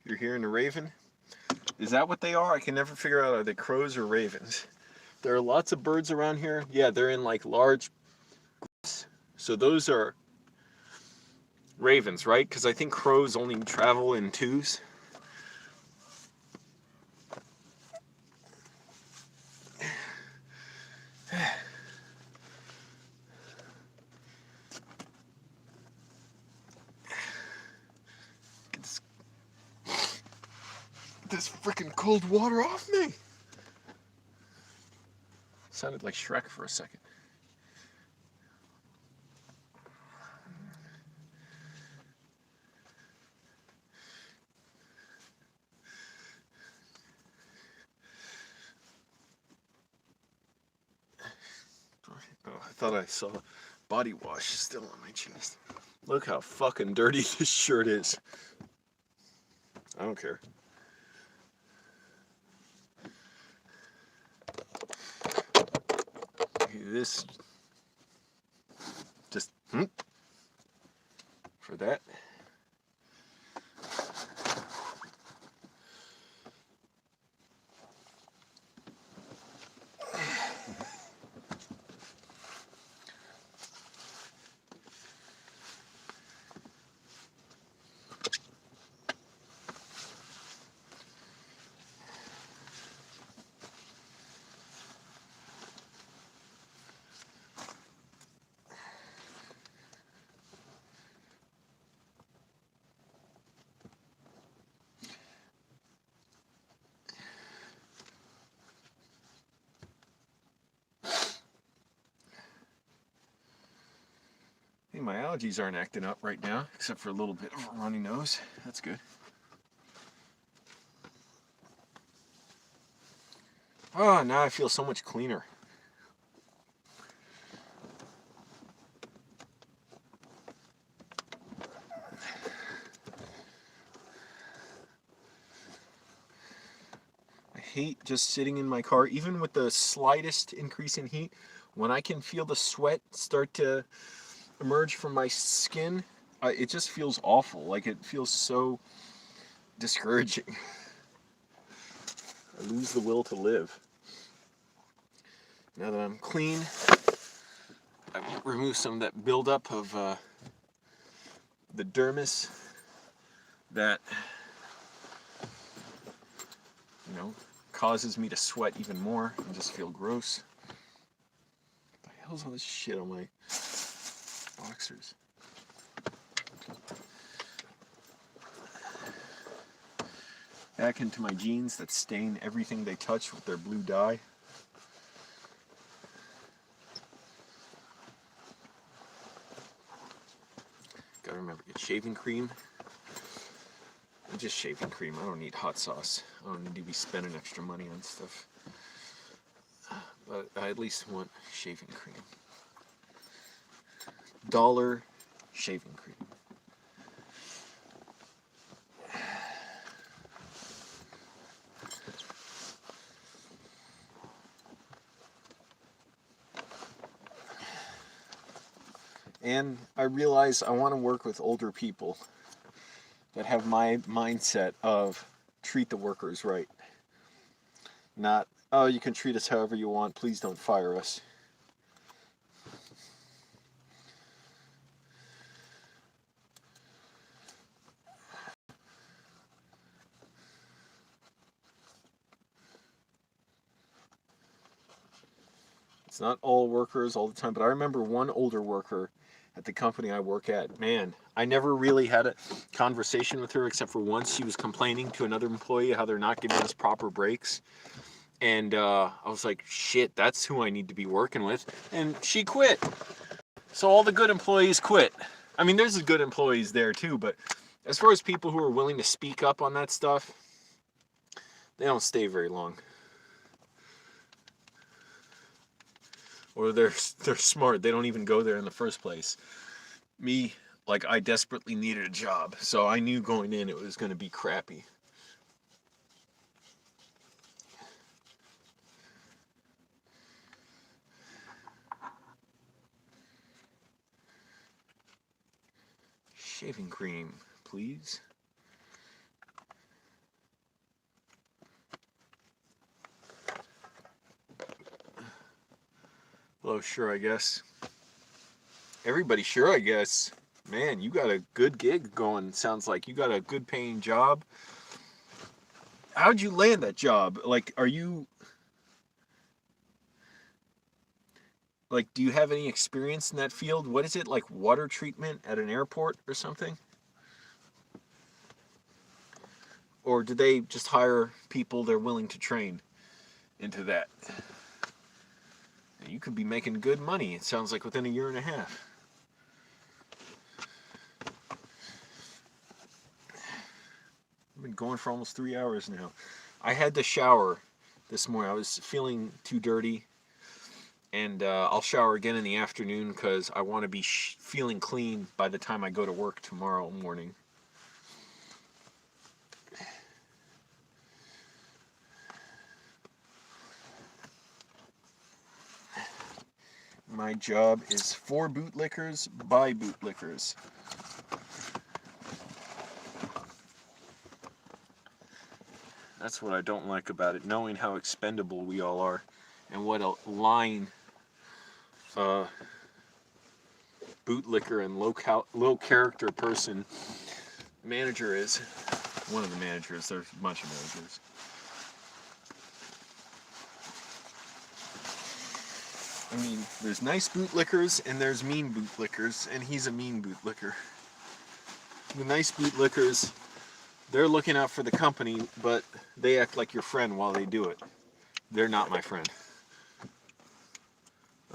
You're hearing a raven? Is that what they are? I can never figure out, are they crows or ravens? There are lots of birds around here. Yeah, they're in like large groups. So those are ravens, right? Because I think crows only travel in twos. Get this freaking cold water off me. Sounded like Shrek for a second. Oh, I thought I saw body wash still on my chest. Look how fucking dirty this shirt is. I don't care. This just for that. Hey, my allergies aren't acting up right now, except for a little bit of a runny nose. That's good. Oh, now I feel so much cleaner. I hate just sitting in my car, even with the slightest increase in heat. When I can feel the sweat start to emerge from my skin, it just feels awful. Like, it feels so discouraging. I lose the will to live. Now that I'm clean, I remove some of that buildup of the dermis that, you know, causes me to sweat even more and just feel gross. What the hell's all this shit on my boxers? Back into my jeans that stain everything they touch with their blue dye. Gotta remember, get shaving cream. Just shaving cream. I don't need hot sauce. I don't need to be spending extra money on stuff. But I at least want shaving cream. Dollar shaving cream. And I realize I want to work with older people that have my mindset of treat the workers right. Not, oh, you can treat us however you want, please don't fire us. It's not all workers all the time, but I remember one older worker at the company I work at. Man, I never really had a conversation with her except for once. She was complaining to another employee how they're not giving us proper breaks. And I was like, shit, that's who I need to be working with. And she quit. So all the good employees quit. I mean, there's good employees there too, but as far as people who are willing to speak up on that stuff, they don't stay very long. Or they're smart. They don't even go there in the first place. Me, like, I desperately needed a job, so I knew going in it was going to be crappy. Shaving cream, please. Hello, sure, I guess. Everybody, sure, I guess. Man, you got a good gig going. Sounds like you got a good paying job. How'd you land that job? Like, do you have any experience in that field? What is it, like water treatment at an airport or something? Or do they just hire people they're willing to train into that? You could be making good money, it sounds like, within a year and a half. I've been going for almost 3 hours now. I had to shower this morning. I was feeling too dirty. And I'll shower again in the afternoon because I want to be feeling clean by the time I go to work tomorrow morning. My job is for bootlickers by bootlickers. That's what I don't like about it, knowing how expendable we all are and what a lying bootlicker and low character person manager is. One of the managers, there's a bunch of managers. I mean, there's nice bootlickers and there's mean bootlickers, and he's a mean bootlicker. The nice bootlickers, they're looking out for the company, but they act like your friend while they do it. They're not my friend.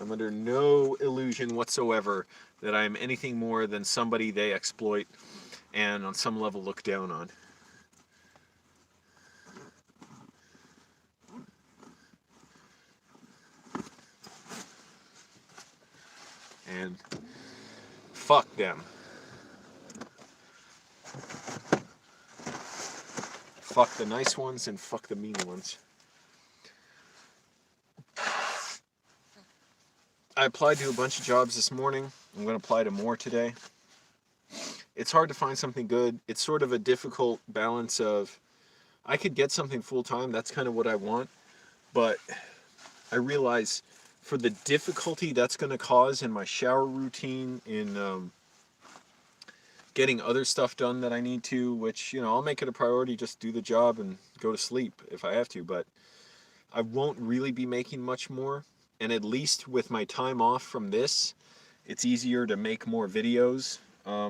I'm under no illusion whatsoever that I'm anything more than somebody they exploit and on some level look down on. And fuck them. Fuck the nice ones and fuck the mean ones. I applied to a bunch of jobs this morning. I'm going to apply to more today. It's hard to find something good. It's sort of a difficult balance of, I could get something full-time, that's kind of what I want, but I realize for the difficulty that's going to cause in my shower routine, in getting other stuff done that I need to, which, I'll make it a priority, just do the job and go to sleep if I have to, but I won't really be making much more. And at least with my time off from this, it's easier to make more videos,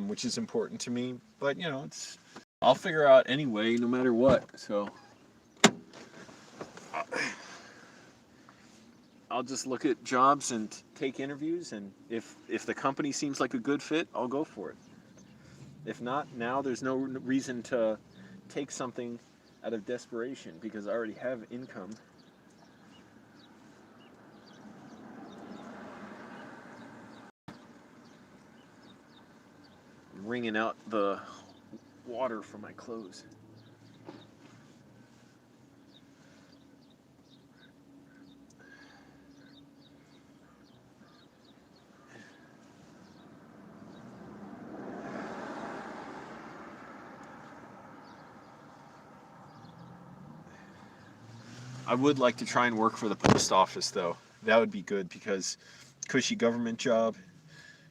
which is important to me. But, I'll figure out anyway, no matter what. So I'll just look at jobs and take interviews, and if the company seems like a good fit, I'll go for it. If not, now there's no reason to take something out of desperation because I already have income. I'm wringing out the water from my clothes. I would like to try and work for the post office, though. That would be good because cushy government job,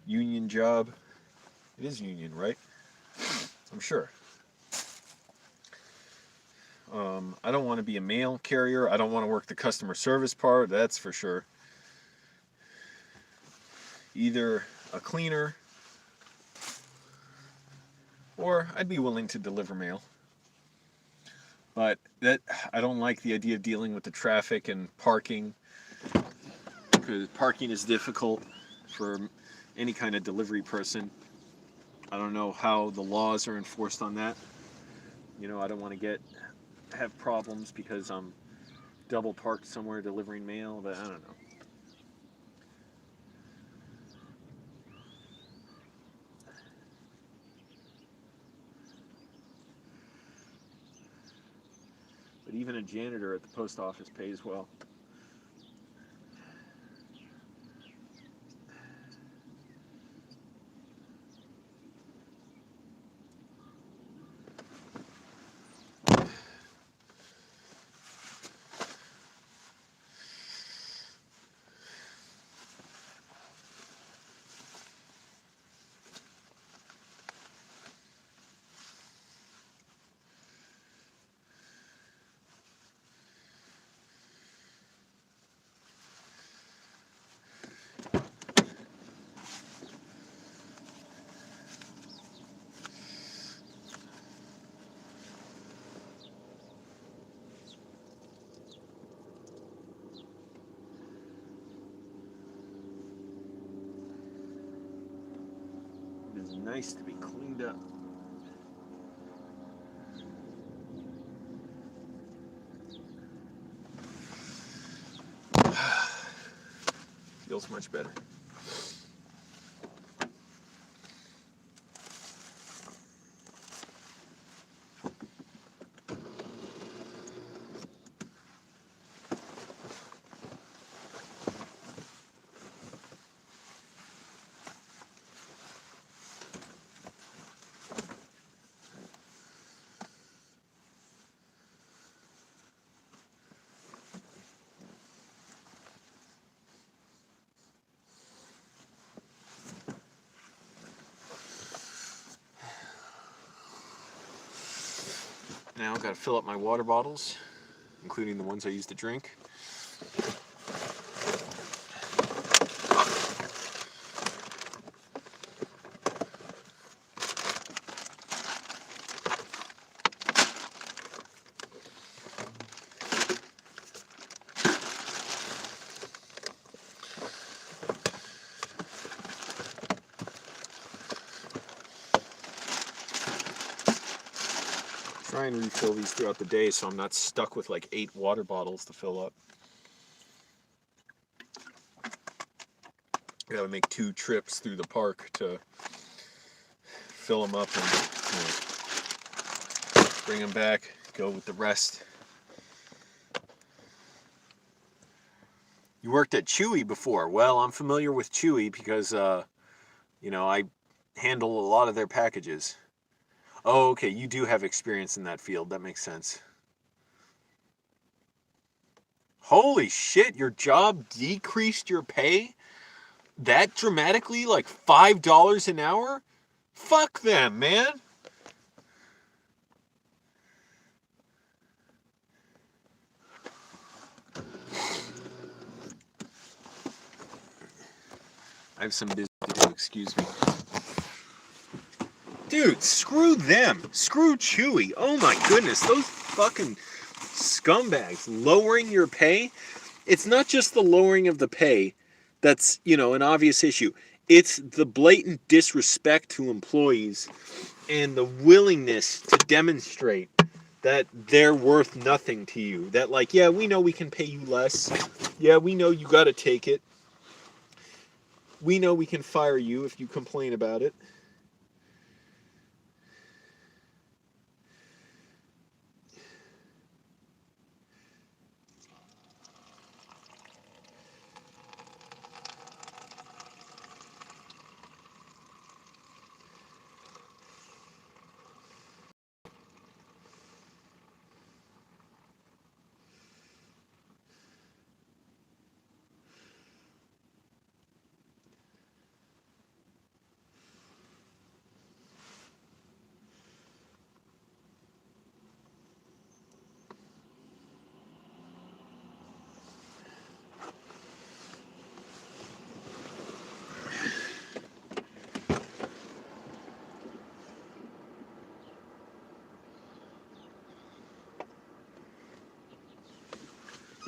union job. It is union, right? I'm sure. I don't want to be a mail carrier. I don't want to work the customer service part, that's for sure. Either a cleaner, or I'd be willing to deliver mail. But I don't like the idea of dealing with the traffic and parking, because parking is difficult for any kind of delivery person. I don't know how the laws are enforced on that. I don't want to have problems because I'm double parked somewhere delivering mail, but I don't know. But even a janitor at the post office pays well. nice to be cleaned up. Feels much better. Now I've got to fill up my water bottles, including the ones I use to drink. Try and refill these throughout the day so I'm not stuck with like 8 water bottles to fill up. I gotta make 2 trips through the park to fill them up and bring them back, go with the rest. You worked at Chewy before. Well, I'm familiar with Chewy because, I handle a lot of their packages. Oh, okay, you do have experience in that field. That makes sense. Holy shit, your job decreased your pay that dramatically? Like $5 an hour? Fuck them, man. I have some business to do, excuse me. Dude, screw them. Screw Chewy. Oh my goodness, those fucking scumbags lowering your pay. It's not just the lowering of the pay that's, an obvious issue. It's the blatant disrespect to employees and the willingness to demonstrate that they're worth nothing to you. That like, yeah, we know we can pay you less. Yeah, we know you got to take it. We know we can fire you if you complain about it.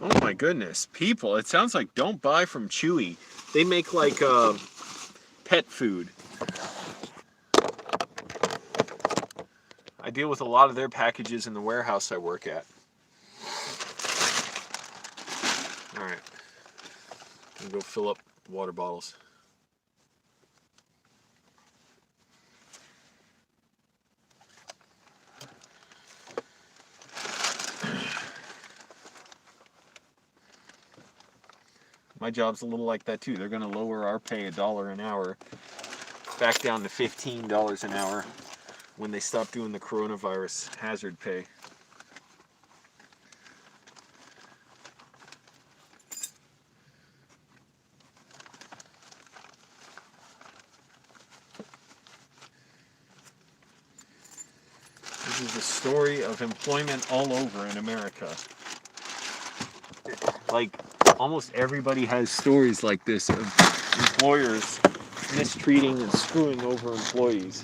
Oh my goodness, people, it sounds like don't buy from Chewy. They make like pet food. I deal with a lot of their packages in the warehouse I work at. All right, I'm gonna go fill up water bottles. My job's a little like that too. They're gonna lower our pay $1 an hour, back down to $15 an hour when they stop doing the coronavirus hazard pay. This is the story of employment all over in America. Like, almost everybody has stories like this of employers mistreating and screwing over employees.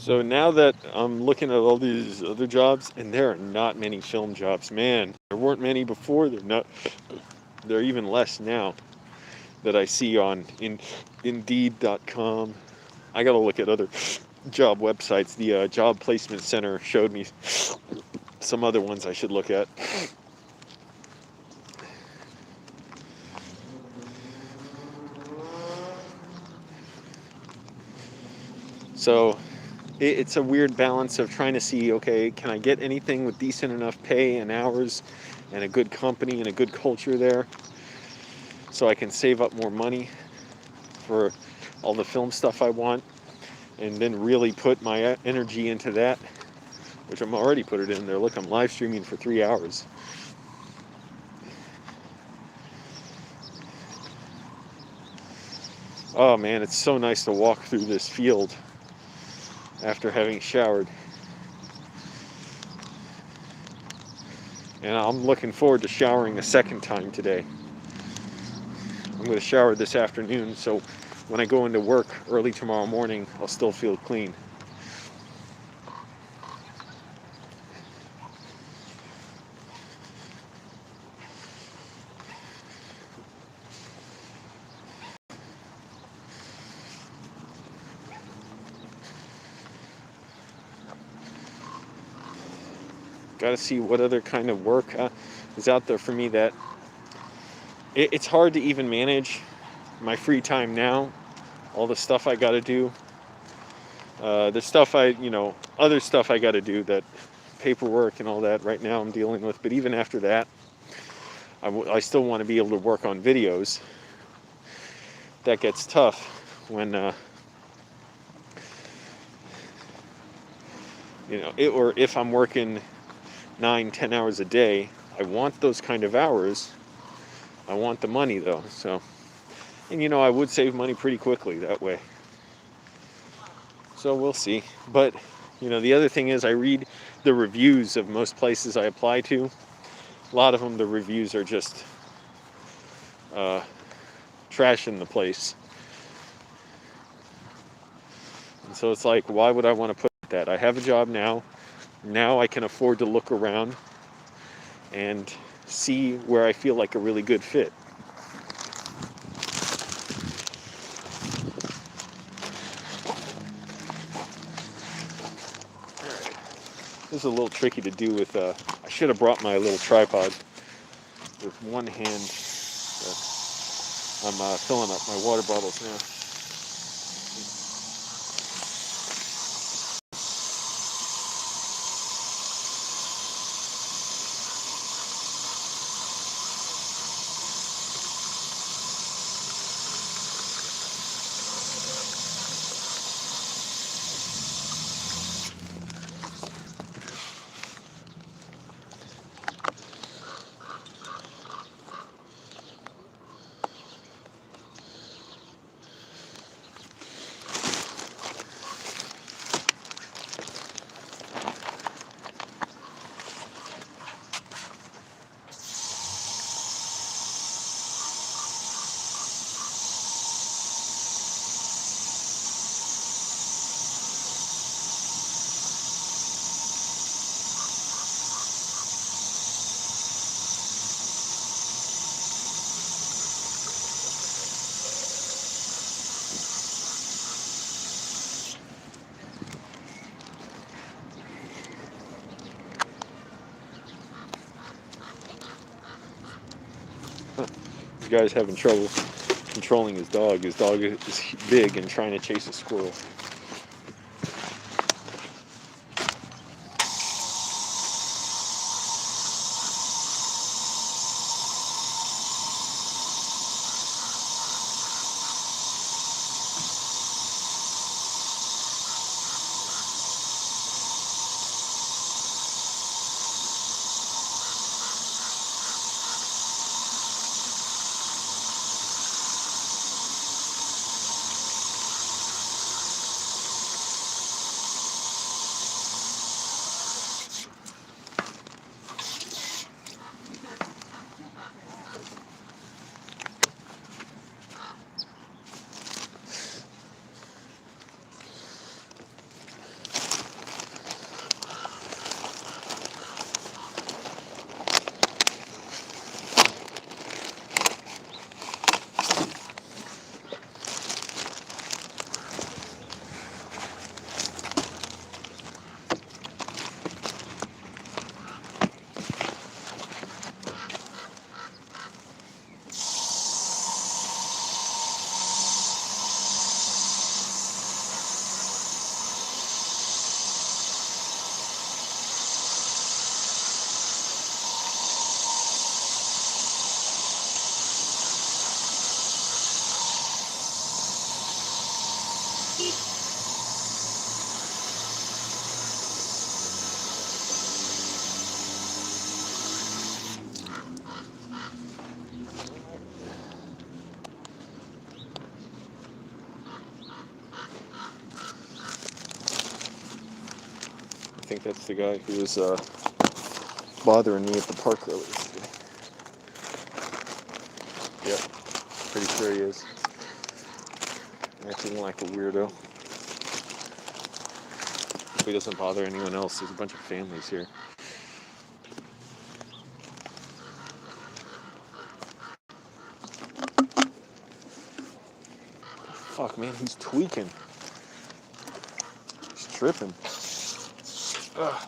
So now that I'm looking at all these other jobs, and there are not many film jobs, man. There weren't many before. There are even less now that I see on Indeed.com. I gotta look at other job websites. The Job Placement Center showed me some other ones I should look at. So it's a weird balance of trying to see, okay, can I get anything with decent enough pay and hours and a good company and a good culture there so I can save up more money for all the film stuff I want, and then really put my energy into that, which I'm already put it in there. Look, I'm live streaming for 3 hours. Oh man, it's so nice to walk through this field after having showered. And I'm looking forward to showering a second time today. I'm going to shower this afternoon, so when I go into work early tomorrow morning, I'll still feel clean. Got to see what other kind of work is out there for me that it's hard to even manage my free time now. All the stuff I got to do. The stuff other stuff I got to do, that paperwork and all that right now I'm dealing with. But even after that, I still want to be able to work on videos. That gets tough when, or if I'm working 9-10 hours a day. I want those kind of hours. I want the money though. So, and I would save money pretty quickly that way. So we'll see. But the other thing is, I read the reviews of most places I apply to. A lot of them, the reviews are just trashing the place. And so it's like, why would I want to put that? I have a job now. Now I can afford to look around and see where I feel like a really good fit. This is a little tricky to do with, I should have brought my little tripod. With one hand, I'm filling up my water bottles now. This guy's having trouble controlling his dog. His dog is big and trying to chase a squirrel. think that's the guy who was bothering me at the park earlier today. Yep, pretty sure he is. Acting like a weirdo. He doesn't bother anyone else. There's a bunch of families here. Fuck, man, he's tweaking. He's tripping. Ugh.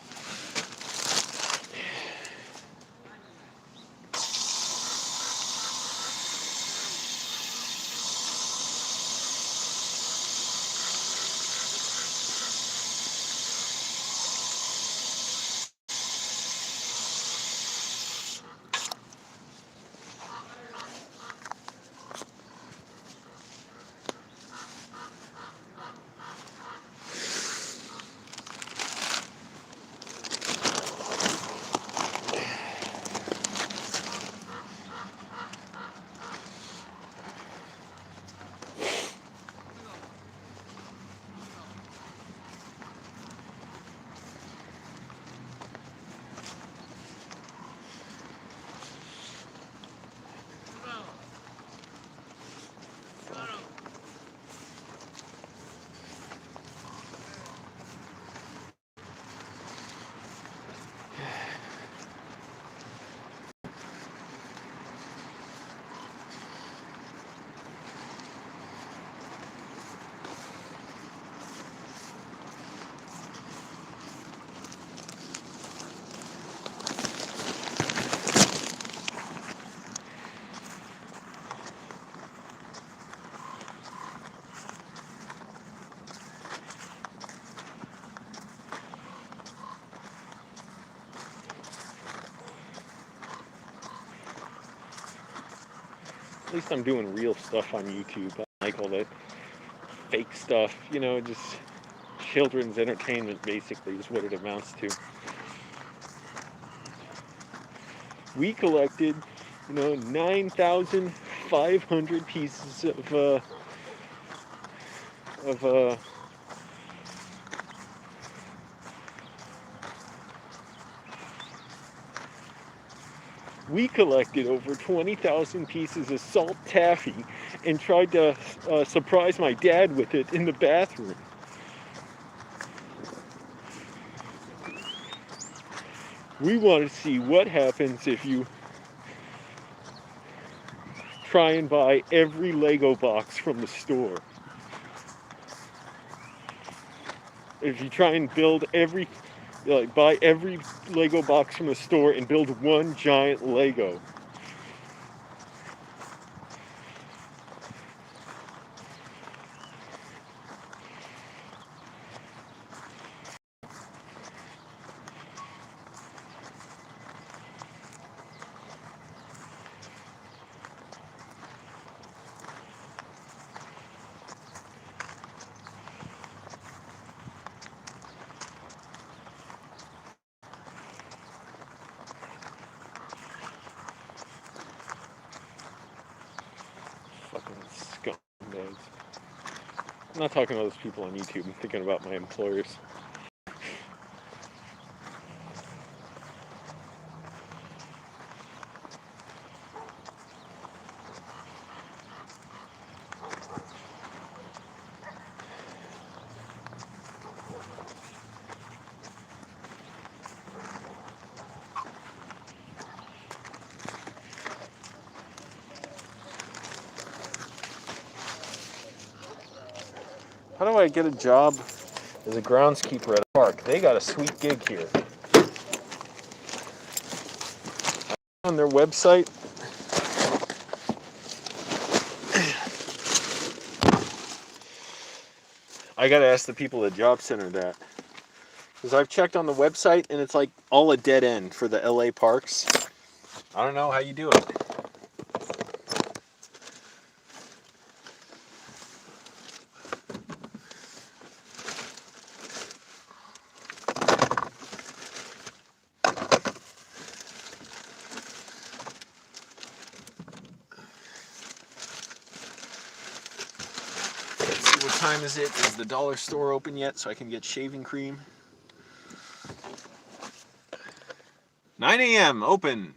At least I'm doing real stuff on YouTube. I like all that fake stuff, you know, just children's entertainment basically is what it amounts to. We collected, 9,500 pieces of we collected over 20,000 pieces of salt taffy and tried to surprise my dad with it in the bathroom. We want to see what happens if you try and buy every Lego box from the store. If you try and build buy every Lego box from the store and build one giant Lego. Fucking scumbags. I'm not talking about those people on YouTube. I'm thinking about my employers. How do I get a job as a groundskeeper at a park? They got a sweet gig here. On their website, I gotta ask the people at Job Center that. Because I've checked on the website and it's like all a dead end for the LA parks. I don't know how you do it. Let's see, what time is it? Is the dollar store open yet so I can get shaving cream? 9 a.m. open.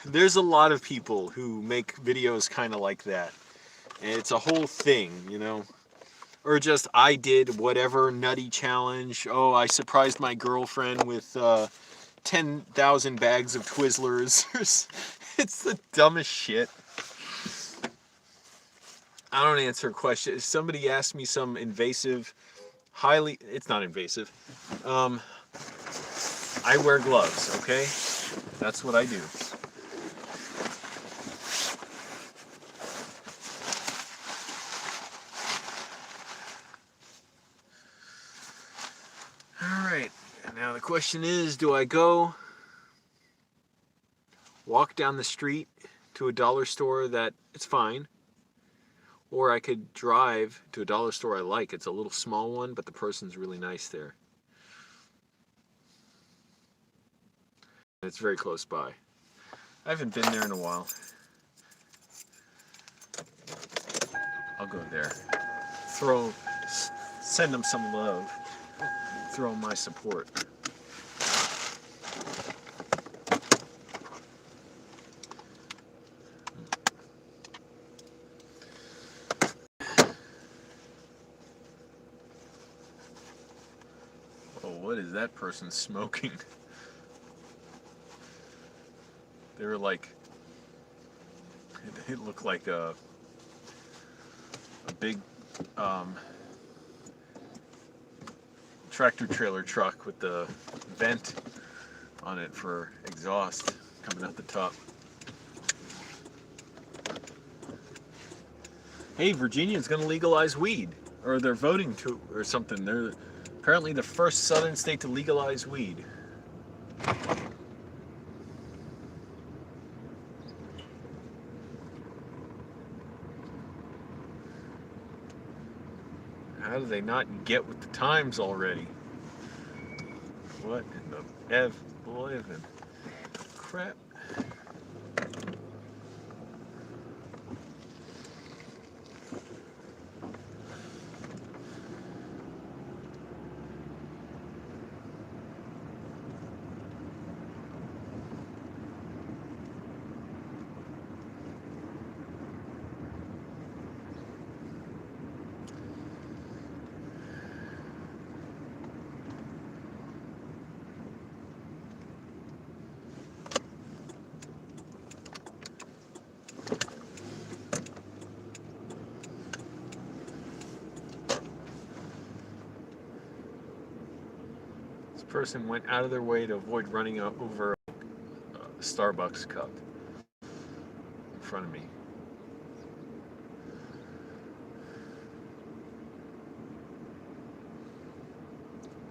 There's a lot of people who make videos kind of like that. And it's a whole thing, you know? Or just, I did whatever nutty challenge. Oh, I surprised my girlfriend with 10,000 bags of Twizzlers. It's the dumbest shit. I don't answer questions. If somebody asks me some invasive, it's not invasive. I wear gloves, okay? That's what I do. Alright, now the question is, do I go walk down the street to a dollar store that it's fine, or I could drive to a dollar store I like. It's a little small one, but the person's really nice there. It's very close by. I haven't been there in a while. I'll go there. Send them some love. Throw them my support. Oh, what is that person smoking? They were like, it looked like a big tractor trailer truck with the vent on it for exhaust coming out the top. Hey, Virginia's going to legalize weed, or they're voting to, or something. They're apparently the first southern state to legalize weed. How do they not get with the times already? What in the F living crap? Person went out of their way to avoid running over a Starbucks cup in front of me.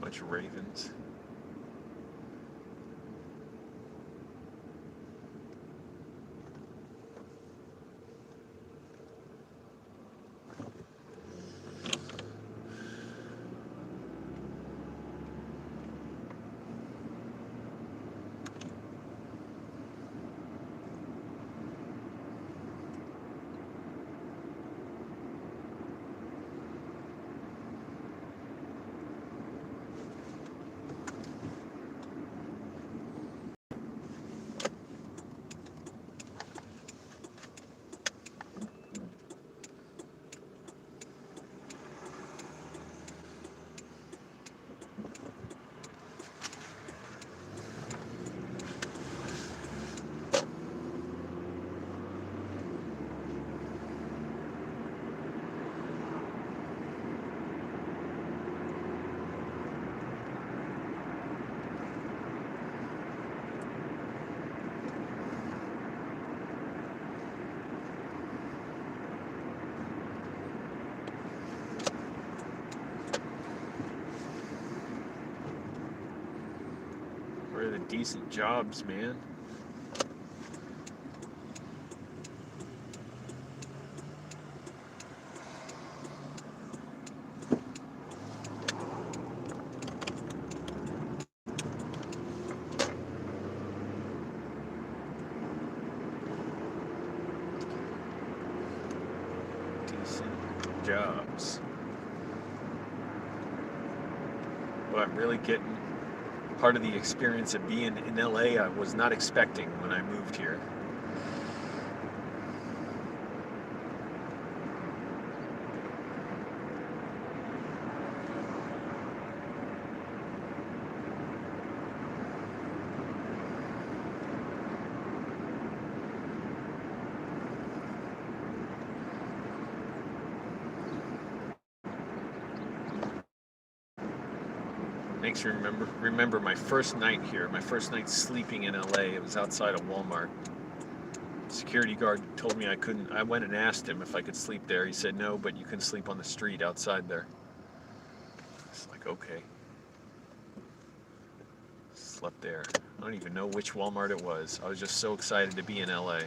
Bunch of ravens. Where are the decent jobs, man? jobs. Well, I'm really getting part of the experience of being in LA I was not expecting when I moved here. Makes me remember my first night here, my first night sleeping in LA. It was outside of Walmart. Security guard told me I couldn't. I went and asked him if I could sleep there. He said no, but you can sleep on the street outside there. It's like, okay. Slept there. I don't even know which Walmart it was. I was just so excited to be in LA.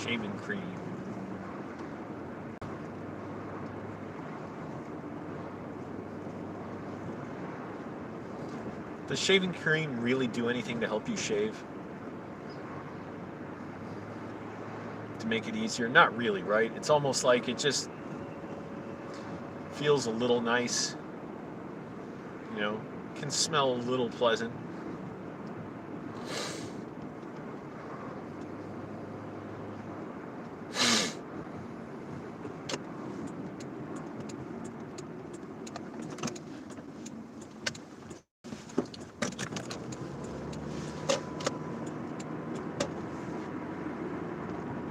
Shaving cream. Does shaving cream really do anything to help you shave? To make it easier? Not really, right? It's almost like it just feels a little nice. You know, can smell a little pleasant.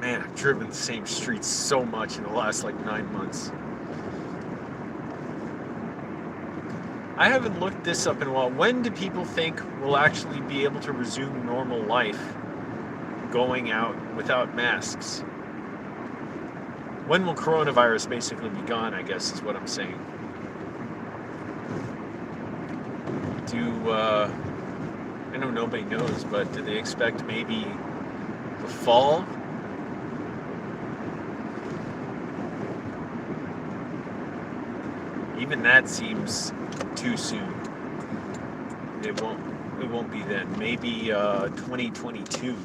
Man, I've driven the same streets so much in the last like 9 months. I haven't looked this up in a while. When do people think we'll actually be able to resume normal life going out without masks? When will coronavirus basically be gone, I guess is what I'm saying. I know nobody knows, but do they expect maybe the fall? Even that seems too soon. It won't be then. Maybe 2022.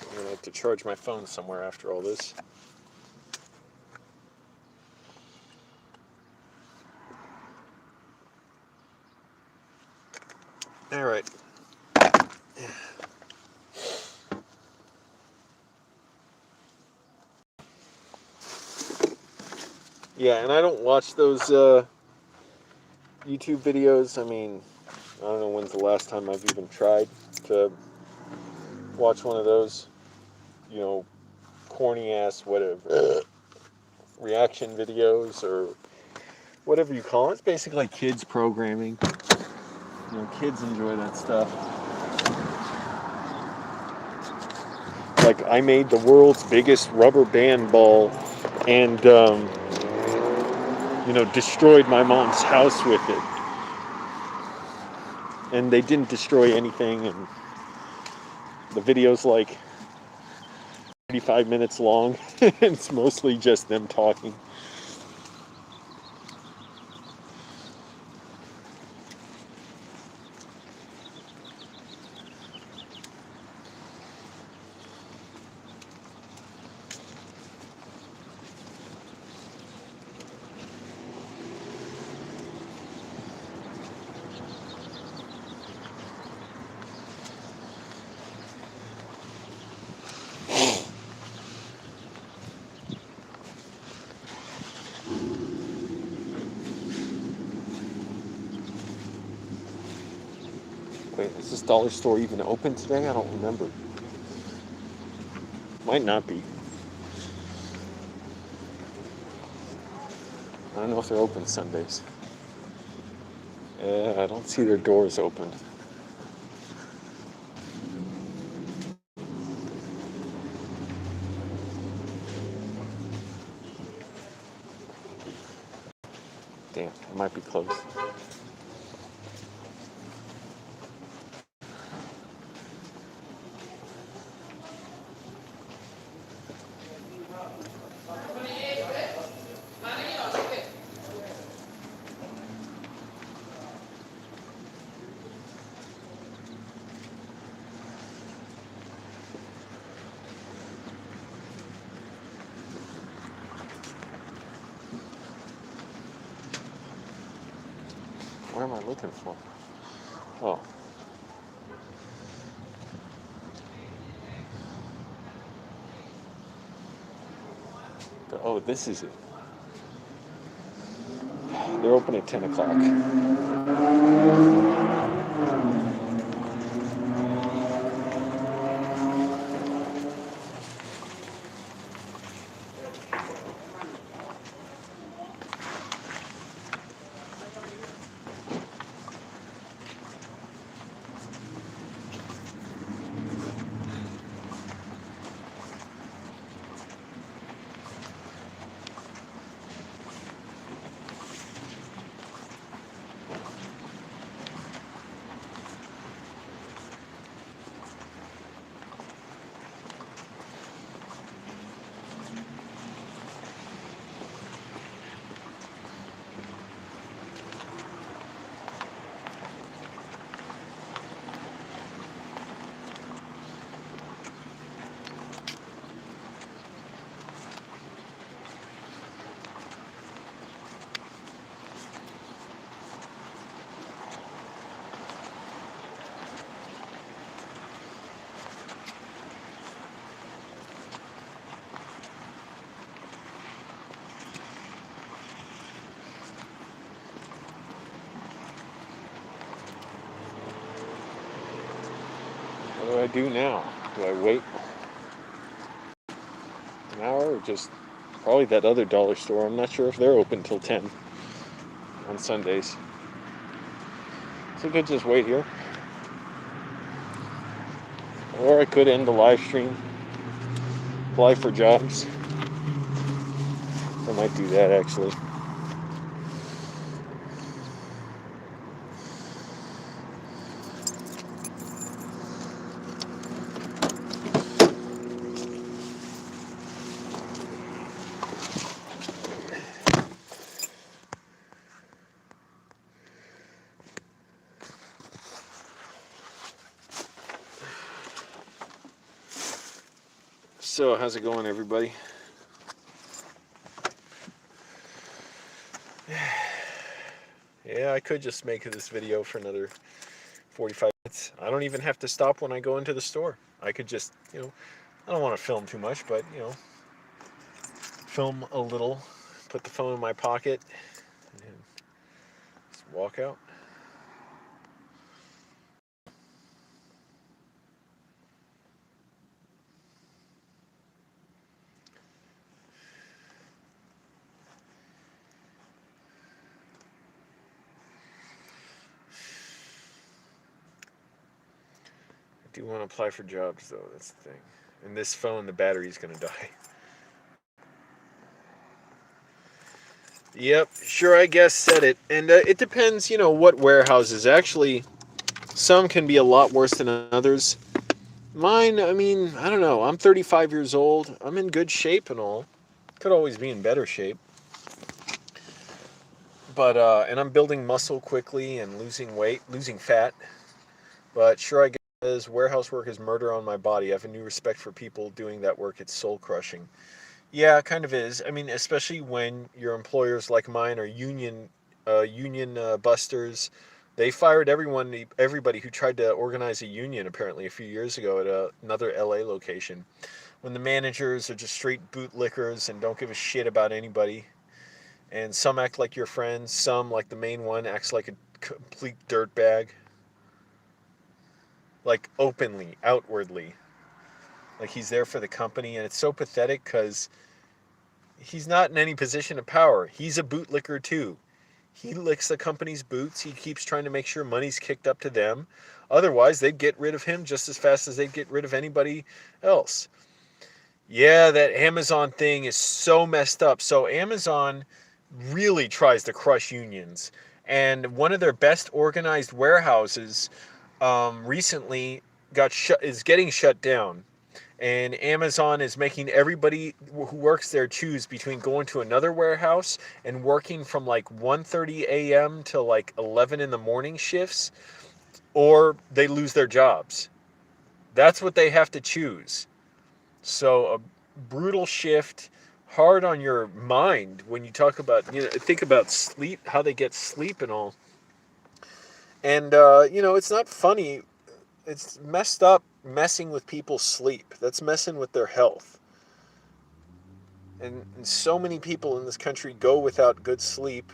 I'm gonna have to charge my phone somewhere after all this. All right. Yeah, and I don't watch those YouTube videos. I mean, I don't know when's the last time I've even tried to watch one of those, you know, corny ass whatever reaction videos or whatever you call it. It's basically kids programming. You know, kids enjoy that stuff. Like, I made the world's biggest rubber band ball and, you know, destroyed my mom's house with it. And they didn't destroy anything, and the video's like 35 minutes long. It's mostly just them talking. Wait, is this dollar store even open today? I don't remember. Might not be. I don't know if they're open Sundays. I don't see their doors open. Damn, it might be closed. What am I looking for? Oh. Oh, this is it. They're open at 10 o'clock. What do I do now? Do I wait an hour or just probably that other dollar store? I'm not sure if they're open till 10 on Sundays. So I could just wait here. Or I could end the live stream, apply for jobs. I might do that actually. So, how's it going, everybody? Yeah, I could just make this video for another 45 minutes. I don't even have to stop when I go into the store. I could just, I don't want to film too much, but, film a little, put the phone in my pocket, and just walk out. I do want to apply for jobs, though. That's the thing. And this phone, the battery's going to die. Yep, sure, I guess said it. And it depends, what warehouses. Actually, some can be a lot worse than others. Mine, I mean, I don't know. I'm 35 years old. I'm in good shape and all. Could always be in better shape. But, and I'm building muscle quickly and losing weight, losing fat. But sure, I guess warehouse work is murder on my body. I have a new respect for people doing that work. It's soul crushing. Yeah, it kind of is. I mean, especially when your employers like mine are union busters. They fired everybody who tried to organize a union apparently a few years ago at another LA location. When the managers are just straight bootlickers and don't give a shit about anybody. And some act like your friends, some, like the main one, acts like a complete dirtbag. like openly, outwardly. Like he's there for the company, and it's so pathetic because he's not in any position of power. He's a bootlicker too. He licks the company's boots. He keeps trying to make sure money's kicked up to them. Otherwise, they'd get rid of him just as fast as they'd get rid of anybody else. Yeah, that Amazon thing is so messed up. So Amazon really tries to crush unions. And one of their best organized warehouses recently is getting shut down. And Amazon is making everybody who works there choose between going to another warehouse and working from like 1:30 a.m. to like 11 in the morning shifts, or they lose their jobs. That's what they have to choose. So a brutal shift, hard on your mind when you talk about, think about sleep, how they get sleep and all. And it's not funny. It's messed up messing with people's sleep. That's messing with their health. And so many people in this country go without good sleep,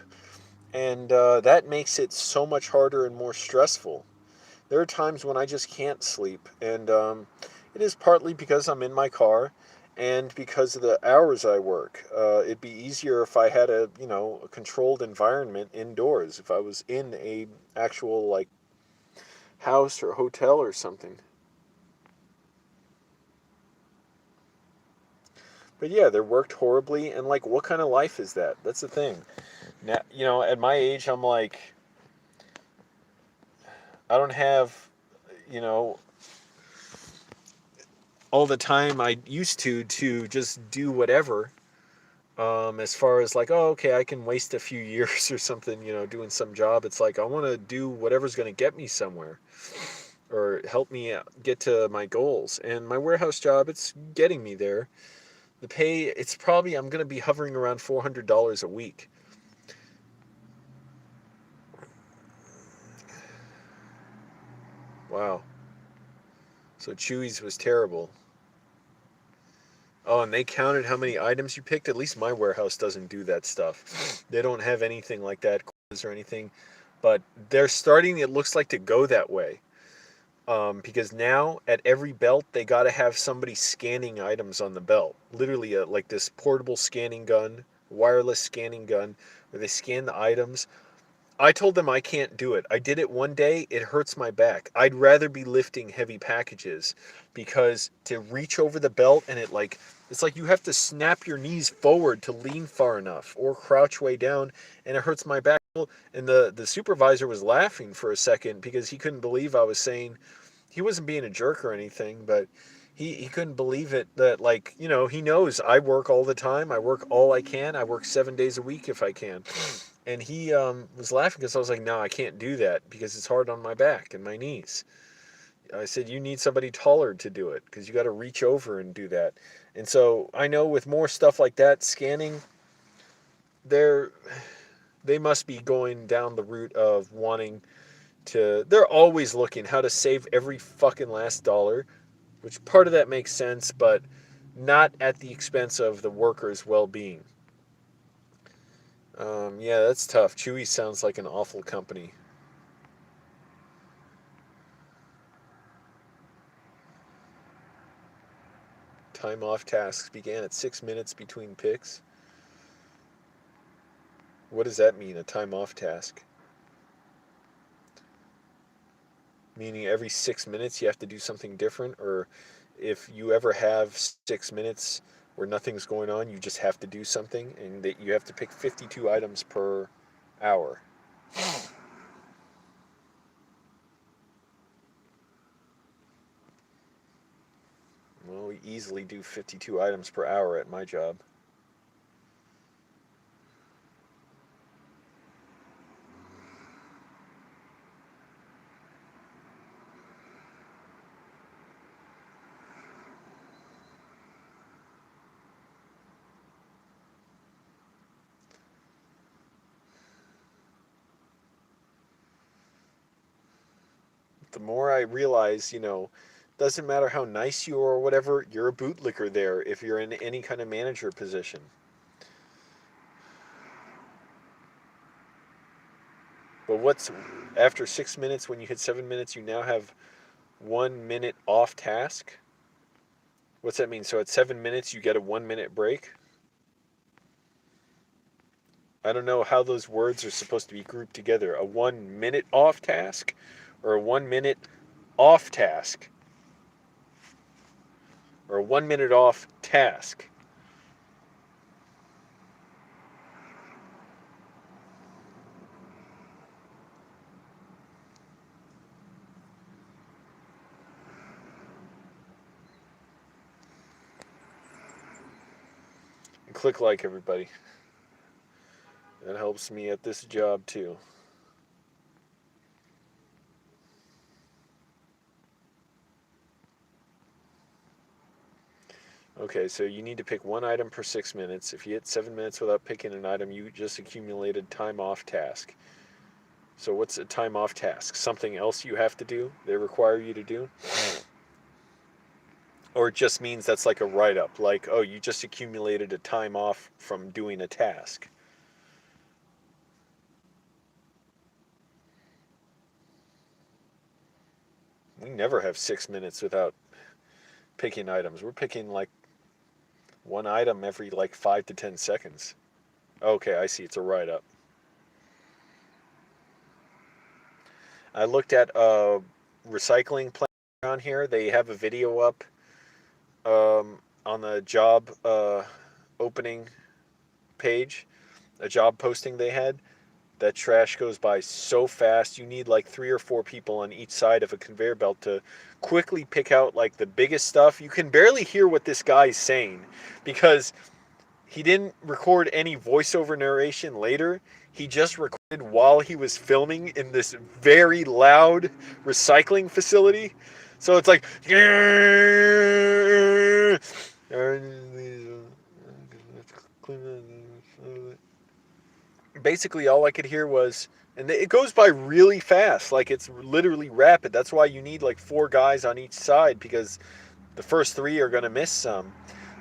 and that makes it so much harder and more stressful. There are times when I just can't sleep, and it is partly because I'm in my car and because of the hours I work. It'd be easier if I had a controlled environment indoors, if I was in a actual like house or hotel or something. But yeah, they're worked horribly, and like, what kind of life is that? That's the thing. Now, at my age, I'm like, I don't have, you know, all the time I used to just do whatever. As far as like, oh, okay, I can waste a few years or something, doing some job. It's like I want to do whatever's going to get me somewhere or help me get to my goals. And my warehouse job, it's getting me there. The pay, it's probably I'm going to be hovering around $400 a week. Wow. So Chewy's was terrible. Oh, and they counted how many items you picked? At least my warehouse doesn't do that stuff. They don't have anything like that or anything. But they're starting, it looks like, to go that way. Because now at every belt, they got to have somebody scanning items on the belt. Literally, like this portable scanning gun, wireless scanning gun, where they scan the items. I told them I can't do it. I did it one day. It hurts my back. I'd rather be lifting heavy packages because to reach over the belt and it's like you have to snap your knees forward to lean far enough or crouch way down, and it hurts my back. And the supervisor was laughing for a second because he couldn't believe I was saying, he wasn't being a jerk or anything, but he couldn't believe it that, like, he knows I work all the time. I work all I can. I work 7 days a week if I can. And he was laughing because I was like, no, I can't do that because it's hard on my back and my knees. I said, you need somebody taller to do it because you got to reach over and do that. And so I know with more stuff like that, scanning, they're, they must be going down the route of wanting to, they're always looking how to save every fucking last dollar, which part of that makes sense, but not at the expense of the workers' well-being. Yeah, that's tough. Chewy sounds like an awful company. Time off tasks began at 6 minutes between picks. What does that mean, a time off task? Meaning every 6 minutes you have to do something different? Or if you ever have 6 minutes where nothing's going on, you just have to do something and that you have to pick 52 items per hour? Well, we easily do 52 items per hour at my job. The more I realize, doesn't matter how nice you are or whatever, you're a bootlicker there if you're in any kind of manager position. But what's after 6 minutes, when you hit 7 minutes, you now have 1 minute off task. What's that mean? So at 7 minutes, you get a 1 minute break? I don't know how those words are supposed to be grouped together. A 1 minute off task or a 1 minute off task or a 1 minute off task. And click like, everybody. That helps me at this job too. Okay, so you need to pick one item per 6 minutes. If you hit 7 minutes without picking an item, you just accumulated time off task. So what's a time off task? Something else you have to do? They require you to do? Or it just means that's like a write-up, like, oh, you just accumulated a time off from doing a task. We never have 6 minutes without picking items. We're picking like one item every like 5 to 10 seconds. Okay, I see. It's a write-up. I looked at a recycling plant around here. They have a video up on the job opening page, a job posting they had. That trash goes by so fast. You need like 3 or 4 people on each side of a conveyor belt to quickly pick out like the biggest stuff. You can barely hear what this guy's saying because he didn't record any voiceover narration later. He just recorded while he was filming in this very loud recycling facility. So it's like basically all I could hear was, and it goes by really fast, like it's literally rapid. That's why you need like 4 guys on each side, because the first 3 are going to miss some.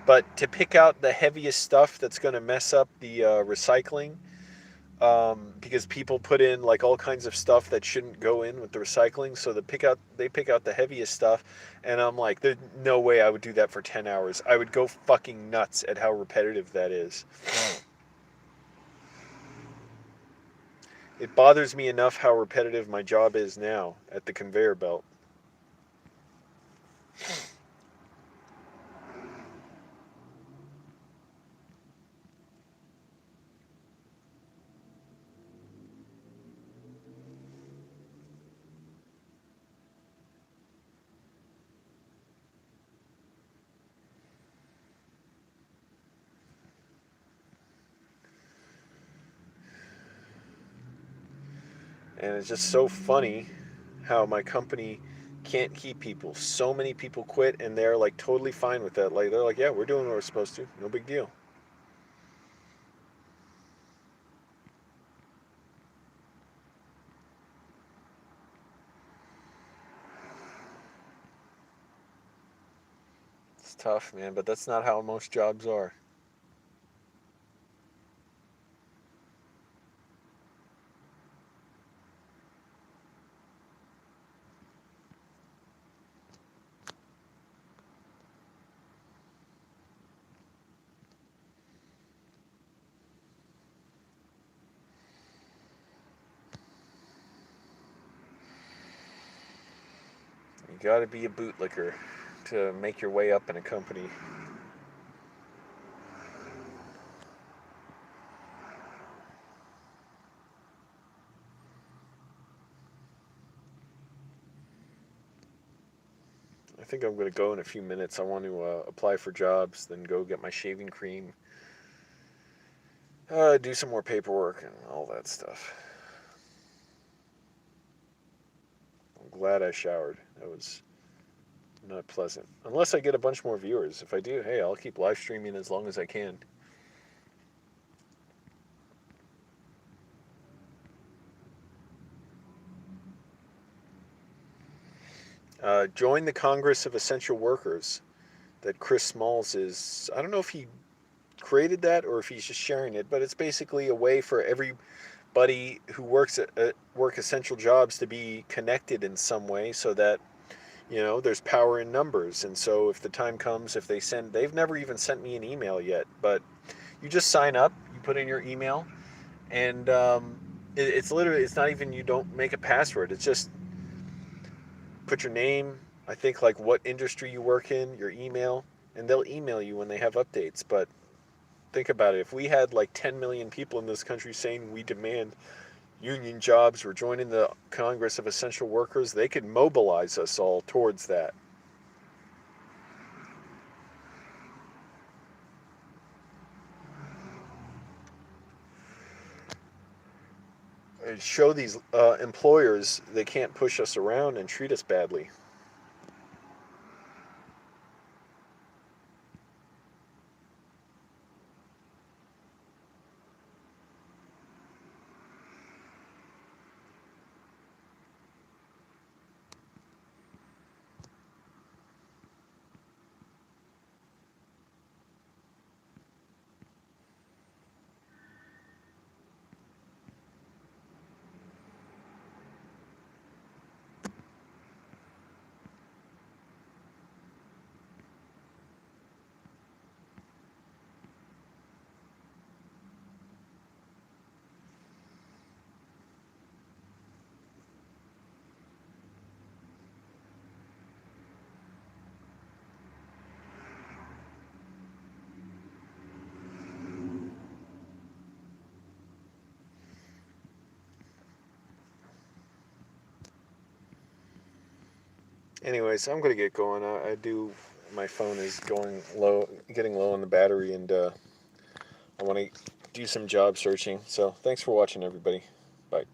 But to pick out the heaviest stuff that's going to mess up the recycling, because people put in like all kinds of stuff that shouldn't go in with the recycling, so they pick out the heaviest stuff, and I'm like, there's no way I would do that for 10 hours. I would go fucking nuts at how repetitive that is. It bothers me enough how repetitive my job is now at the conveyor belt. And it's just so funny how my company can't keep people. So many people quit, and they're like totally fine with that. Like they're like, yeah, we're doing what we're supposed to. No big deal. It's tough, man, but that's not how most jobs are. You gotta be a bootlicker to make your way up in a company. I think I'm going to go in a few minutes. I want to apply for jobs, then go get my shaving cream, do some more paperwork, and all that stuff. I'm glad I showered. That was not pleasant. Unless I get a bunch more viewers. If I do, hey, I'll keep live streaming as long as I can. Join the Congress of Essential Workers that Chris Smalls is. I don't know if he created that or if he's just sharing it, but it's basically a way for everybody who works at work essential jobs to be connected in some way, so that You know, there's power in numbers. And so if the time comes, if they've never even sent me an email yet, but you just sign up, you put in your email, and it's literally, it's not even, you don't make a password. It's just put your name, I think like what industry you work in, your email, and they'll email you when they have updates. But think about it. If we had like 10 million people in this country saying we demand union jobs, we're joining the Congress of Essential Workers, they could mobilize us all towards that. And show these employers they can't push us around and treat us badly. Anyways, I'm gonna get going. I do. My phone is going low, getting low on the battery, and I want to do some job searching. So thanks for watching, everybody. Bye.